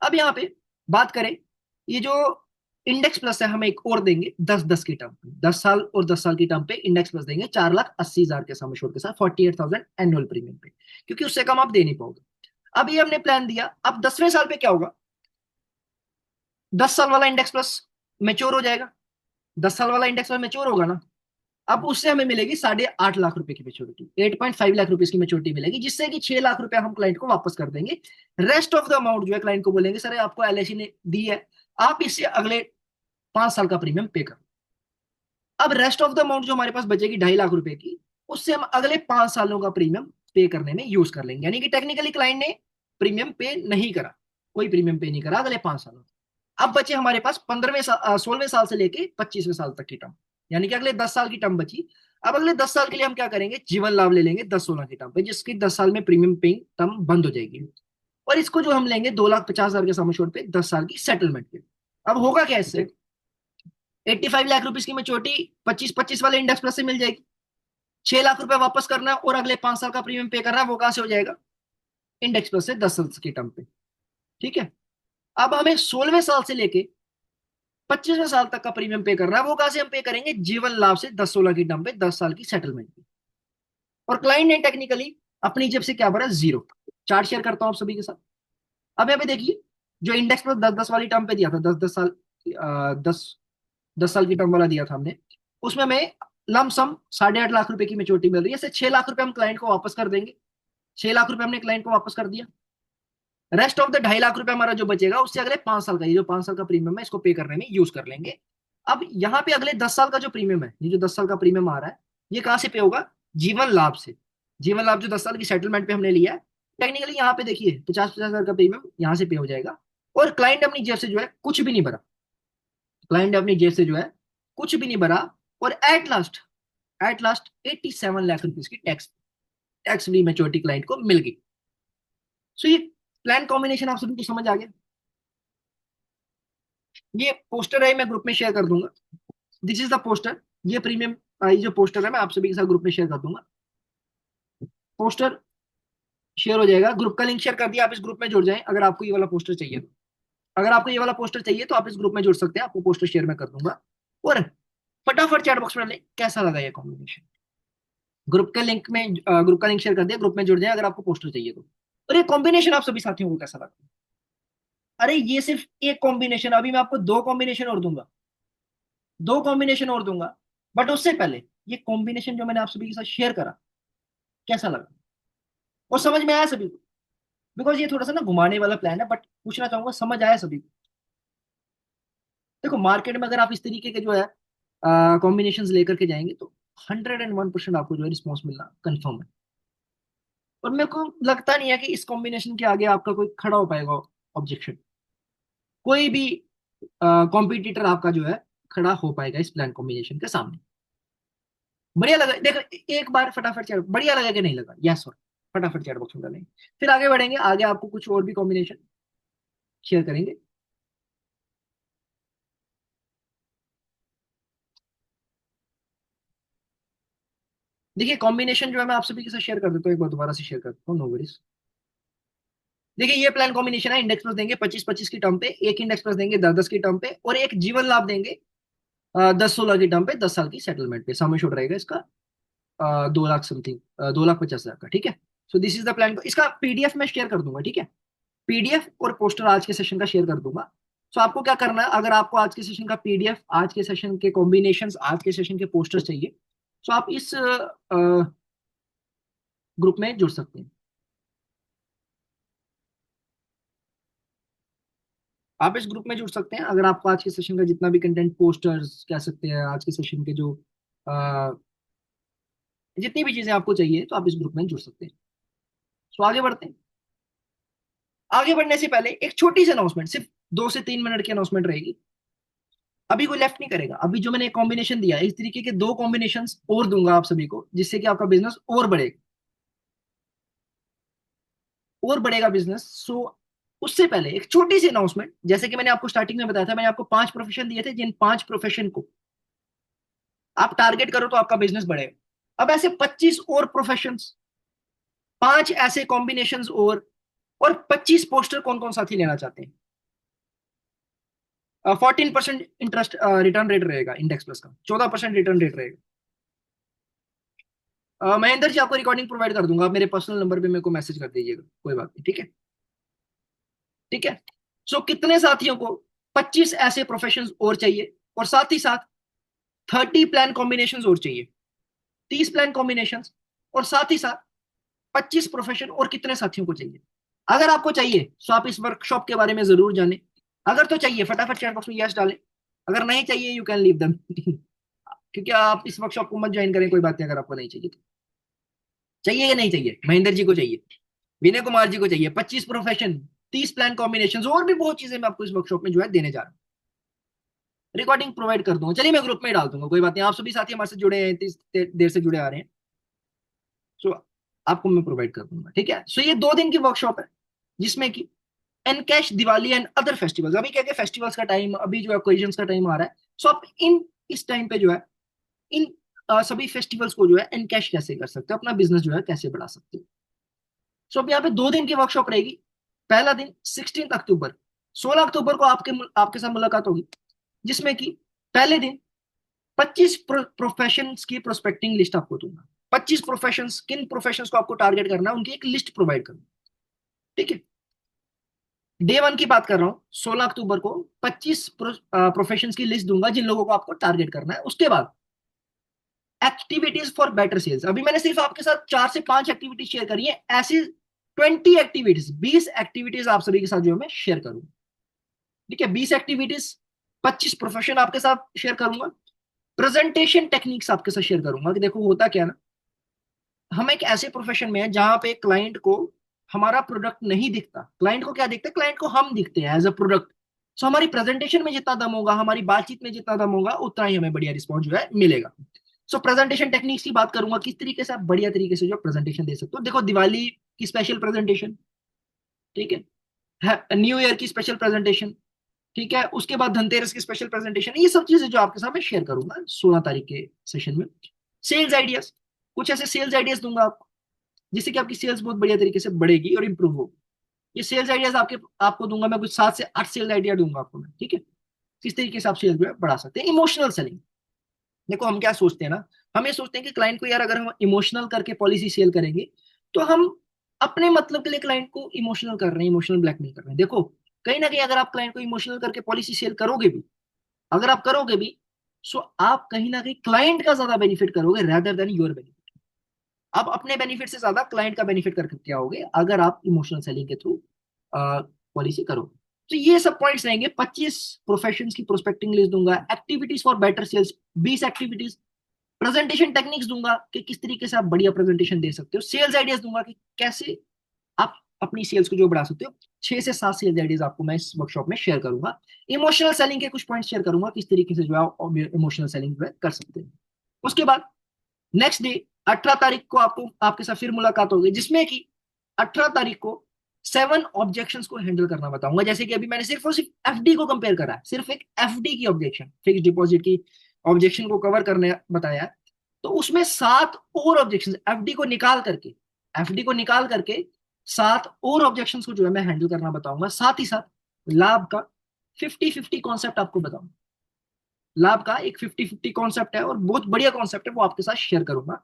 अब यहाँ पे बात करें, ये जो इंडेक्स प्लस है हमें एक और देंगे 10 10 की टर्म पे, 10 साल और 10 साल की टर्म पे इंडेक्स प्लस देंगे 4,80,000 के सम एश्योर्ड के साथ 48,000 एनुअल प्रीमियम पे, क्योंकि उससे कम आप दे नहीं पाओगे। अब ये हमने प्लान दिया। अब 10वें साल पे क्या होगा? 10 साल वाला इंडेक्स प्लस मेच्योर हो जाएगा। 10 साल वाला इंडेक्स प्लस मेच्योर होगा ना, अब उससे हमें मिलेगी 8.5 लाख रुपए की मेच्योरिटी, 8.5 लाख रुपीज की मेच्योरिटी मिलेगी, जिससे कि 6 लाख रुपए हम क्लाइंट को वापस कर देंगे। रेस्ट ऑफ द अमाउंट जो है क्लाइंट को बोलेंगे सर आपको एलआईसी ने दी है, आप इससे अगले 5 साल का प्रीमियम पे करो। अब रेस्ट ऑफ द अमाउंट जो हमारे पास बचेगी 2.5 लाख रुपए की, उससे हम अगले 5 सालों का प्रीमियम पे करने में यूज कर लेंगे। यानी कि टेक्निकली क्लाइंट ने प्रीमियम पे नहीं करा, कोई प्रीमियम पे नहीं करा अगले 5 सालों। अब बचे हमारे पास 16वें साल से लेके 25वें साल तक की टर्म, यानी कि अगले 10 साल की टर्म बची। अब अगले 10 साल के लिए हम क्या करेंगे? जीवन लाभ ले लेंगे 10-16 की टर्म पे, जिसकी 10 साल में प्रीमियम पेइंग टर्म बंद हो जाएगी। और इसको जो हम लेंगे 2,50,000 के सम एश्योर्ड पे 10 साल की सेटलमेंट पे। अब होगा क्या इससे? 85 लाख रुपीज की मेच्योरिटी 25 25 वाले इंडेक्स प्लस से मिल जाएगी। 6 लाख रुपए वापस करना है और अगले 5 साल का प्रीमियम पे करना है, वो कहां से हो जाएगा? इंडेक्स प्लस से 10 साल की टर्म पे। ठीक है। अब हमें 16वें साल से लेके 25वें साल तक का प्रीमियम पे करना है, वो कहां से हम पे करेंगे? जीवन लाभ से 10-16 की टर्म पे 10 साल की सेटलमेंट पे। और क्लाइंट ने टेक्निकली अपनी जेब से क्या भरा? जीरो। चार्ट शेयर करता हूं आप सभी के साथ। अब यहाँ पे देखिए, जो इंडेक्स प्लस 10-10 वाली टर्म पे दिया था, 10-10 साल, 10 10 साल की टर्म वाला दिया था हमने, उसमें हमें लमसम 8.5 लाख रुपए की मेच्योरिटी मिल रही है। 6 लाख रुपए हम क्लाइंट को वापस कर देंगे। 6 लाख रुपए हमने क्लाइंट को वापस कर दिया। रेस्ट ऑफ द 2.5 लाख रुपए हमारा जो बचेगा, उससे अगले 5 साल का, ये जो 5 साल का प्रीमियम है, इसको पे करने में यूज कर लेंगे। अब यहाँ पे अगले 10 साल का जो प्रीमियम है, ये जो 10 साल का प्रीमियम आ रहा है, ये कहां से पे होगा? जीवन लाभ से। जीवन लाभ जो 10 साल की सेटलमेंट पे हमने लिया है, टेक्निकली यहाँ पे देखिए 50-50 हजार का प्रीमियम यहाँ से पे हो जाएगा। और क्लाइंट अपनी जेब से जो है कुछ भी नहीं भरा, क्लाइंट अपनी जेब से जो है कुछ भी नहीं भरा। और एट लास्ट 87 लाख रुपीज की tax tax free maturity client को मिल गई। सो ये प्लान कॉम्बिनेशन आप सभी को समझ आ गया? ये पोस्टर है, मैं ग्रुप में शेयर कर दूंगा। This is the poster. ये प्रीमियम, ये जो पोस्टर है मैं आप सभी के साथ ग्रुप में शेयर कर दूंगा। पोस्टर शेयर हो जाएगा, ग्रुप का लिंक शेयर कर दिया, आप इस ग्रुप में जुड़ जाएं अगर आपको ये वाला पोस्टर चाहिए तो। अगर आपको ये वाला पोस्टर चाहिए तो आप इस ग्रुप में जुड़ सकते हैं, आपको पोस्टर शेयर मैं कर दूंगा। और फटाफट चैट बॉक्स में डालें कैसा लगा ये कॉम्बिनेशन। ग्रुप के लिंक में ग्रुप का लिंक शेयर कर दिया, ग्रुप में जुड़ जाए अगर आपको पोस्टर चाहिए तो। और ये कॉम्बिनेशन आप सभी साथियों को कैसा लगा? अरे ये सिर्फ एक कॉम्बिनेशन, अभी मैं आपको दो कॉम्बिनेशन और दूंगा, दो कॉम्बिनेशन और दूंगा। बट उससे पहले ये कॉम्बिनेशन जो मैंने आप सभी के साथ शेयर करा, कैसा लगा और समझ में आया सभी को? बिकॉज ये थोड़ा सा ना घुमाने वाला प्लान है, बट पूछना चाहूंगा समझ आया सभी को? देखो मार्केट में अगर आप इस तरीके के जो है कॉम्बिनेशन लेकर के जाएंगे तो 101% आपको जो है रिस्पॉन्स मिलना कंफर्म है। और मेरे को लगता नहीं है कि इस कॉम्बिनेशन के आगे आपका कोई खड़ा हो पाएगा ऑब्जेक्शन। कोई भी कॉम्पिटिटर आपका जो है खड़ा हो पाएगा इस प्लान कॉम्बिनेशन के सामने। बढ़िया लगा देखो, एक बार फटाफट चैट बढ़िया लगा कि नहीं लगा, यस सर, फटाफट चैट बॉक्स में डालेंगे। फिर आगे बढ़ेंगे, आगे आपको कुछ और भी कॉम्बिनेशन शेयर करेंगे। देखिए कॉम्बिनेशन जो है मैं आप सभी के साथ शेयर कर देता हूँ, एक बार दोबारा से शेयर कर देता हूँ, नो वरीज। देखिए ये प्लान कॉम्बिनेशन है, इंडेक्स प्लस देंगे 25-25 की टर्म पे, एक इंडेक्स प्लस देंगे 10-10 की टर्म पे, और एक जीवन लाभ देंगे 10-16 की टर्म पे, 10 साल की सेटलमेंट पे। समय छोड़ रहेगा इसका 2 लाख समथिंग, 2,50,000 का, ठीक है। So this is the plan. इसका पीडीएफ मैं शेयर कर दूंगा, ठीक है। पीडीएफ और पोस्टर आज के सेशन का शेयर कर दूंगा। सो आपको क्या करना है, अगर आपको आज के सेशन का पीडीएफ, आज के सेशन के कॉम्बिनेशन, आज के सेशन के पोस्टर्स चाहिए, तो आप इस ग्रुप में जुड़ सकते हैं। आप इस ग्रुप में जुड़ सकते हैं अगर आपको आज के सेशन का जितना भी कंटेंट, पोस्टर्स कह सकते हैं, आज के सेशन के जो अ, जितनी भी चीजें आपको चाहिए, तो आप इस ग्रुप में जुड़ सकते हैं। सो आगे बढ़ते हैं। आगे बढ़ने से पहले एक छोटी सी अनाउंसमेंट, सिर्फ 2 से 3 मिनट की अनाउंसमेंट रहेगी। अभी कोई लेफ्ट नहीं करेगा। अभी जो मैंने कॉम्बिनेशन दिया है, इस तरीके के 2 कॉम्बिनेशन और दूंगा आप सभी को, जिससे कि आपका बिजनेस और बढ़ेगा, और बढ़ेगा बिजनेस। सो उससे पहले एक छोटी सी अनाउंसमेंट, जैसे कि मैंने आपको स्टार्टिंग में बताया था, मैंने आपको 5 प्रोफेशन दिए थे, जिन 5 प्रोफेशन को आप टारगेट करो तो आपका बिजनेस बढ़ेगा। अब ऐसे 25 और प्रोफेशन, 5 ऐसे कॉम्बिनेशन और 25 पोस्टर कौन कौन साथी लेना चाहते हैं। 14% इंटरेस्ट रिटर्न रेट रहेगा इंडेक्स प्लस का, 14% रिटर्न रेट रहेगा। महेंद्र जी आपको रिकॉर्डिंग प्रोवाइड कर दूंगा, आप मेरे पर्सनल नंबर पे मेरे को मैसेज कर दीजिएगा, कोई बात नहीं, ठीक है। ठीक है। सो कितने साथियों को 25 ऐसे प्रोफेशन और चाहिए, और साथ ही साथ 30 प्लान कॉम्बिनेशन और चाहिए, 30 प्लान कॉम्बिनेशन, और साथ ही साथ 25 प्रोफेशन और कितने साथियों को चाहिए। अगर आपको चाहिए तो आप इस वर्कशॉप के बारे में जरूर जानें। अगर तो चाहिए फटाफट चैट बॉक्स में यस डालें, अगर नहीं चाहिए यू कैन लीव देम क्योंकि आप इस वर्कशॉप को मत ज्वाइन करें, कोई बात नहीं, अगर आपको नहीं चाहिए तो। चाहिए या नहीं चाहिए, महेंद्र जी को चाहिए, विनय कुमार जी को चाहिए 25 प्रोफेशन, 30 प्लान कॉम्बिनेशन और भी बहुत चीजें मैं आपको इस वर्कशॉप में जो है देने जा रहा हूँ। रिकॉर्डिंग प्रोवाइड कर दूंगा, चलिए मैं ग्रुप में डाल दूंगा, कोई बात नहीं। आप सभी साथी हमारे से जुड़े हैं, इतनी देर से जुड़े आ रहे हैं, सो आपको मैं प्रोवाइड कर दूंगा, ठीक है। सो ये 2 दिन की वर्कशॉप है, जिसमें कि encash, Diwali and other festivals, अभी क्या क्या फेस्टिवल्स का टाइम, अभी जो है ओकेजन्स का टाइम आ रहा है, सो आप इन इस टाइम पे जो है इन सभी फेस्टिवल्स को जो है एनकैश कैसे कर सकते हो, अपना बिजनेस जो है कैसे बढ़ा सकते हो। सो अब यहाँ पे 2 दिन की वर्कशॉप रहेगी। पहला दिन 16 अक्टूबर, 16 अक्टूबर को आपके आपके साथ मुलाकात होगी, जिसमें कि पहले दिन 25 प्रोफेशन की प्रोस्पेक्टिंग लिस्ट आपको दूंगा। 25 प्रोफेशन, किन प्रोफेशन को आपको टारगेट करना है, उनकी एक लिस्ट प्रोवाइड करूंगा, ठीक है। डे 1 की बात कर रहा हूँ, 16 अक्टूबर को 25 प्रोफेशन की लिस्ट दूंगा, जिन लोगों को आपको टारगेट करना है। उसके बाद एक्टिविटीज फॉर बेटर सेल्स, अभी मैंने सिर्फ आपके साथ 4 से 5 एक्टिविटीज शेयर करी है, ऐसी 20 एक्टिविटीज, 20 एक्टिविटीज आप सभी के साथ जो मैं शेयर करूंगा, ठीक है। 20 एक्टिविटीज, 25 प्रोफेशन आपके साथ शेयर करूंगा, प्रेजेंटेशन टेक्निक्स आपके साथ शेयर करूंगा। कि देखो होता क्या ना, हम एक ऐसे प्रोफेशन में है जहां पे क्लाइंट को हमारा प्रोडक्ट नहीं दिखता, क्लाइंट को क्या दिखता है, क्लाइंट को हम दिखते हैं एज अ प्रोडक्ट। सो हमारी प्रेजेंटेशन में जितना दम होगा, हमारी बातचीत में जितना दम होगा, उतना ही हमें बढ़िया रिस्पॉन्स जो है मिलेगा। सो प्रेजेंटेशन टेक्निक्स की बात करूंगा, किस तरीके से आप बढ़िया तरीके से जो प्रेजेंटेशन दे सकते हो। देखो दिवाली की स्पेशल प्रेजेंटेशन, ठीक है, न्यू ईयर की स्पेशल प्रेजेंटेशन, ठीक है, उसके बाद धनतेरस की स्पेशल प्रेजेंटेशन, ये सब चीजें जो आपके साथ मैं शेयर करूंगा 16 तारीख के सेशन में। सेल्स आइडियाज, कुछ ऐसे सेल्स आइडियाज दूंगा आपको, जिससे कि आपकी सेल्स बहुत बढ़िया तरीके से बढ़ेगी और इंप्रूव होगी। ये सेल्स आइडियाज आपको दूंगा मैं, कुछ 7 से 8 सेल्स आइडिया दूंगा आपको मैं, ठीक है। किस तरीके से आप सेल्स जो है बढ़ा सकते हैं। इमोशनल सेलिंग, देखो हम क्या सोचते हैं ना, हम ये सोचते हैं कि क्लाइंट को यार अगर हम इमोशनल करके पॉलिसी सेल करेंगे, तो हम अपने मतलब के लिए क्लाइंट को इमोशनल कर रहे हैं, इमोशनल ब्लैकमेल कर रहे हैं। देखो कहीं ना कहीं अगर आप क्लाइंट को इमोशनल करके पॉलिसी सेल करोगे भी, अगर आप करोगे भी, सो आप कहीं ना कहीं क्लाइंट का ज्यादा बेनिफिट करोगे रेदर देन योर बेनिफिट। आप अपने बेनिफिट से ज्यादा क्लाइंट का बेनिफिट करके क्या होगे, अगर आप इमोशनल सेलिंग के थ्रू पॉलिसी करोगे। तो ये सब पॉइंट्स रहेंगे। 25 प्रोफेशन की प्रोस्पेक्टिंग लिस्ट दूंगा, activities for better sales 20 activities, presentation techniques दूंगा कि किस तरीके से आप बढ़िया प्रेजेंटेशन दे सकते हो, सेल्स आइडियाज दूंगा कि कैसे आप अपनी सेल्स को जो बढ़ा सकते हो। 6 से 7 सेल्स आइडियाज आपको मैं इस वर्कशॉप में शेयर करूंगा। इमोशनल सेलिंग के कुछ पॉइंट शेयर करूंगा, किस तरीके से जो है इमोशनल सेलिंग जो है कर सकते हैं। उसके बाद नेक्स्ट डे 18 तारीख को आपको आपके साथ फिर मुलाकात होगी, जिसमें कि 18 तारीख को 7 ऑब्जेक्शंस को हैंडल करना बताऊंगा। जैसे कि अभी मैंने सिर्फ और सिर्फ एफडी को कंपेयर करा है, सिर्फ एक एफडी की ऑब्जेक्शन, फिक्स डिपॉजिट की ऑब्जेक्शन को कवर करने बताया है। तो उसमें 7 और ऑब्जेक्शन एफडी को निकाल करके 7 और ऑब्जेक्शन को जो है मैं हैंडल करना बताऊंगा। साथ ही साथ लाभ का 50-50 कॉन्सेप्ट आपको बताऊंगा। लाभ का एक 50-50 कॉन्सेप्ट है और बहुत बढ़िया कॉन्सेप्ट है, वो आपके साथ शेयर करूंगा।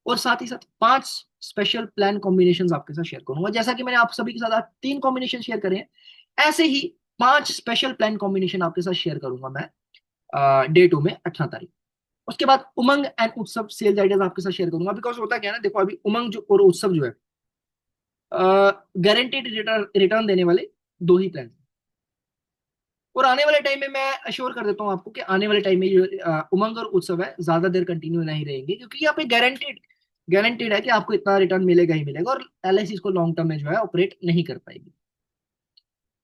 और साथ ही साथ 5 स्पेशल प्लान कॉम्बिनेशन आपके साथ शेयर करूंगा। जैसा कि मैंने आप सभी के साथ आज 3 कॉम्बिनेशन शेयर करे हैं, ऐसे ही 5 स्पेशल प्लान कॉम्बिनेशन आपके साथ शेयर करूंगा मैं डे 2 में 18 तारीख। उसके बाद उमंग एंड उत्सव सेल्स आइडियाज आपके साथ शेयर करूंगा। बिकॉज होता क्या है ना, देखो अभी उमंग जो और उत्सव जो है गारंटीड रिटर्न रिटर्न देने वाले 2 ही प्लान। और आने वाले टाइम में मैं अश्योर कर देता हूँ आपको कि आने वाले टाइम में जो उमंग और उत्सव है ज्यादा देर कंटिन्यू नहीं रहेंगे, क्योंकि यहाँ पे गारंटीड है कि आपको इतना रिटर्न मिलेगा ही मिलेगा, और एलआईसी इसको लॉन्ग टर्म में जो है ऑपरेट नहीं कर पाएगी।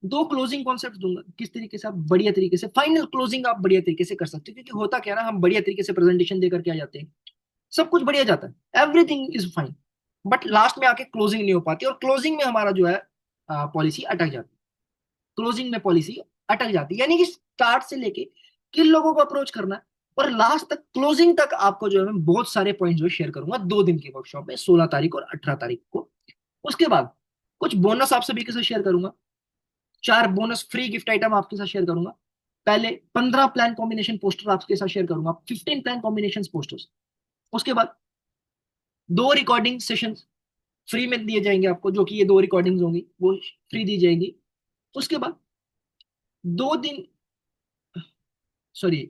2 क्लोजिंग कॉन्सेप्ट दूंगा, किस तरीके से आप बढ़िया तरीके से फाइनल क्लोजिंग आप बढ़िया तरीके से कर सकते हो। क्योंकि होता क्या है ना, हम बढ़िया तरीके से प्रेजेंटेशन देकर के आ जाते हैं, सब कुछ बढ़िया जाता है, everything is fine, but last में आके क्लोजिंग नहीं हो पाती, और क्लोजिंग में हमारा जो है पॉलिसी अटक जाती है। क्लोजिंग में पॉलिसी अटक जाती है, यानी कि स्टार्ट से लेके किन लोगों को अप्रोच करना है और लास्ट तक क्लोजिंग तक आपको जो है मैं बहुत सारे पॉइंट जो शेयर करूंगा 2 दिन की वर्कशॉप में, 16 तारीख और 18 तारीख को। उसके बाद कुछ बोनस आप सभी के साथ शेयर करूंगा, 4 बोनस फ्री गिफ्ट आइटम आपके साथ शेयर करूंगा। पहले 15 प्लान कॉम्बिनेशन पोस्टर आपके साथ शेयर करूंगा, 15 प्लान कॉम्बिनेशन पोस्टर्स। उसके बाद 2 रिकॉर्डिंग सेशन फ्री में दिए जाएंगे आपको, जो कि ये 2 रिकॉर्डिंग्स होंगी वो फ्री दी जाएंगी। उसके बाद 2 दिन, सॉरी,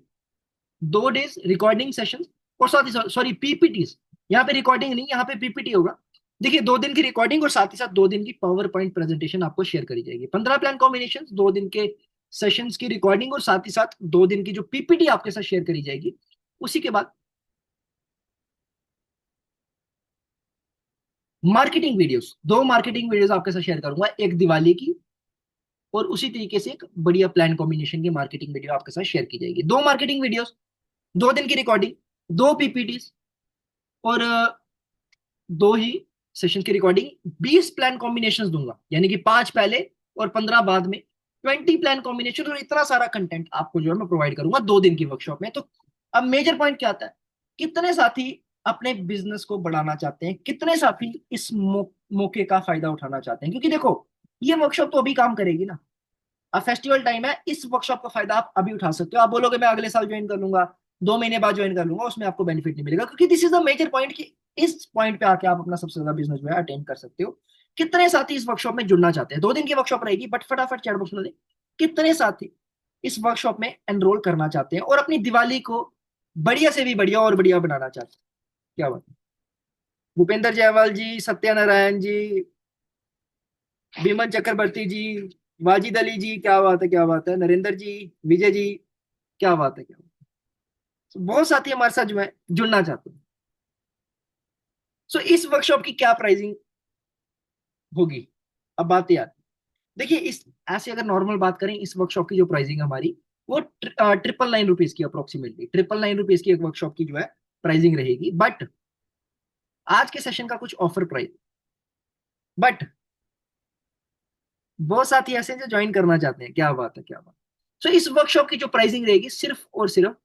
2 डेज रिकॉर्डिंग सेशन, और साथ ही साथ सॉरी पीपीटीज, यहाँ पे रिकॉर्डिंग नहीं, यहाँ पे पीपीटी होगा। देखिए 2 दिन की रिकॉर्डिंग और साथ ही साथ 2 दिन की पावर पॉइंट प्रेजेंटेशन आपको शेयर करी जाएगी। 15 प्लान कॉम्बिनेशन, 2 दिन के सेशंस की रिकॉर्डिंग और साथ ही साथ 2 दिन की जो पीपीटी आपके साथ शेयर करी जाएगी। उसी के बाद मार्केटिंग वीडियोस, 2 मार्केटिंग वीडियोस आपके साथ शेयर करूंगा, एक दिवाली की और उसी तरीके से एक बढ़िया प्लान कॉम्बिनेशन की मार्केटिंग वीडियो आपके साथ शेयर की जाएगी। 2 मार्केटिंग वीडियोस, 2 दिन की रिकॉर्डिंग, 2 पीपीटीज और 2 ही सेशन की रिकॉर्डिंग। 20 प्लान कॉम्बिनेशन दूंगा, यानी कि 5 पहले और 15 बाद में, 20 प्लान कॉम्बिनेशन, और इतना सारा कंटेंट आपको जो है मैं प्रोवाइड करूंगा 2 दिन की वर्कशॉप में। तो अब मेजर पॉइंट क्या आता है, कितने साथी अपने बिजनेस को बढ़ाना चाहते हैं, कितने साथी इस मौके का फायदा उठाना चाहते हैं। क्योंकि देखो ये वर्कशॉप तो अभी काम करेगी ना, अब फेस्टिवल टाइम है, इस वर्कशॉप का फायदा आप अभी उठा सकते हो। आप बोलोगे मैं अगले साल ज्वाइन कर लूंगा, 2 महीने बाद ज्वाइन कर लूंगा, उसमें आपको बेनिफिट नहीं मिलेगा, क्योंकि this is the major point कि इस पॉइंट पे आके आप अपना सबसे ज्यादा बिजनेस जो है अटेंड कर सकते हो। कितने साथी इस वर्कशॉप में जुड़ना चाहते हैं, 2 दिन की वर्कशॉप रहेगी, बट फटाफट चैट बॉक्स में दे कितने साथी इस वर्कशॉप में एनरोल करना चाहते हैं और अपनी दिवाली को बढ़िया से भी बढ़िया और बढ़िया बनाना चाहते हैं। क्या बात है, भूपेंद्र जायसवाल जी, सत्यानारायण जी, विमन चक्रवर्ती जी, वाजिद अली जी, क्या बात है क्या बात है, नरेंद्र जी, विजय जी, क्या बात है क्या बात है। तो बहुत साथी हमारे साथ जो है जुड़ना चाहते हैं। सो इस वर्कशॉप की क्या प्राइसिंग होगी, अब बात यार, देखिए इस ऐसे अगर नॉर्मल बात करें, इस वर्कशॉप की जो प्राइसिंग हमारी वो 999 रुपीज की, अप्रोक्सीमेटली 999 रुपीज की एक वर्कशॉप की जो है प्राइसिंग रहेगी। बट आज के सेशन का कुछ ऑफर प्राइस, बट बहुत साथी ऐसे हैं जो ज्वाइन करना चाहते हैं, क्या बात है क्या बात। सो इस वर्कशॉप की जो प्राइसिंग रहेगी सिर्फ और सिर्फ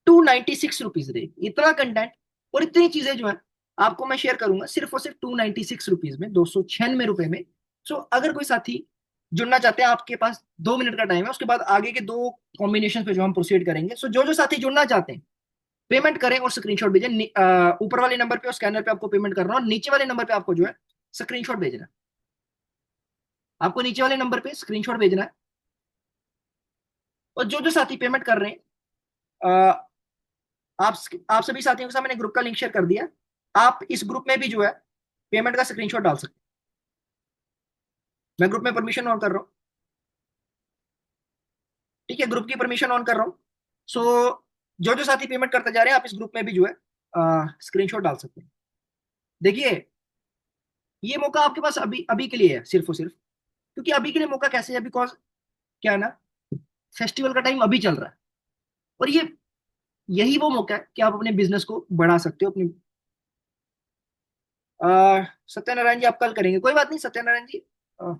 296 रुपीज रहेगी। इतना कंटेंट और इतनी चीजें जो है आपको मैं शेयर करूंगा सिर्फ और सिर्फ 296 रुपीज में, 296 रुपए में। सो अगर कोई साथी जुड़ना चाहते हैं, आपके पास 2 मिनट का टाइम है, उसके बाद आगे के 2 कॉम्बिनेशन पे जो हम प्रोसीड करेंगे। सो जो जो साथी जुड़ना चाहते हैं पेमेंट करें और स्क्रीनशॉट भेजें। ऊपर वाले नंबर पे और स्कैनर पे आपको पेमेंट करना है, और नीचे वाले नंबर पे आपको जो है स्क्रीनशॉट भेजना है। आपको नीचे वाले नंबर पे स्क्रीनशॉट भेजना है, और जो जो साथी पेमेंट कर रहे हैं आप आप सभी साथियों के साथ मैंने ग्रुप का लिंक शेयर कर दिया। आप इस ग्रुप में भी जो है पेमेंट का स्क्रीनशॉट डाल सकते हैं। मैं ग्रुप में परमिशन ऑन कर रहा हूँ, ठीक है, ग्रुप की परमिशन ऑन कर रहा हूँ। सो जो जो साथी पेमेंट करते जा रहे हैं आप इस ग्रुप में भी जो है स्क्रीनशॉट डाल सकते हैं। देखिए ये मौका आपके पास अभी अभी के लिए है, सिर्फ और सिर्फ। क्योंकि अभी के लिए मौका कैसे है, बिकॉज क्या है ना, फेस्टिवल का टाइम अभी चल रहा है, और ये यही वो मौका है कि आप अपने बिजनेस को बढ़ा सकते हो अपनी। सत्यनारायण जी आप कल करेंगे, कोई बात नहीं सत्यनारायण जी। अ,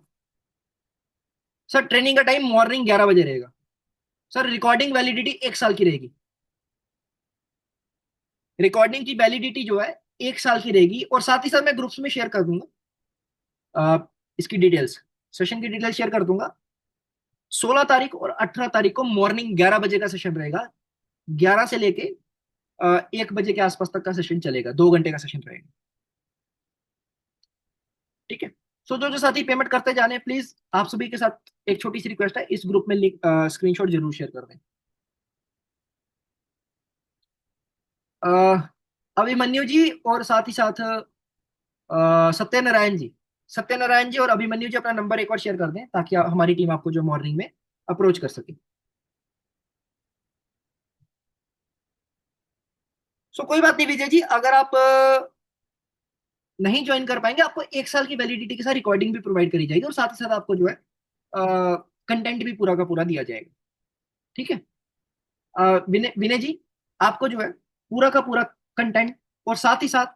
सर ट्रेनिंग का टाइम मॉर्निंग 11 बजे रहेगा। सर रिकॉर्डिंग वैलिडिटी 1 साल की रहेगी। रिकॉर्डिंग की वैलिडिटी जो है 1 साल की रहेगी, और साथ ही साथ मैं ग्रुप्स में शेयर कर दूंगा इसकी डिटेल्स, सेशन की डिटेल्स शेयर कर दूंगा। 16 तारीख और 18 तारीख को मॉर्निंग 11 बजे का सेशन रहेगा। 11 से लेके 1 बजे के आसपास तक का सेशन चलेगा, 2 घंटे का सेशन रहेगा। ठीक है। सो जो जो साथी पेमेंट करते जाने हैं, प्लीज आप सभी के साथ एक छोटी सी रिक्वेस्ट है, इस ग्रुप में लिंक स्क्रीनशॉट जरूर शेयर कर दें। अ, अभिमन्यु जी और साथ ही साथ सत्यनारायण जी, सत्यनारायण जी और अभिमन्यु जी अपना नंबर एक बार शेयर कर दें, ताकि हमारी टीम आपको जो मॉर्निंग में अप्रोच कर सके। सो कोई बात नहीं विजय जी, अगर आप नहीं ज्वाइन कर पाएंगे, आपको 1 साल की वैलिडिटी के साथ रिकॉर्डिंग भी प्रोवाइड करी जाएगी, और साथ ही साथ आपको जो है कंटेंट भी पूरा का पूरा दिया जाएगा। ठीक है। विनय विनय जी, आपको जो है पूरा का पूरा कंटेंट, और साथ ही साथ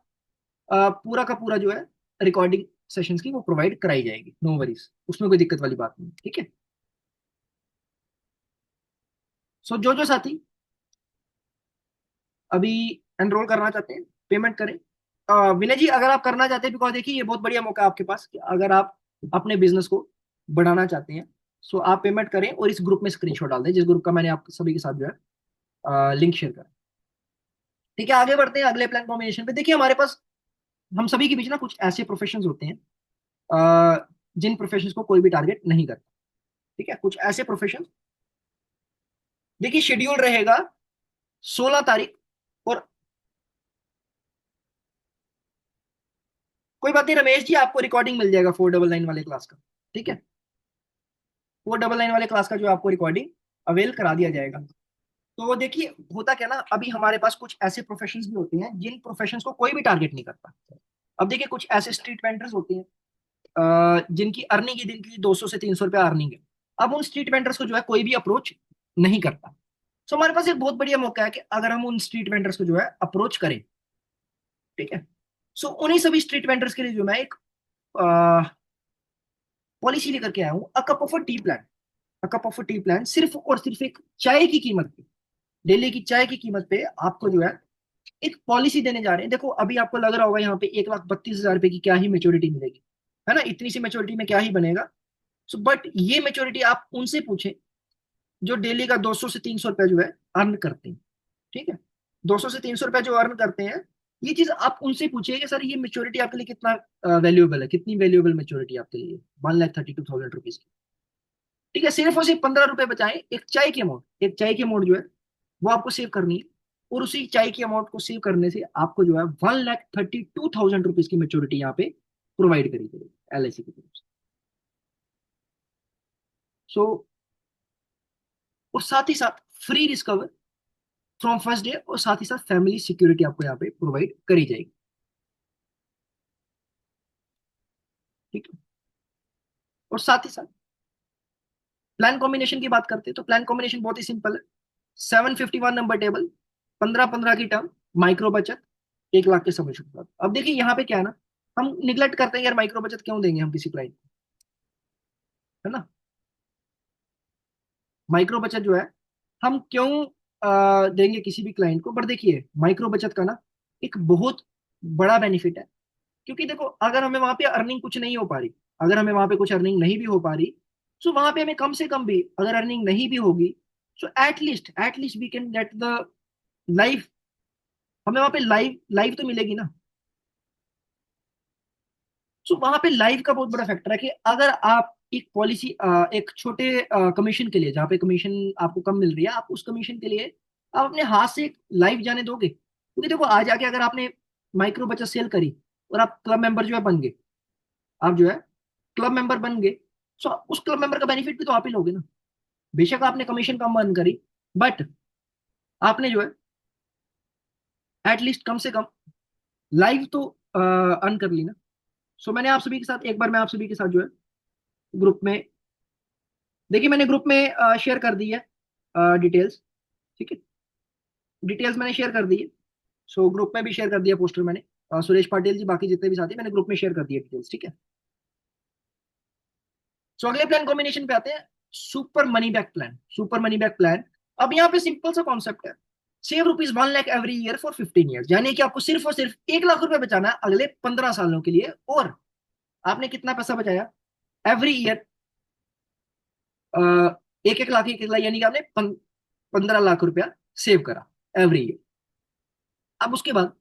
पूरा का पूरा जो है रिकॉर्डिंग सेशंस की वो प्रोवाइड कराई जाएगी, नो वरीज, उसमें कोई दिक्कत वाली बात नहीं। ठीक है। सो जो जो साथी अभी एनरोल करना चाहते हैं, पेमेंट करें। विनय जी अगर आप करना चाहते हैं, बिकॉज देखिए ये बहुत बढ़िया मौका है आपके पास कि अगर आप अपने बिजनेस को बढ़ाना चाहते हैं, सो आप पेमेंट करें और इस ग्रुप में स्क्रीनशॉट डाल दें, जिस ग्रुप का मैंने आप सभी के साथ जो है लिंक शेयर करा। ठीक है, आगे बढ़ते हैं अगले प्लान कॉम्बिनेशन पे। देखिए हमारे पास हम सभी के बीच ना कुछ ऐसे प्रोफेशंस होते हैं जिन प्रोफेशंस को कोई भी टारगेट नहीं करता। ठीक है, कुछ ऐसे प्रोफेशन, देखिए शेड्यूल रहेगा 16 तारीख, और कोई बात नहीं रमेश जी, आपको रिकॉर्डिंग मिल जाएगा 499 वाले क्लास का। ठीक है, 499 वाले क्लास का जो आपको रिकॉर्डिंग अवेल करा दिया जाएगा। तो देखिए होता क्या ना, अभी हमारे पास कुछ ऐसे प्रोफेशंस भी होते हैं जिन प्रोफेशंस को कोई भी टारगेट नहीं करता। अब देखिए कुछ ऐसे स्ट्रीट वेंडर्स होते हैं जिनकी अर्निंग ही दिन की 200 से 300 रुपया अर्निंग है। अब उन स्ट्रीट वेंडर्स को जो है कोई भी अप्रोच नहीं करता। सो हमारे पास एक बहुत बढ़िया मौका है कि अगर हम उन स्ट्रीट वेंडर्स को जो है अप्रोच करें। ठीक है। सो उन्हीं सभी स्ट्रीट वेंडर्स के लिए जो मैं एक पॉलिसी लेकर के आया हूँ, a cup of a T plan. A cup of a T plan सिर्फ और सिर्फ एक चाय की कीमत पे, डेली की चाय की कीमत पे आपको जो है एक पॉलिसी देने जा रहे हैं। देखो अभी आपको लग रहा होगा यहाँ पे 1,32,000 रुपए की क्या ही मेच्योरिटी मिलेगी, है ना, इतनी सी मेच्योरिटी में क्या ही बनेगा। सो बट ये मेच्योरिटी आप उनसे पूछें जो डेली का 200 से 300 रुपया जो है अर्न करते हैं। ठीक है, 200 से 300 रुपया जो अर्न करते हैं, ये चीज आप उनसे पूछिए कि सर ये मेच्योरिटी आपके लिए कितना वैल्यूएबल है, कितनी वैल्यूएबल मेच्योरिटी आपके लिए, 1,32,000 रुपीज की। ठीक है, सिर्फ और सिर्फ 15 रुपए बचाएं, एक चाय की अमाउंट, एक चाय की अमाउंट जो है वो आपको सेव करनी है, और उसी चाय की अमाउंट को सेव करने से आपको जो है 1,32,000 रुपीज की मेच्योरिटी यहाँ पे प्रोवाइड करी जाएगी LIC की तरफ से। सो और साथ ही साथ फ्री रिस्कवर फ्रॉम फर्स्ट डे, और साथ ही साथ फैमिली सिक्योरिटी आपको यहाँ पे प्रोवाइड करी जाएगी। ठीक है, और साथ ही साथ प्लान कॉम्बिनेशन की बात करते हैं, तो प्लान कॉम्बिनेशन बहुत ही सिंपल है। 751 नंबर टेबल, 15-15 की टर्म, माइक्रो बचत, 1 लाख के समय शुरुआत। अब देखिए यहाँ पे क्या है ना, हम निगलेक्ट करते हैं यार, माइक्रो बचत क्यों देंगे हम किसी क्लाइंट को, है ना। माइक्रो बचत जो है हम क्यों देंगे किसी भी क्लाइंट को, बट देखिए माइक्रो बचत का ना एक बहुत बड़ा बेनिफिट है। क्योंकि देखो अगर हमें वहां पे अर्निंग कुछ नहीं हो पा रही, अगर हमें वहां पे कुछ अर्निंग नहीं भी हो पा रही, सो वहां पे हमें कम से कम भी अगर अर्निंग नहीं भी होगी, so at least we can get the life, हमें वहां पे लाइव लाइव तो मिलेगी ना। सो वहां पे लाइव का बहुत बड़ा फैक्टर है कि अगर आप एक पॉलिसी एक छोटे कमीशन के लिए, जहाँ पे कमीशन आपको कम मिल रही है, आप उस कमीशन के लिए आप अपने हाथ से लाइव जाने दोगे, क्योंकि देखो आज आके अगर आपने माइक्रो बचत सेल करी और आप क्लब मेंबर जो है बन गए, आप जो है क्लब मेंबर बन गए, सो उस क्लब मेंबर का बेनिफिट भी तो आप ही लोगे ना। बेशक आपने कमीशन कम अर्न करी, बट आपने जो है एटलीस्ट कम से कम लाइव तो अर्न कर ली ना। सो मैंने आप सभी के साथ, एक बार मैं आप सभी के साथ जो है ग्रुप में, देखिए मैंने ग्रुप में शेयर कर दी है डिटेल्स। ठीक है, डिटेल्स मैंने शेयर कर दी है। सो ग्रुप में भी शेयर कर दिया पोस्टर मैंने। सुरेश पाटिल जी, बाकी जितने भी साथी, मैंने ग्रुप में शेयर कर दिया डिटेल्स। ठीक है, सो अगले प्लान कॉम्बिनेशन पे आते हैं, super money back plan. Super money back plan, अब यहाँ पे सिंपल सा कॉन्सेप्ट है, save ₹1 lakh every year for 15 year, यानी कि आपको सिर्फ और सिर्फ 1 लाख रुपए बचाना है अगले 15 सालों के लिए। और आपने कितना पैसा बचाया एवरी ईयर, 1 1 लाख 1 1 लाख, यानी कि आपने 15 लाख रुपया सेव करा एवरी ईयर। अब उसके बाद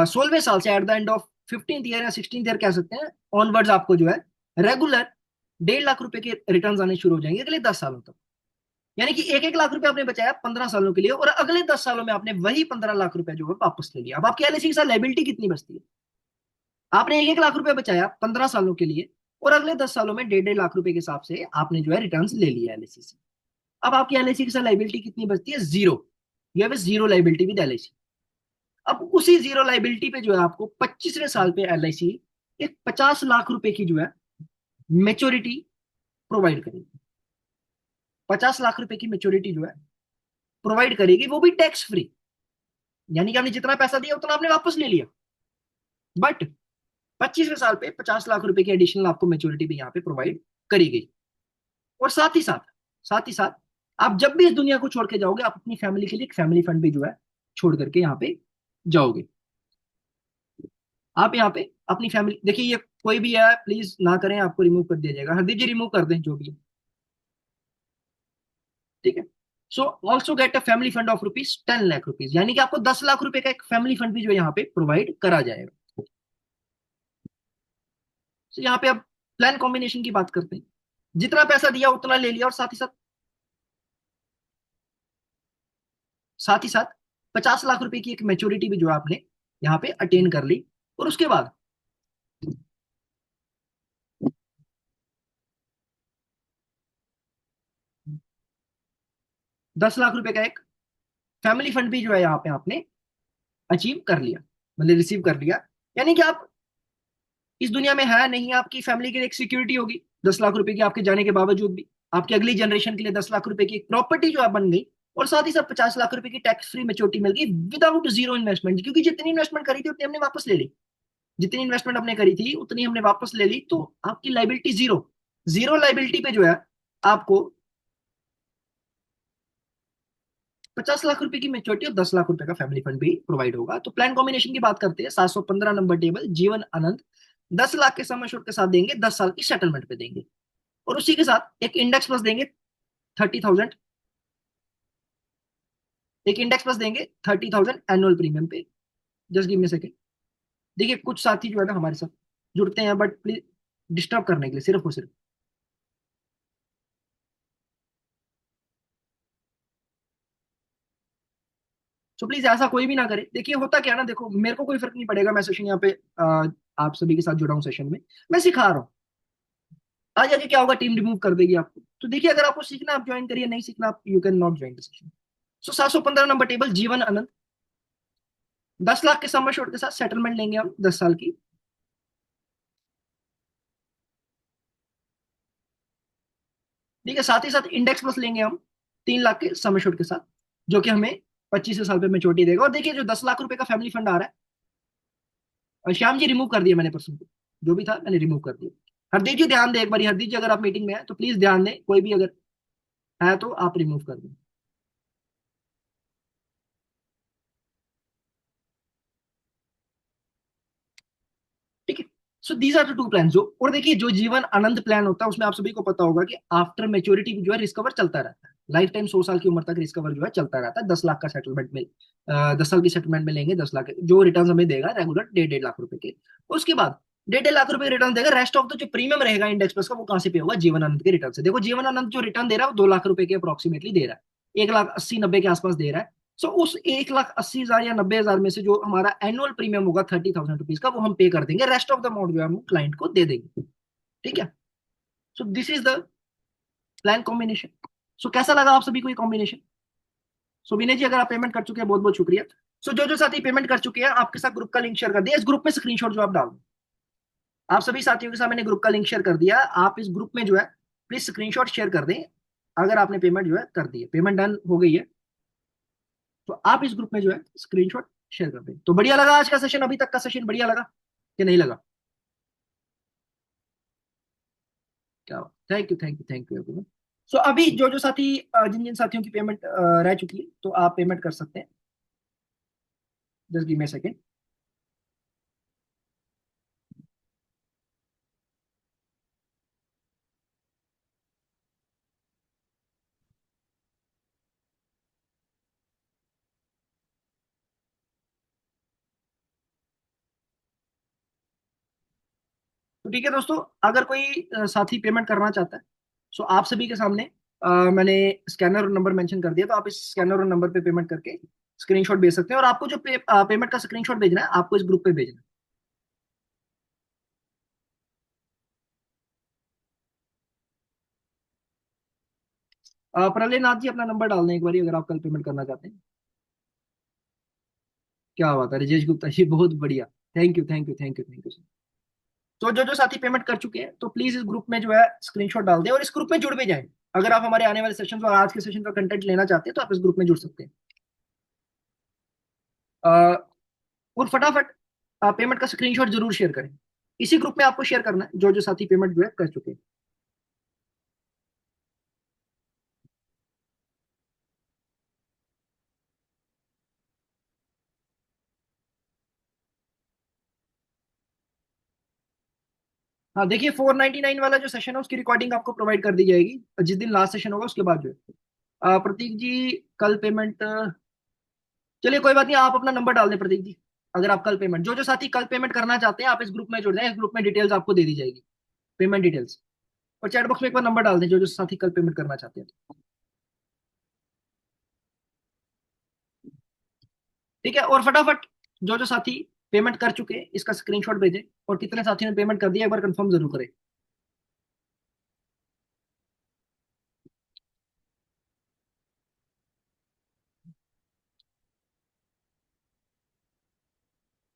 16वें साल से, at the end of 15th year या 16th ईयर कह सकते हैं, ऑनवर्ड्स आपको जो है रेगुलर 1.5 लाख रुपए के रिटर्न आने शुरू हो जाएंगे अगले 10 सालों तक। यानी कि 1 1 लाख रुपए आपने बचाया 15 सालों के लिए, और अगले 10 सालों में आपने वही 15 लाख रुपए जो है वापस ले लिया। अब आपकी एलआईसी के साथ लाइबिलिटी कितनी बचती है? आपने 1 1 लाख रुपए बचाया 15 सालों के लिए, और अगले 10 सालों में 1.5 1.5 लाख रुपए के हिसाब से आपने जो है रिटर्न ले लिया एलआईसी से। अब आपकी एलआईसी के साथ लाइबिलिटी कितनी बचती है? Zero. You have zero liability with LIC. अब उसी जीरो लाइबिलिटी पे जो है आपको 25वें साल पे एलआईसी एक 50 लाख रुपए की जो है मेच्योरिटी प्रोवाइड करेगी। 50 लाख रुपए की मेच्योरिटी जो है प्रोवाइड करेगी, वो भी टैक्स फ्री। यानी कि आपने जितना पैसा दिया उतना आपने वापस ले लिया, बट 25वें साल पे 50 लाख रुपए की एडिशनल आपको मेच्योरिटी भी यहाँ पे प्रोवाइड करी गई। और साथ ही साथ आप जब भी इस दुनिया को छोड़ के जाओगे, आप अपनी फैमिली के लिए एक फैमिली फंड भी जो है छोड़ करके यहाँ पे जाओगे। आप यहाँ पे अपनी फैमिली, देखिए ये कोई भी है प्लीज ना करें, आपको रिमूव कर दिया जाएगा। हरदीप जी रिमूव कर दें जो भी है। ठीक है, so also get a family fund of ₹10 lakh, यानी कि आपको 10 लाख रुपए का एक फैमिली फंड भी जो है यहाँ पे प्रोवाइड करा जाएगा। तो यहाँ पे अब प्लान कॉम्बिनेशन की बात करते हैं। जितना पैसा दिया उतना ले लिया, और साथ ही साथ 50 लाख रुपए की एक मेच्योरिटी भी जो है आपने यहाँ पे अटेन कर ली। और उसके बाद 10 लाख रुपए का एक फैमिली फंड भी जो है यहाँ पे आपने अचीव कर लिया, मतलब रिसीव कर लिया। यानी कि आप इस दुनिया में है नहीं, आपकी फैमिली के लिए एक सिक्योरिटी होगी 10 लाख रुपए की, आपके जाने के बावजूद भी आपकी अगली जनरेशन के लिए 10 लाख रुपए की प्रॉपर्टी जो है बन गई। और साथ ही साथ 50 लाख रुपए की टैक्स फ्री मेच्योरिटी मिल गई विदाउट जीरो इन्वेस्टमेंट, क्योंकि जितनी इन्वेस्टमेंट करी थी उतनी हमने वापस ले ली। जितनी इन्वेस्टमेंट हमने करी थी उतनी हमने वापस ले ली, तो आपकी लाइबिलिटी जीरो। जीरो लाइबिलिटी पे जो है आपको 50 लाख रुपए की मेच्योरिटी और 10 लाख रुपए का फैमिली फंड भी प्रोवाइड होगा। तो प्लान कॉम्बिनेशन की बात करते हैं, 715 नंबर टेबल, जीवन आनंद 10 लाख के सम एश्योर्ड के साथ देंगे, 10 साल की सेटलमेंट पे देंगे। और उसी के साथ एक इंडेक्स प्लस देंगे 30,000, एक इंडेक्स प्लस देंगे 30,000 एनुअल प्रीमियम पे। जस्ट गिव मी सेकंड। देखिए कुछ साथी जो है ना हमारे साथ जुड़ते हैं, बट प्लीज डिस्टर्ब करने के लिए सिर्फ और सिर्फ। सो प्लीज ऐसा कोई भी ना करे। देखिए होता क्या है ना, देखो मेरे को कोई फर्क नहीं पड़ेगा, मैं सेशन यहाँ पे आप सभी के साथ जुड़ा हूँ सेशन में, मैं सिखा रहा हूँ। आज आगे क्या होगा, टीम रिमूव कर देगी आपको। तो देखिए अगर आपको सीखना आप ज्वाइन करिए, नहीं सीखना आप you can not join the session. So 715 number table, Jeevan Anand 10 lakh के सम एश्योर्ड के साथ सेटलमेंट लेंगे हम 10 साल की। ठीक है, साथ ही साथ इंडेक्स प्लस लेंगे हम 3 लाख के सम एश्योर्ड के साथ, जो कि हमें 25 साल पे मेच्योरिटी देगा। और देखिए जो 10 लाख रुपए का फैमिली फंड आ रहा है, और श्याम जी रिमूव कर दिया मैंने पर्सन को, जो भी था मैंने रिमूव कर दिया। हरदीप जी ध्यान दें एक बार, हरदीप जी अगर आप मीटिंग में हैं तो प्लीज ध्यान दें, कोई भी अगर है तो आप रिमूव कर दें। ठीक है, so these are the two plan जो। और देखिए जो जीवन आनंद प्लान होता है उसमें आप सभी को पता होगा कि आफ्टर मेच्योरिटी जो है रिस्कवर चलता रहता है, लाइफ टाइम 100 साल की उम्र तक रिस्कवर जो है चलता रहता है। 10 लाख का सेटलमेंट में 10 साल की सेटलमेंट में लेंगे, 10 लाख जो रिटर्न हमें देगा रेगुलर 1.5 1.5 लाख रुपए के। उसके बाद 1.5 1.5 लाख रुपए रिटर्न देगा। रेस्ट ऑफ द जो प्रीमियम रहेगा इंडेक्स प्लस का, वो कहां से पे होगा? जीवन आनंद के रिटर्न से। देखो जीवन आनंद जो रिटर्न दे रहा है वो 2 लाख रुपए के अप्रोक्सीमेटली दे रहा है, 1 लाख 80 90 के आसपास दे रहा है। सो उस 1 लाख 80 हजार या 90 हजार में से जो हमारा एनुअल प्रीमियम होगा 30,000 रुपीज का, वो हम पे कर देंगे। रेस्ट ऑफ द अमाउंट जो है हम क्लाइंट को दे देंगे। ठीक है, so this is the plan combination. So कैसा लगा आप सभी को ये कॉम्बिनेशन? सो विनय जी अगर आप पेमेंट कर चुके हैं बहुत बहुत शुक्रिया। सो जो जो साथी पेमेंट कर चुके हैं आपके साथ ग्रुप का लिंक शेयर कर दिया, इस ग्रुप में स्क्रीनशॉट जो आप डाल दो। आप सभी साथियों के साथ मैंने ग्रुप का लिंक शेयर कर दिया, आप इस ग्रुप में जो है प्लीज स्क्रीनशॉट शेयर कर दें अगर आपने पेमेंट जो है कर दी है, पेमेंट डन हो गई है। तो आप इस ग्रुप में जो है स्क्रीनशॉट शेयर कर दें। तो बढ़िया लगा आज का सेशन, अभी तक का सेशन बढ़िया लगा कि नहीं लगा? क्या? Thank you thank you thank you everyone. So अभी जो जो साथी जिन जिन साथियों की पेमेंट रह चुकी है तो आप पेमेंट कर सकते हैं। Just give me a second. तो ठीक है दोस्तों, अगर कोई साथी पेमेंट करना चाहता है सो आप सभी के सामने मैंने स्कैनर और नंबर मेंशन कर दिया, तो आप इस स्कैनर और नंबर पे पेमेंट करके स्क्रीनशॉट भेज सकते हैं। और आपको जो पेमेंट का स्क्रीनशॉट भेजना है आपको इस ग्रुप पे भेजना है। प्रलय नाथ जी अपना नंबर डाल दें एक बार अगर आप कल पेमेंट करना चाहते हैं। क्या बात है राजेश गुप्ता जी, बहुत बढ़िया। Thank you thank you thank you thank you sir. तो जो जो साथी पेमेंट कर चुके हैं तो प्लीज इस ग्रुप में जो है स्क्रीनशॉट डाल दें और इस ग्रुप में जुड़ भी जाएं। अगर आप हमारे आने वाले सेशन और आज के सेशन का कंटेंट लेना चाहते हैं तो आप इस ग्रुप में जुड़ सकते हैं। अ, और फटाफट पेमेंट का स्क्रीनशॉट जरूर शेयर करें। इसी ग्रुप में आपको शेयर करना है जो जो साथी पेमेंट जो है कर चुके हैं। हाँ देखिए, 499 वाला जो सेशन है उसकी रिकॉर्डिंग आपको प्रोवाइड कर दी जाएगी जिस दिन लास्ट सेशन होगा उसके बाद जो है। प्रतीक जी कल पेमेंट, चलिए कोई बात नहीं, आप अपना नंबर डाल दें प्रतीक जी। अगर आप कल पेमेंट, जो जो साथी कल पेमेंट करना चाहते हैं आप इस ग्रुप में जुड़ जाएं, इस ग्रुप में डिटेल्स आपको दे दी जाएगी, पेमेंट डिटेल्स। और चैट बॉक्स में एक बार नंबर डाल दें जो जो साथी कल पेमेंट करना चाहते हैं। ठीक है, और फटाफट जो जो साथी पेमेंट कर चुके हैं इसका स्क्रीनशॉट भेजें, और कितने साथियों ने पेमेंट कर दिया एक बार कंफर्म जरूर करें।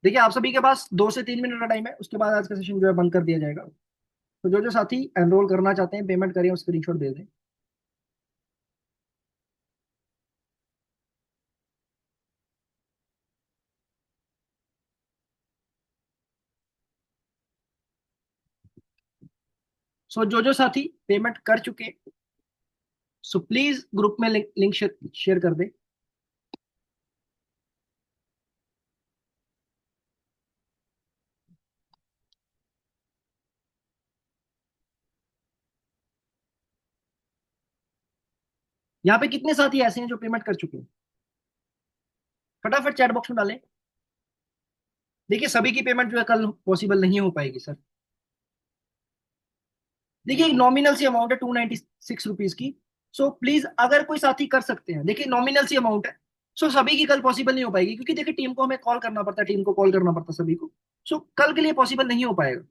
देखिए आप सभी के पास 2 से 3 मिनट का टाइम है, उसके बाद आज का सेशन जो है बंद कर दिया जाएगा। तो जो जो साथी एनरोल करना चाहते हैं पेमेंट करें और स्क्रीनशॉट भेज दें। सो जो जो साथी पेमेंट कर चुके हैं सो प्लीज ग्रुप में लिंक शेयर कर दें। यहाँ पे कितने साथी ऐसे हैं जो पेमेंट कर चुके हैं? फटाफट चैट बॉक्स में डालें। देखिए सभी की पेमेंट जो है कल पॉसिबल नहीं हो पाएगी सर। देखिए एक नॉमिनल सी अमाउंट है 296 रुपीज की। सो प्लीज अगर कोई साथी कर सकते हैं, देखिए नॉमिनल सी अमाउंट है। सो सभी की कल पॉसिबल नहीं हो पाएगी क्योंकि देखिए टीम को हमें कॉल करना पड़ता है, टीम को कॉल करना पड़ता है सभी को। सो कल के लिए पॉसिबल नहीं हो पाएगा।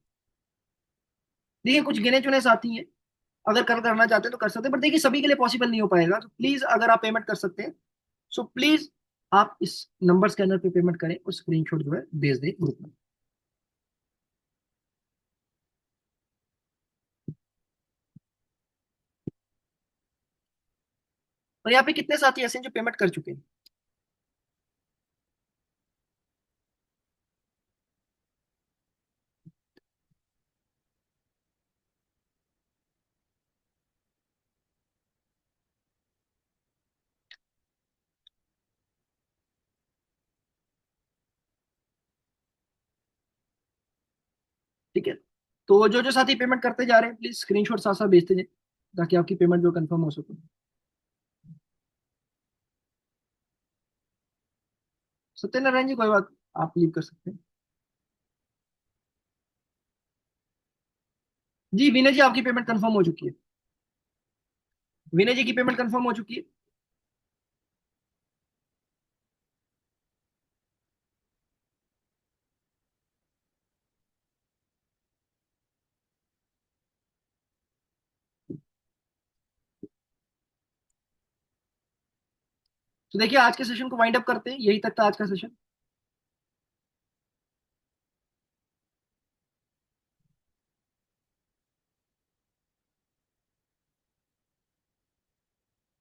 देखिए कुछ गिने चुने साथी हैं, अगर कल करना चाहते हैं तो कर सकते हैं, बट देखिए सभी के लिए पॉसिबल नहीं हो पाएगा। तो प्लीज अगर आप पेमेंट कर सकते हैं सो प्लीज आप इस नंबर स्कैनर पे पेमेंट करें और स्क्रीनशॉट जो है भेज दें ग्रुप में। और यहाँ पे कितने साथी ऐसे हैं जो पेमेंट कर चुके हैं? ठीक है, तो जो जो साथी पेमेंट करते जा रहे हैं प्लीज स्क्रीनशॉट साथ साथ भेजते जाए ताकि आपकी पेमेंट जो कंफर्म हो सके। सत्यनारायण जी कोई बात, आप लीव कर सकते हैं। जी विनय जी आपकी पेमेंट कंफर्म हो चुकी है। विनय जी की पेमेंट कंफर्म हो चुकी है। तो देखिए आज के सेशन को वाइंड अप करते हैं, यही तक था आज का सेशन।